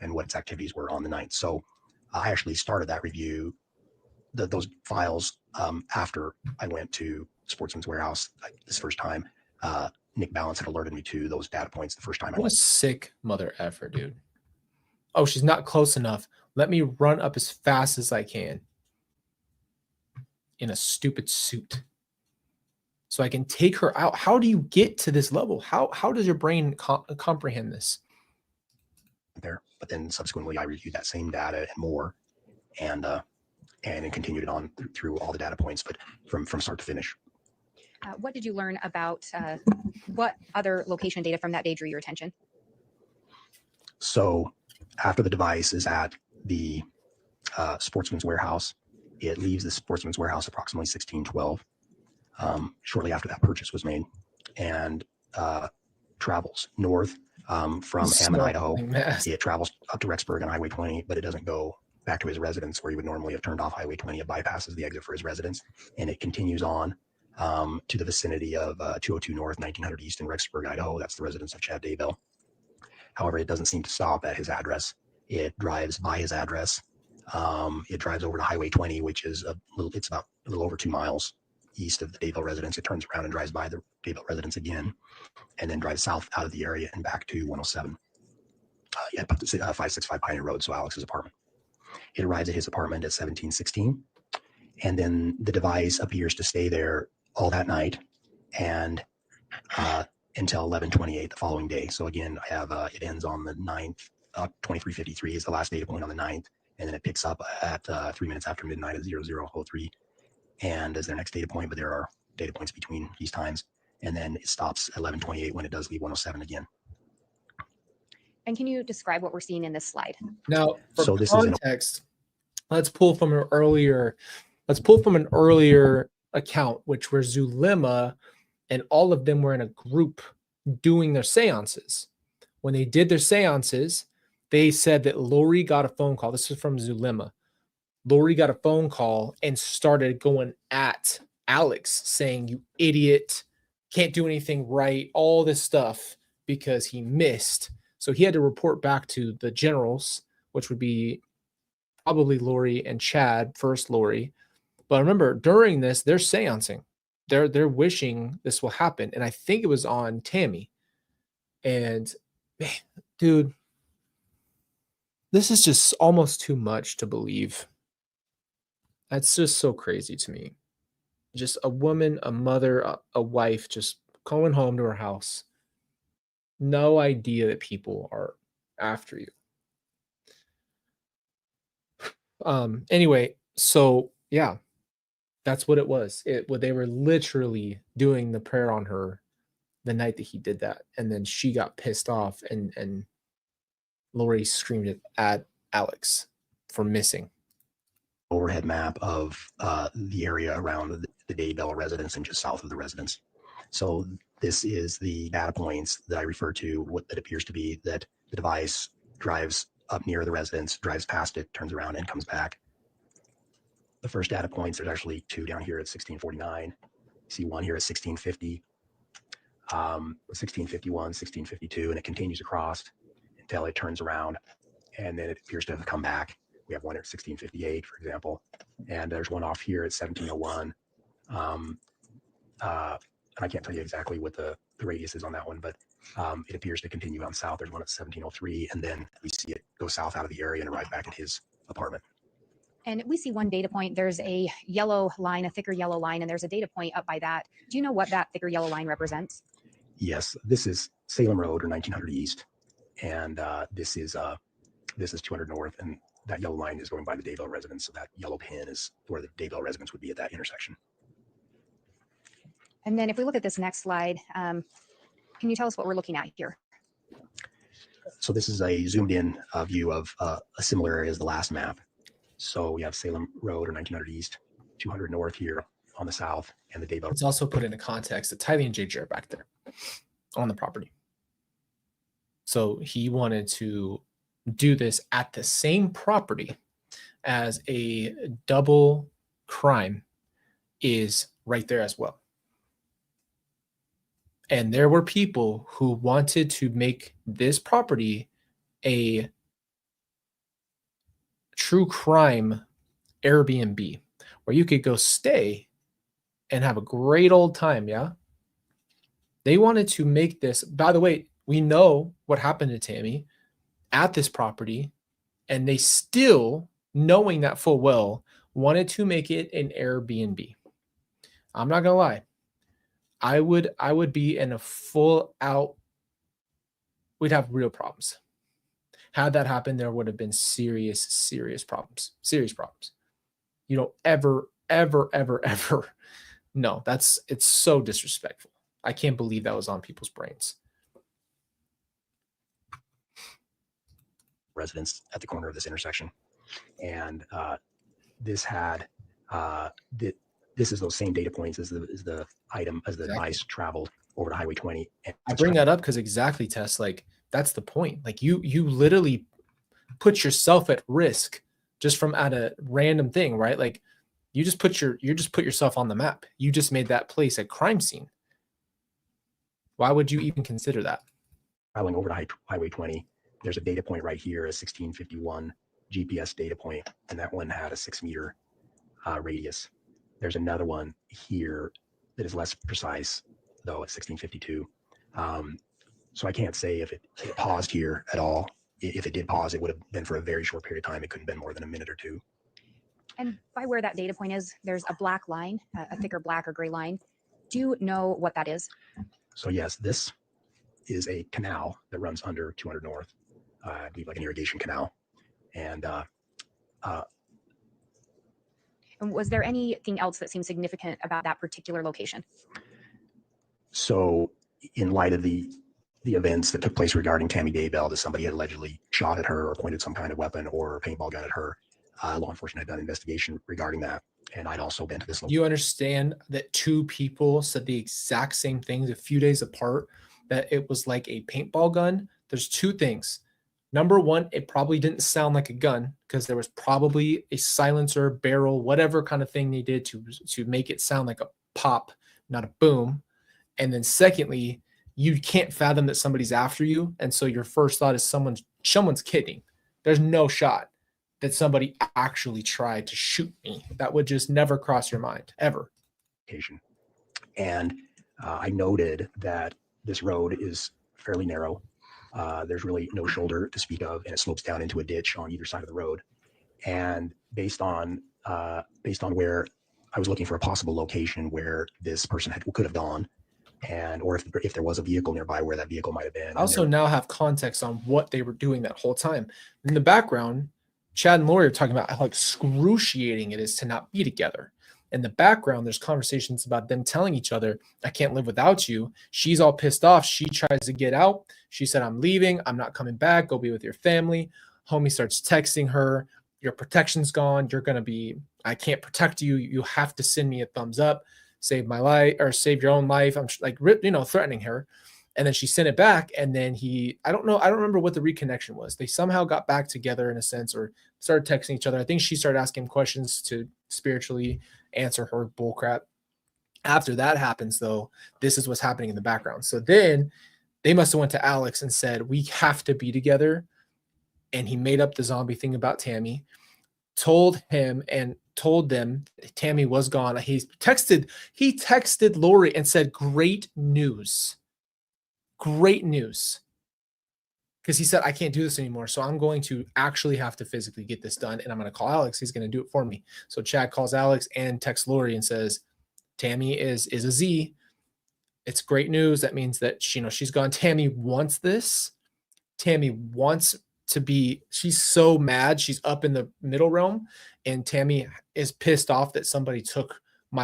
and what its activities were on the 9th. So I actually started that review, those files, after I went to Sportsman's Warehouse this first time. Nick Balance had alerted me to those data points the first time I What went. a sick mother effer, dude. Oh, she's not close enough. Let me run up as fast as I can in a stupid suit so I can take her out. How do you get to this level? How does your brain comprehend this? There, but then subsequently I reviewed that same data and more, and it continued it on through all the data points, but from start to finish. What did you learn about what other location data from that day drew your attention? So after the device is at the Sportsman's Warehouse, it leaves the Sportsman's Warehouse approximately 1612, shortly after that purchase was made, and travels north from Ammon, Idaho. It travels up to Rexburg on Highway 20, but it doesn't go back to his residence where he would normally have turned off Highway 20. It bypasses the exit for his residence, and it continues on to the vicinity of 202 North, 1900 East in Rexburg, Idaho. That's the residence of Chad Daybell. However, it doesn't seem to stop at his address. It drives by his address. It drives over to Highway 20, which is it's about a little over 2 miles east of the Daybell residence. It turns around and drives by the Daybell residence again, and then drives south out of the area and back to 107. 565 Pioneer Road, so Alex's apartment. It arrives at his apartment at 1716, and then the device appears to stay there all that night and until 11:28 the following day. So again, I have it ends on the 9th. 23:53 is the last data point on the 9th, and then it picks up at 3 minutes after midnight at 00:03, and as their next data point. But there are data points between these times, and then it stops at 11:28 when it does leave 107 again. And can you describe what we're seeing in this slide? Now, for So this is context, let's pull from an earlier account, which were Zulema, and all of them were in a group doing their seances. When they did their seances, they said that Lori got a phone call. This is from Zulema. Lori got a phone call and started going at Alex, saying, "You idiot, can't do anything right," all this stuff because he missed. So he had to report back to the generals, which would be probably Lori and Chad, first Lori. But remember, during this, they're seancing. They're wishing this will happen. And I think it was on Tammy. And man, dude, this is just almost too much to believe. That's just so crazy to me. Just a woman, a mother, a wife just going home to her house. No idea that people are after you. Anyway, so yeah, that's what it was. They were literally doing the prayer on her the night that he did that, and then she got pissed off, and Lori screamed at Alex for missing. Overhead map of the area around the Daybell residence and just south of the residence. So this is the data points that I refer to, what that appears to be that the device drives up near the residence, drives past it, turns around and comes back. The first data points, there's actually 2 down here at 1649. You see 1 here at 1650, 1651, 1652, and it continues across until it turns around, and then it appears to have come back. We have one at 1658, for example, and there's one off here at 1701. And I can't tell you exactly what the radius is on that one, but it appears to continue on south. There's one at 1703, and then we see it go south out of the area and arrive back at his apartment. And we see one data point. There's a yellow line, a thicker yellow line, and there's a data point up by that. Do you know what that thicker yellow line represents? Yes, this is Salem Road or 1900 East, and this is 200 North, and that yellow line is going by the Daybell residence. So that yellow pin is where the Daybell residence would be at that intersection. And then if we look at this next slide, can you tell us what we're looking at here? So this is a zoomed in view of a similar area as the last map. So we have Salem Road or 1900 East, 200 North here on the south, and the Daybell. It's also put into context that Tylee and JJ are back there on the property. So he wanted to do this at the same property as a double crime is right there as well. And there were people who wanted to make this property a true crime Airbnb where you could go stay and have a great old time. Yeah. They wanted to make this, by the way, we know what happened to Tammy at this property, and they still, knowing that full well, wanted to make it an Airbnb. I'm not gonna lie. I would be in a full out, we'd have real problems. Had that happened, there would have been serious problems. You don't ever. No, it's so disrespectful. I can't believe that was on people's brains. Residence at the corner of this intersection, and this had this is those same data points as the item as the device traveled over to Highway 20. And I bring that up because exactly, Tess, like that's the point. Like you literally put yourself at risk just from at a random thing, right? Like you just put yourself on the map. You just made that place a crime scene. Why would you even consider that? Traveling over to Highway 20, there's a data point right here, a 1651 GPS data point, and that one had a 6-meter radius. There's another one here that is less precise, though, at 1652. So I can't say if it paused here at all. If it did pause, it would have been for a very short period of time. It couldn't have been more than a minute or two. And by where that data point is, there's a black line, a thicker black or gray line. Do you know what that is? So yes, this is a canal that runs under 200 North, I believe like an irrigation canal. And And was there anything else that seemed significant about that particular location? so in light of the events that took place regarding Tammy Daybell, that somebody had allegedly shot at her or pointed some kind of weapon or paintball gun at her, law enforcement had done an investigation regarding that. And I'd also been to this location. You understand that two people said the exact same things a few days apart, that it was like a paintball gun. There's two things. Number one, it probably didn't sound like a gun because there was probably a silencer, barrel, whatever kind of thing they did to make it sound like a pop, not a boom. And then secondly, you can't fathom that somebody's after you. And so your first thought is someone's kidding. There's no shot that somebody actually tried to shoot me. That would just never cross your mind, ever. And I noted that this road is fairly narrow. There's really no shoulder to speak of, and it slopes down into a ditch on either side of the road. And based on where I was looking for a possible location where this person could have gone, and or if there was a vehicle nearby, where that vehicle might have been. I also now have context on what they were doing that whole time. In the background, Chad and Lori are talking about how excruciating it is to not be together. In the background, there's conversations about them telling each other, I can't live without you. She's all pissed off. She tries to get out. She said, I'm leaving. I'm not coming back. Go be with your family. Homie starts texting her. Your protection's gone. You're going to be, I can't protect you. You have to send me a thumbs up. Save my life or save your own life. I'm like, threatening her. And then she sent it back. And then I don't remember what the reconnection was. They somehow got back together in a sense or started texting each other. I think she started asking him questions to spiritually answer her bullcrap. After that happens, though, this is what's happening in the background. So then they must have went to Alex and said, we have to be together. And he made up the zombie thing about Tammy, told him and told them Tammy was gone. He texted Lori and said, great news. Great news. Because he said, I can't do this anymore. So I'm going to actually have to physically get this done. And I'm going to call Alex. He's going to do it for me. So Chad calls Alex and texts Lori and says, Tammy is a Z. It's great news. That means that she's gone. Tammy wants this. Tammy wants to be, she's so mad. She's up in the middle realm. And Tammy is pissed off that somebody took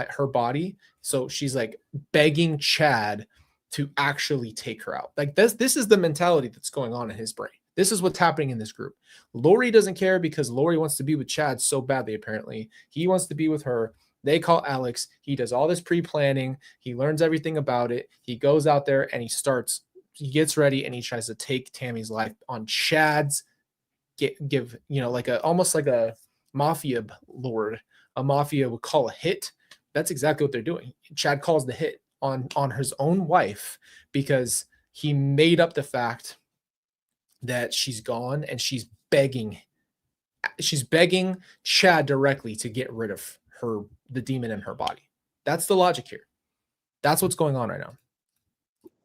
her body. So she's like begging Chad to actually take her out. Like this is the mentality that's going on in his brain. This is what's happening in this group. Lori doesn't care because Lori wants to be with Chad so badly, apparently. He wants to be with her. They call Alex. He does all this pre-planning. He learns everything about it. He goes out there and he gets ready and he tries to take Tammy's life on Chad's almost like a mafia lord. A mafia would call a hit. That's exactly what they're doing. Chad calls the hit on his own wife because he made up the fact that she's gone and she's begging Chad directly to get rid of the demon in her body. That's the logic here. That's what's going on right now.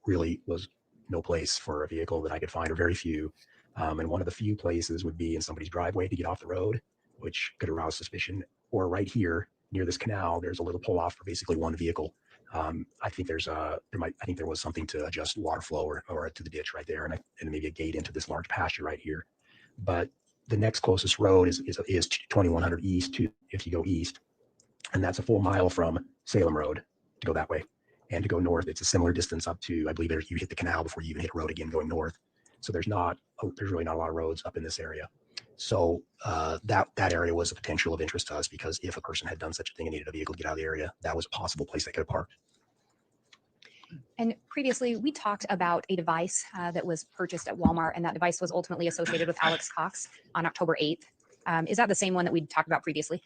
Really was no place for a vehicle that I could find, or very few. And one of the few places would be in somebody's driveway to get off the road, which could arouse suspicion. Or right here near this canal, there's a little pull off for basically one vehicle. I think there was something to adjust water flow or to the ditch right there, and maybe a gate into this large pasture right here. But the next closest road is 2100 east if you go east, and that's a full mile from Salem Road to go that way. And to go north, it's a similar distance up to, I believe you hit the canal before you even hit a road again going north. So there's really not a lot of roads up in this area. So that area was a potential of interest to us, because if a person had done such a thing and needed a vehicle to get out of the area, that was a possible place they could have parked. And previously, we talked about a device that was purchased at Walmart, and that device was ultimately associated with Alex Cox on October 8th. Is that the same one that we talked about previously?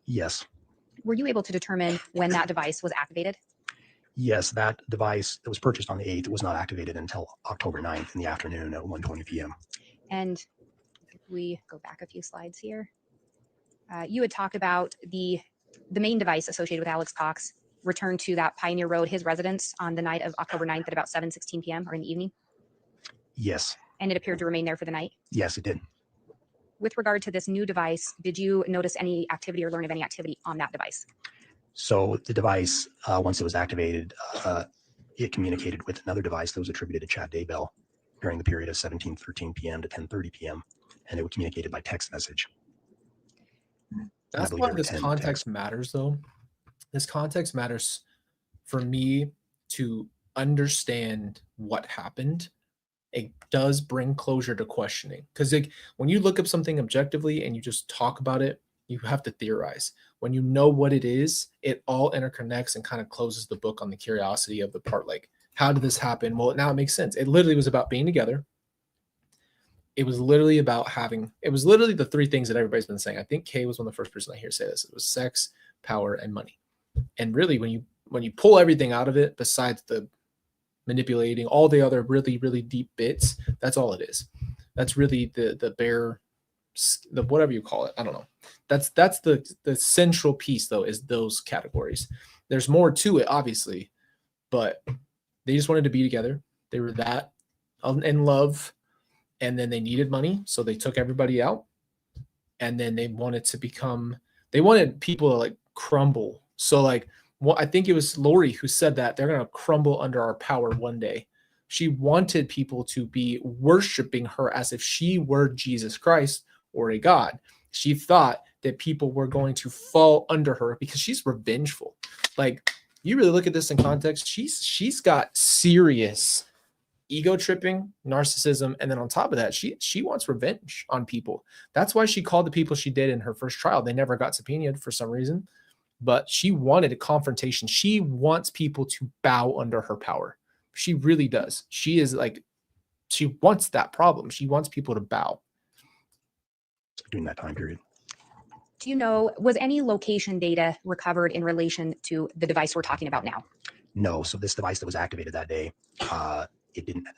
Yes. Were you able to determine when that device was activated? Yes, that device that was purchased on the 8th was not activated until October 9th in the afternoon at 1:20 p.m. And if we go back a few slides here, you had talked about the main device associated with Alex Cox returned to that Pioneer Road, his residence, on the night of October 9th at about 7:16 p.m. or in the evening, Yes. and it appeared to remain there for the night. Yes, it did. With regard to this new device, did you notice any activity or learn of any activity on that device? So the device, once it was activated, it communicated with another device that was attributed to Chad Daybell during the period of 17:13 p.m. to 10:30 p.m. And it was communicated by text message. That's believe why there were this 10 context texts. matters, though. This context matters for me to understand what happened. It does bring closure to questioning, because when you look up something objectively and you just talk about it, you have to theorize. When you know what it is, it all interconnects and kind of closes the book on the curiosity of the part, like, how did this happen? Well, now it makes sense. It literally was about being together. It was literally about it was literally the three things that everybody's been saying. I think Kay was one of the first person I hear say this. It was sex, power, and money. And really, when you pull everything out of it, besides the manipulating, all the other really, really deep bits, that's all it is. That's really the bare, the whatever you call it. I don't know. That's the central piece, though, is those categories. There's more to it, obviously, but they just wanted to be together. They were that in love, and then they needed money, so they took everybody out, and then they wanted people to like crumble. So like, well, I think it was Lori who said that they're gonna crumble under our power one day. She wanted people to be worshiping her as if she were Jesus Christ or a God. She thought that people were going to fall under her because she's revengeful. Like, you really look at this in context, she's got serious ego tripping, narcissism, and then on top of that, she wants revenge on people. That's why she called the people she did in her first trial. They never got subpoenaed for some reason, but she wanted a confrontation. She wants people to bow under her power. She really does. She wants that problem. She wants people to bow. During that time period. Do you know, was any location data recovered in relation to the device we're talking about now? No. So this device that was activated that day,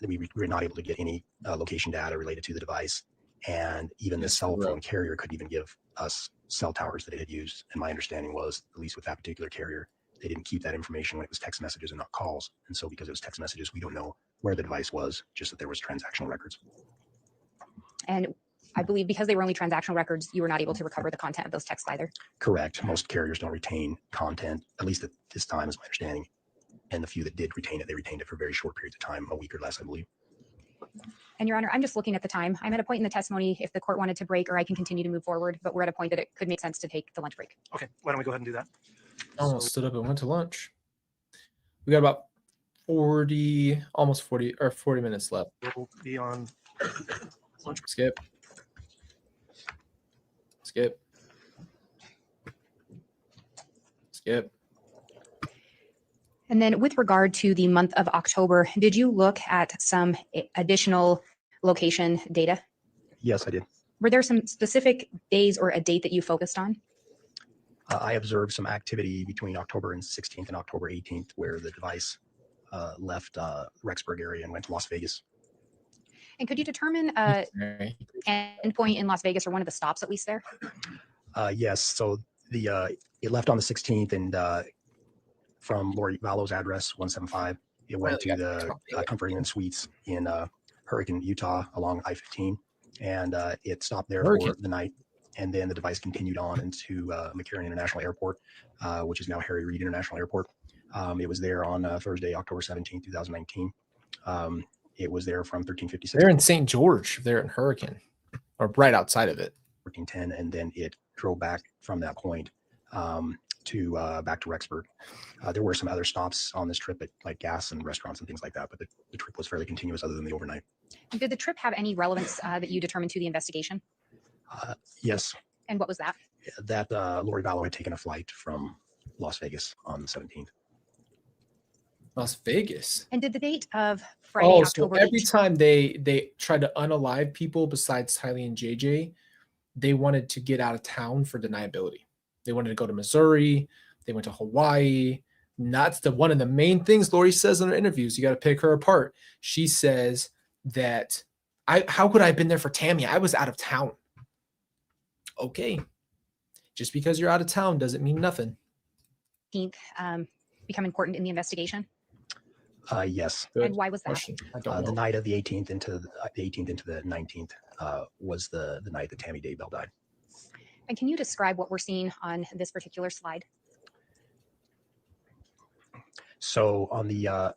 we were not able to get any location data related to the device. And even the cell phone carrier couldn't even give us cell towers that it had used. And my understanding was, at least with that particular carrier, they didn't keep that information when it was text messages and not calls. And so because it was text messages, we don't know where the device was, just that there was transactional records. And I believe because they were only transactional records, you were not able to recover the content of those texts either. Correct. Most carriers don't retain content, at least at this time is my understanding. And the few that did retain it, they retained it for very short periods of time, a week or less, I believe. And Your Honor, I'm just looking at the time. I'm at a point in the testimony if the court wanted to break, or I can continue to move forward, but we're at a point that it could make sense to take the lunch break. Okay, why don't we go ahead and do that? Almost stood up and went to lunch. We got about 40 minutes left. We'll be on lunch. Skip. And then with regard to the month of October, did you look at some additional location data? Yes, I did. Were there some specific days or a date that you focused on? I observed some activity between October 16th and October 18th where the device left Rexburg area and went to Las Vegas. And could you determine an endpoint in Las Vegas or one of the stops at least there? Yes. So it left on the 16th, and from Lori Vallow's address 175, it went to the Comfort Inn Suites in Hurricane, Utah, along I-15, and it stopped there for the night. And then the device continued on into McCarran International Airport, which is now Harry Reid International Airport. It was there on Thursday, October 17, 2019. It was there from 1356. They're in St. George. They're in Hurricane, or right outside of it. 1410, and then it drove back from that point to back to Rexburg. There were some other stops on this trip at like gas and restaurants and things like that, but the trip was fairly continuous other than the overnight. Did the trip have any relevance that you determined to the investigation? Yes. And what was that? That Lori Vallow had taken a flight from Las Vegas on the 17th. Las Vegas. And did the date of Friday, so October every 18th? time they tried to unalive people besides Tylee and JJ, they wanted to get out of town for deniability. They wanted to go to Missouri. They went to Hawaii. And that's one of the main things Lori says in her interviews. You got to pick her apart. She says that how could I have been there for Tammy? I was out of town. Okay. Just because you're out of town doesn't mean nothing. Become important in the investigation? Yes. Good And why was that? question. I don't know. The night of the 18th into the 19th was the night that Tammy Daybell died. And can you describe what we're seeing on this particular slide? So on the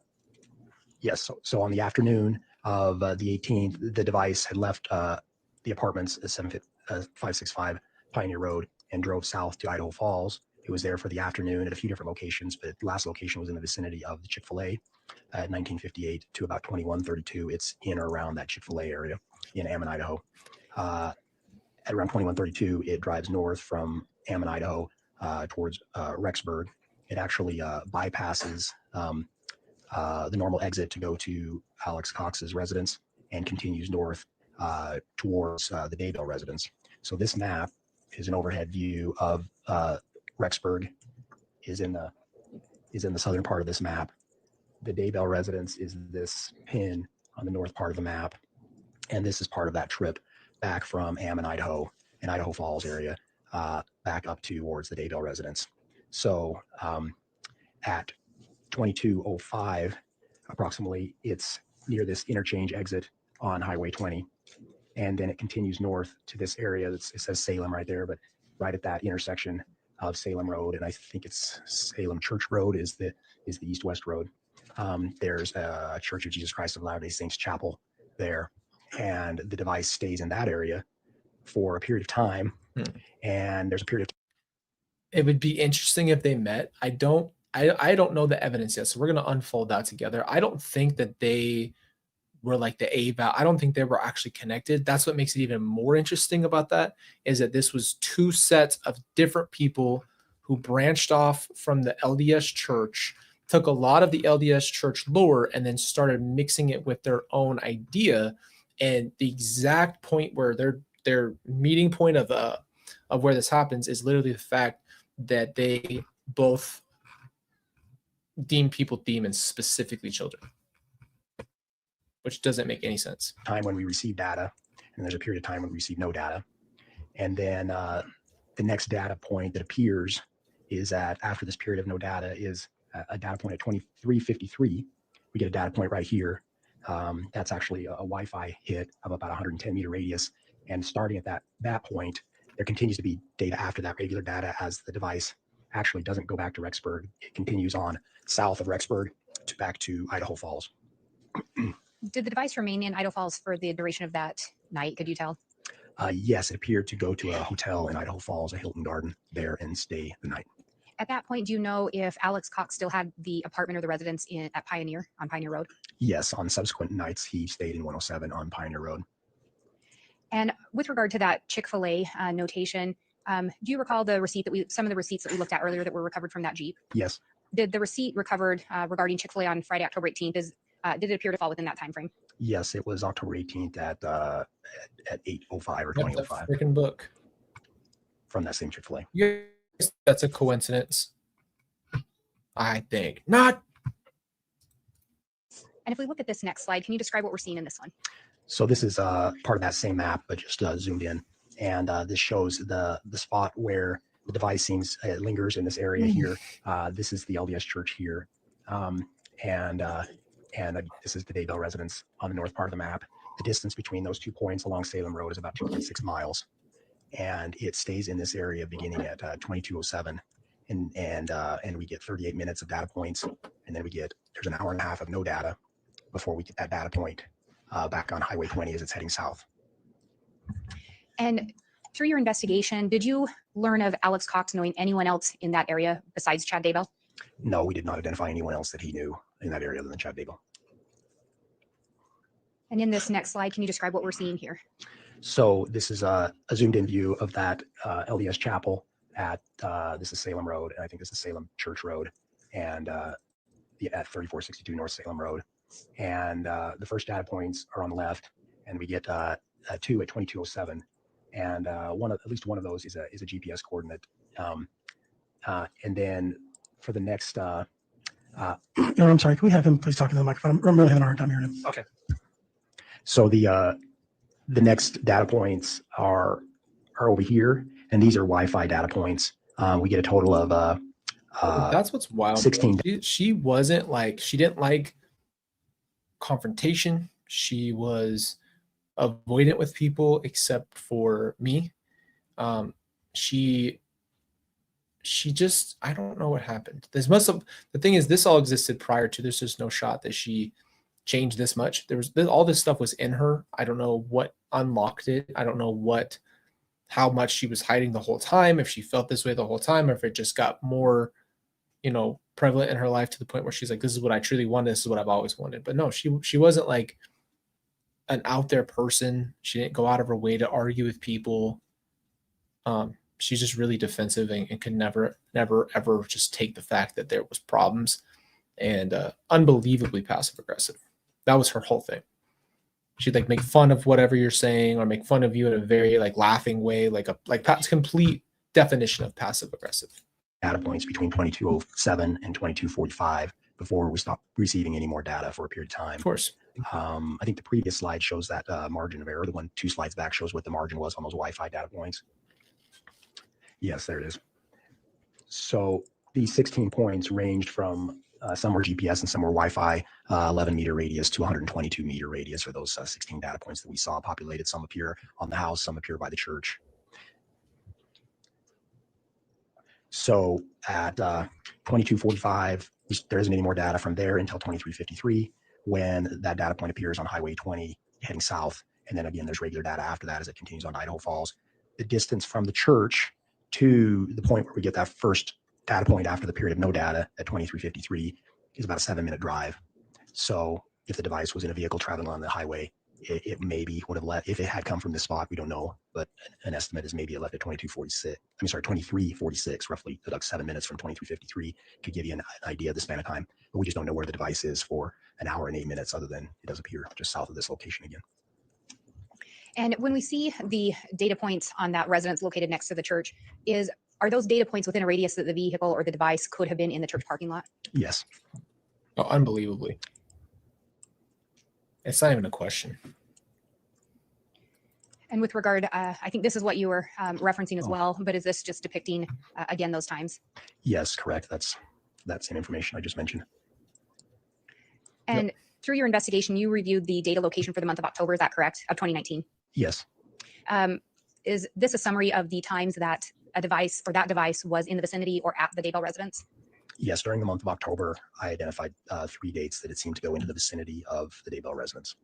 so on the afternoon of the 18th, the device had left the apartments at 565 Pioneer Road and drove south to Idaho Falls. It was there for the afternoon at a few different locations, but the last location was in the vicinity of the Chick-fil-A at 1958 to about 2132. It's in or around that Chick-fil-A area in Ammon, Idaho. At around 2132, it drives north from Ammon, Idaho towards Rexburg. It actually bypasses the normal exit to go to Alex Cox's residence and continues north towards the Daybell residence. So this map is an overhead view of Rexburg is in the southern part of this map. The Daybell residence is this pin on the north part of the map, and this is part of that trip back from Ammon, Idaho, and Idaho Falls area, back up towards the Daybell residence. So at 2205, approximately, it's near this interchange exit on Highway 20, and then it continues north to this area. It says Salem right there, but right at that intersection of Salem Road, and I think it's Salem Church Road is the east-west road. There's a Church of Jesus Christ of Latter-day Saints chapel there, and the device stays in that area for a period of time. And there's a period of It would be interesting if they met. I don't know the evidence yet, so we're going to unfold that together. I don't think that they were like the A-Val. I don't think they were actually connected. That's what makes it even more interesting about that, is that this was two sets of different people who branched off from the LDS church, took a lot of the LDS church lore, and then started mixing it with their own idea. And the exact point where their meeting point of where this happens is literally the fact that they both deem people demons, specifically children, which doesn't make any sense. time when we receive data, and there's a period of time when we receive no data. And then the next data point that appears is that after this period of no data is a data point at 2353. We get a data point right here. That's actually a Wi-Fi hit of about 110 meter radius. And starting at that point, there continues to be data after that regular data as the device actually doesn't go back to Rexburg. It continues on south of Rexburg back to Idaho Falls. Did the device remain in Idaho Falls for the duration of that night? Could you tell? Yes, it appeared to go to a hotel in Idaho Falls, a Hilton Garden there, and stay the night. At that point, do you know if Alex Cox still had the apartment or the residence on Pioneer Road? Yes, on subsequent nights, he stayed in 107 on Pioneer Road. And with regard to that Chick-fil-A notation, do you recall some of the receipts that we looked at earlier that were recovered from that Jeep? Yes. Did the receipt recovered regarding Chick-fil-A on Friday, October 18th, did it appear to fall within that time frame? Yes, it was October 18th at 8:05 or What 20:05 the freaking book? from that same Chick-fil-A. Yes, that's a coincidence. I think not. And if we look at this next slide, can you describe what we're seeing in this one? So this is part of that same map, but just zoomed in. And this shows the spot where the device seems lingers in this area here. This is the LDS church here. And this is the Daybell residence on the north part of the map. The distance between those 2 points along Salem Road is about 2.6 miles. And it stays in this area beginning at 2207. And we get 38 minutes of data points. And then there's an hour and a half of no data before we get that data point back on Highway 20 as it's heading south. And through your investigation, did you learn of Alex Cox knowing anyone else in that area besides Chad Daybell? No, we did not identify anyone else that he knew in that area other than Chad Daybell. And in this next slide, can you describe what we're seeing here? So this is a zoomed in view of that LDS chapel at this is Salem Road, and I think this is Salem Church Road, and at 3462 North Salem Road. And the first data points are on the left, and we get 2 at 2207. and at least one of those is a GPS coordinate. And then for the next, No, I'm sorry. Can we have him please talk to the microphone? I'm really having a hard time hearing him. Okay. so the next data points are over here, and these are Wi-Fi data points. We get a total of That's what's wild. 16. She wasn't like, she didn't like confrontation. She was avoidant with people except for me. She just, I don't know what happened. This must have, the thing is, this all existed prior to, there's just no shot that she changed this much. There was all this stuff was in her. I don't know what unlocked it. I don't know how much she was hiding the whole time, if she felt this way the whole time, or if it just got more, prevalent in her life to the point where she's like, this is what I truly want. This is what I've always wanted. But no, she wasn't like an out there person. She didn't go out of her way to argue with people. She's just really defensive and could never, ever just take the fact that there was problems, and unbelievably passive aggressive. That was her whole thing. She'd like make fun of whatever you're saying, or make fun of you in a very like laughing way, like complete definition of passive aggressive. Data points between 2207 and 2245 before we stopped receiving any more data for a period of time. Of course. I think the previous slide shows that margin of error. The one 2 slides back shows what the margin was on those Wi-Fi data points. Yes, there it is. So these 16 points ranged from some were GPS and some were Wi-Fi, 11 meter radius to 122 meter radius for those 16 data points that we saw populated. Some appear on the house, some appear by the church. So at 2245, there isn't any more data from there until 2353, when that data point appears on Highway 20 heading south. And then again, there's regular data after that as it continues on Idaho Falls. The distance from the church to the point where we get that first data point after the period of no data at 2353 is about a 7-minute drive. So if the device was in a vehicle traveling on the highway, it maybe would have left. If it had come from this spot, we don't know, but an estimate is maybe it left at 2346, roughly deduct 7 minutes from 2353 to give you an idea of the span of time. But we just don't know where the device is for an hour and 8 minutes, other than it does appear just south of this location again. And when we see the data points on that residence located next to the church, are those data points within a radius that the vehicle or the device could have been in the church parking lot? Yes. Oh, unbelievably. It's not even a question. And with regard, I think this is what you were referencing as well, but is this just depicting, again, those times? Yes, correct. That's same information I just mentioned. And through your investigation, you reviewed the data location for the month of October, is that correct, of 2019? Yes. Is this a summary of the times that a device or that device was in the vicinity or at the Daybell residence? Yes, during the month of October, I identified 3 dates that it seemed to go into the vicinity of the Daybell residence.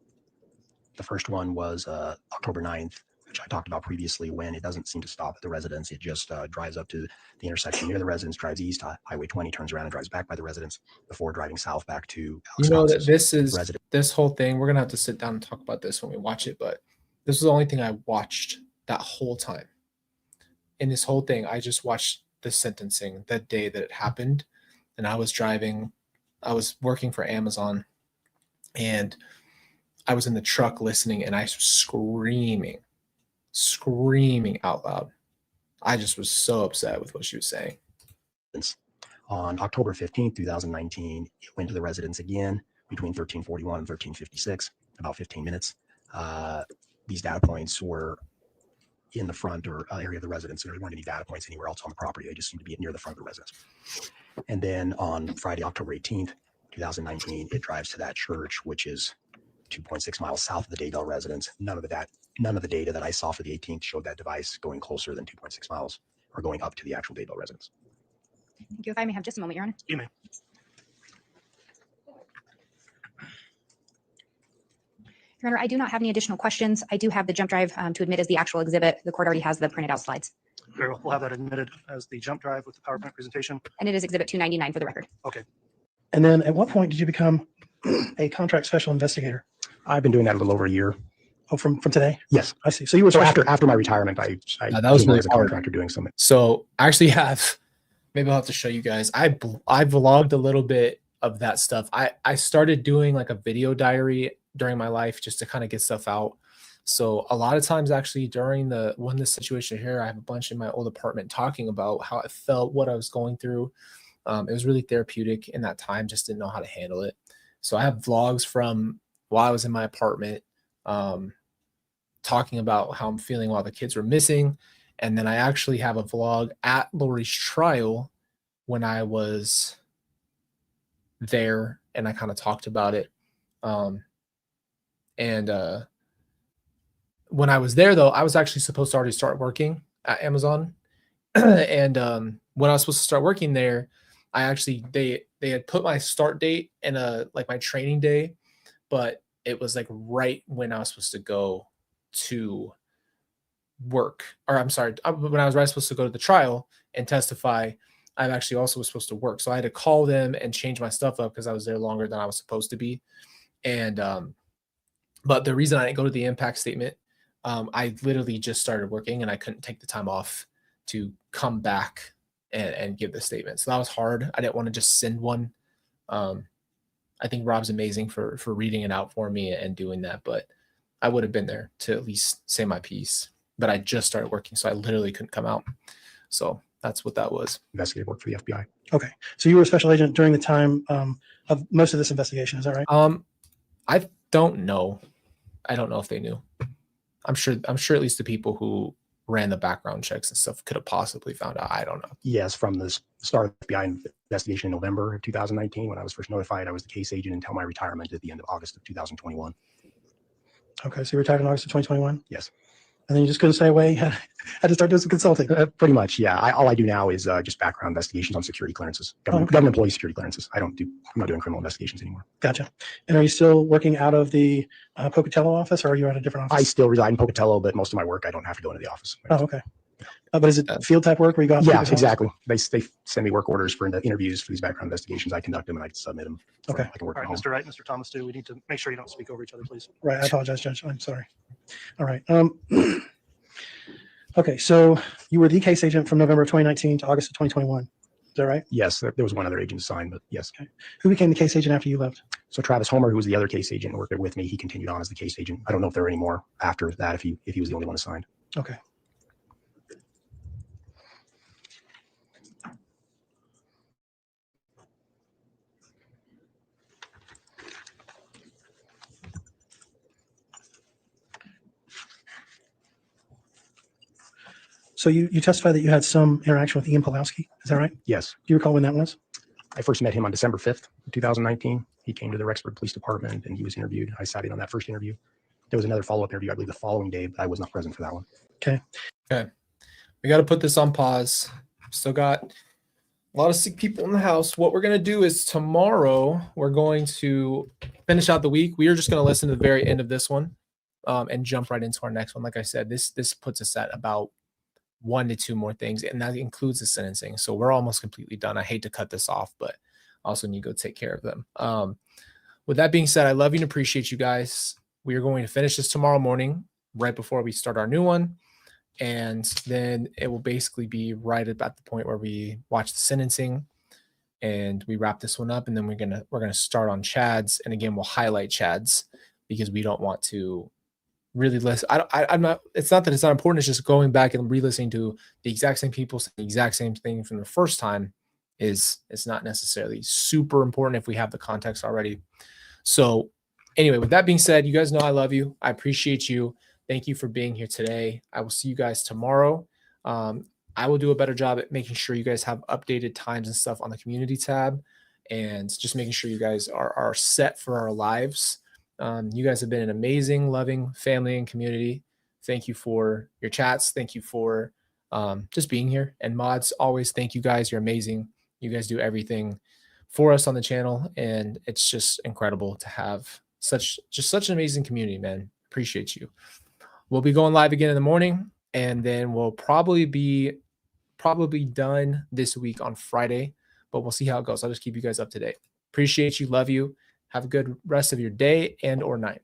The first one was October 9th, which I talked about previously, when it doesn't seem to stop at the residence. It just drives up to the intersection near the residence, drives east, Highway 20, turns around and drives back by the residence before driving south back to Alex Cox's residence. This whole thing, we're going to have to sit down and talk about this when we watch it, but this was the only thing I watched that whole time. In this whole thing, I just watched the sentencing that day that it happened. And I was working for Amazon, and I was in the truck listening, and I was screaming out loud. I just was so upset with what she was saying. On October 15th, 2019, it went to the residence again between 1341 and 1356, about 15 minutes. These data points were in the front or area of the residence. There weren't any data points anywhere else on the property. They just seemed to be near the front of the residence. And then on Friday, October 18th, 2019, it drives to that church, which is 2.6 miles south of the Daybell residence. None of the data that I saw for the 18th showed that device going closer than 2.6 miles or going up to the actual Daybell residence. Thank you. If I may have just a moment, Your Honor. You may. Your Honor, I do not have any additional questions. I do have the jump drive to admit as the actual exhibit. The court already has the printed out slides. Very well. We'll have that admitted as the jump drive with the PowerPoint presentation. And it is exhibit 299 for the record. Okay. And then at what point did you become a contract special investigator? I've been doing that a little over a year. Oh, from today? Yes. I see. So you were So special. after my retirement, I that was came on really as a hard. contractor doing something. So I actually have, maybe I'll have to show you guys. I vlogged a little bit of that stuff. I started doing like a video diary during my life just to kind of get stuff out. So a lot of times actually during when this situation here, I have a bunch in my old apartment talking about how I felt, what I was going through. It was really therapeutic in that time, just didn't know how to handle it. So I have vlogs from while I was in my apartment, talking about how I'm feeling while the kids were missing. And then I actually have a vlog at Lori's trial when I was there and I kind of talked about it. And when I was there though, I was actually supposed to already start working at Amazon. And when I was supposed to start working there, I actually they had put my start date in like my training day, but it was like right when I was supposed to go to work, or I'm sorry, when I was right supposed to go to the trial and testify, I actually also was supposed to work. So I had to call them and change my stuff up because I was there longer than I was supposed to be. And but the reason I didn't go to the impact statement, I literally just started working and I couldn't take the time off to come back and give the statement. So that was hard. I didn't want to just send one. I think Rob's amazing for reading it out for me and doing that, but I would have been there to at least say my piece. But I just started working, so I literally couldn't come out. So that's what that was. Investigative work for the FBI. Okay. So you were a special agent during the time of most of this investigation. Is that right? I don't know. I don't know if they knew. I'm sure at least the people who ran the background checks and stuff could have possibly found out. I don't know. Yes, from the start of the FBI investigation in November of 2019, when I was first notified, I was the case agent until my retirement at the end of August of 2021. Okay. So you retired in August of 2021? Yes. And then you just couldn't stay away. Had to start doing some consulting. Pretty much, yeah. All I do now is just background investigations on security clearances, government employee security clearances. I'm not doing criminal investigations anymore. Gotcha. And are you still working out of the Pocatello office, or are you at a different office? I still reside in Pocatello, but most of my work I don't have to go into the office. Oh, okay. But is it field type work where you go out? Yeah, exactly. They send me work orders for the interviews for these background investigations. I conduct them and I submit them. Okay. I can work All from right, home. Mr. Wright, Mr. Thomas, too. We need to make sure you don't speak over each other, please. Right. I apologize, Judge. I'm sorry. All right. Okay. So you were the case agent from November of 2019 to August of 2021. Is that right? Yes, there was one other agent assigned, but yes. Okay. Who became the case agent after you left? So Travis Homer, who was the other case agent and worked there with me, he continued on as the case agent. I don't know if there were any more after that, if he was the only one assigned. Okay. So you testified that you had some interaction with Ian Pulowski. Is that right? Do Yes. you recall when that was? I first met him on December 5th, 2019. He came to the Rexburg Police Department and he was interviewed. I sat in on that first interview. There was another follow-up interview, I believe, the following day, but I was not present for that one. Okay. We got to put this on pause. Still got a lot of sick people in the house. What we're going to do is tomorrow we're going to finish out the week. We are just going to listen to the very end of this one and jump right into our next one. Like I said, this puts us at about 1 to 2 more things, and that includes the sentencing. So we're almost completely done. I hate to cut this off, but also need to go take care of them. With that being said, I love you and appreciate you guys. We are going to finish this tomorrow morning, right before we start our new one. And then it will basically be right about the point where we watch the sentencing and we wrap this one up. And then we're gonna start on Chad's. And again, we'll highlight Chad's because we don't want to really listen. I'm not, it's not that it's not important. It's just going back and re-listening to the exact same people saying the exact same thing from the first time it's not necessarily super important if we have the context already. So anyway, with that being said, you guys know I love you. I appreciate you. Thank you for being here today. I will see you guys tomorrow. I will do a better job at making sure you guys have updated times and stuff on the community tab and just making sure you guys are set for our lives. You guys have been an amazing, loving family and community. Thank you for your chats. Thank you for just being here. And mods, always thank you guys. You're amazing. You guys do everything for us on the channel. And it's just incredible to have such an amazing community, man. Appreciate you. We'll be going live again in the morning, and then we'll probably be done this week on Friday, but we'll see how it goes. I'll just keep you guys up to date. Appreciate you. Love you. Have a good rest of your day and or night.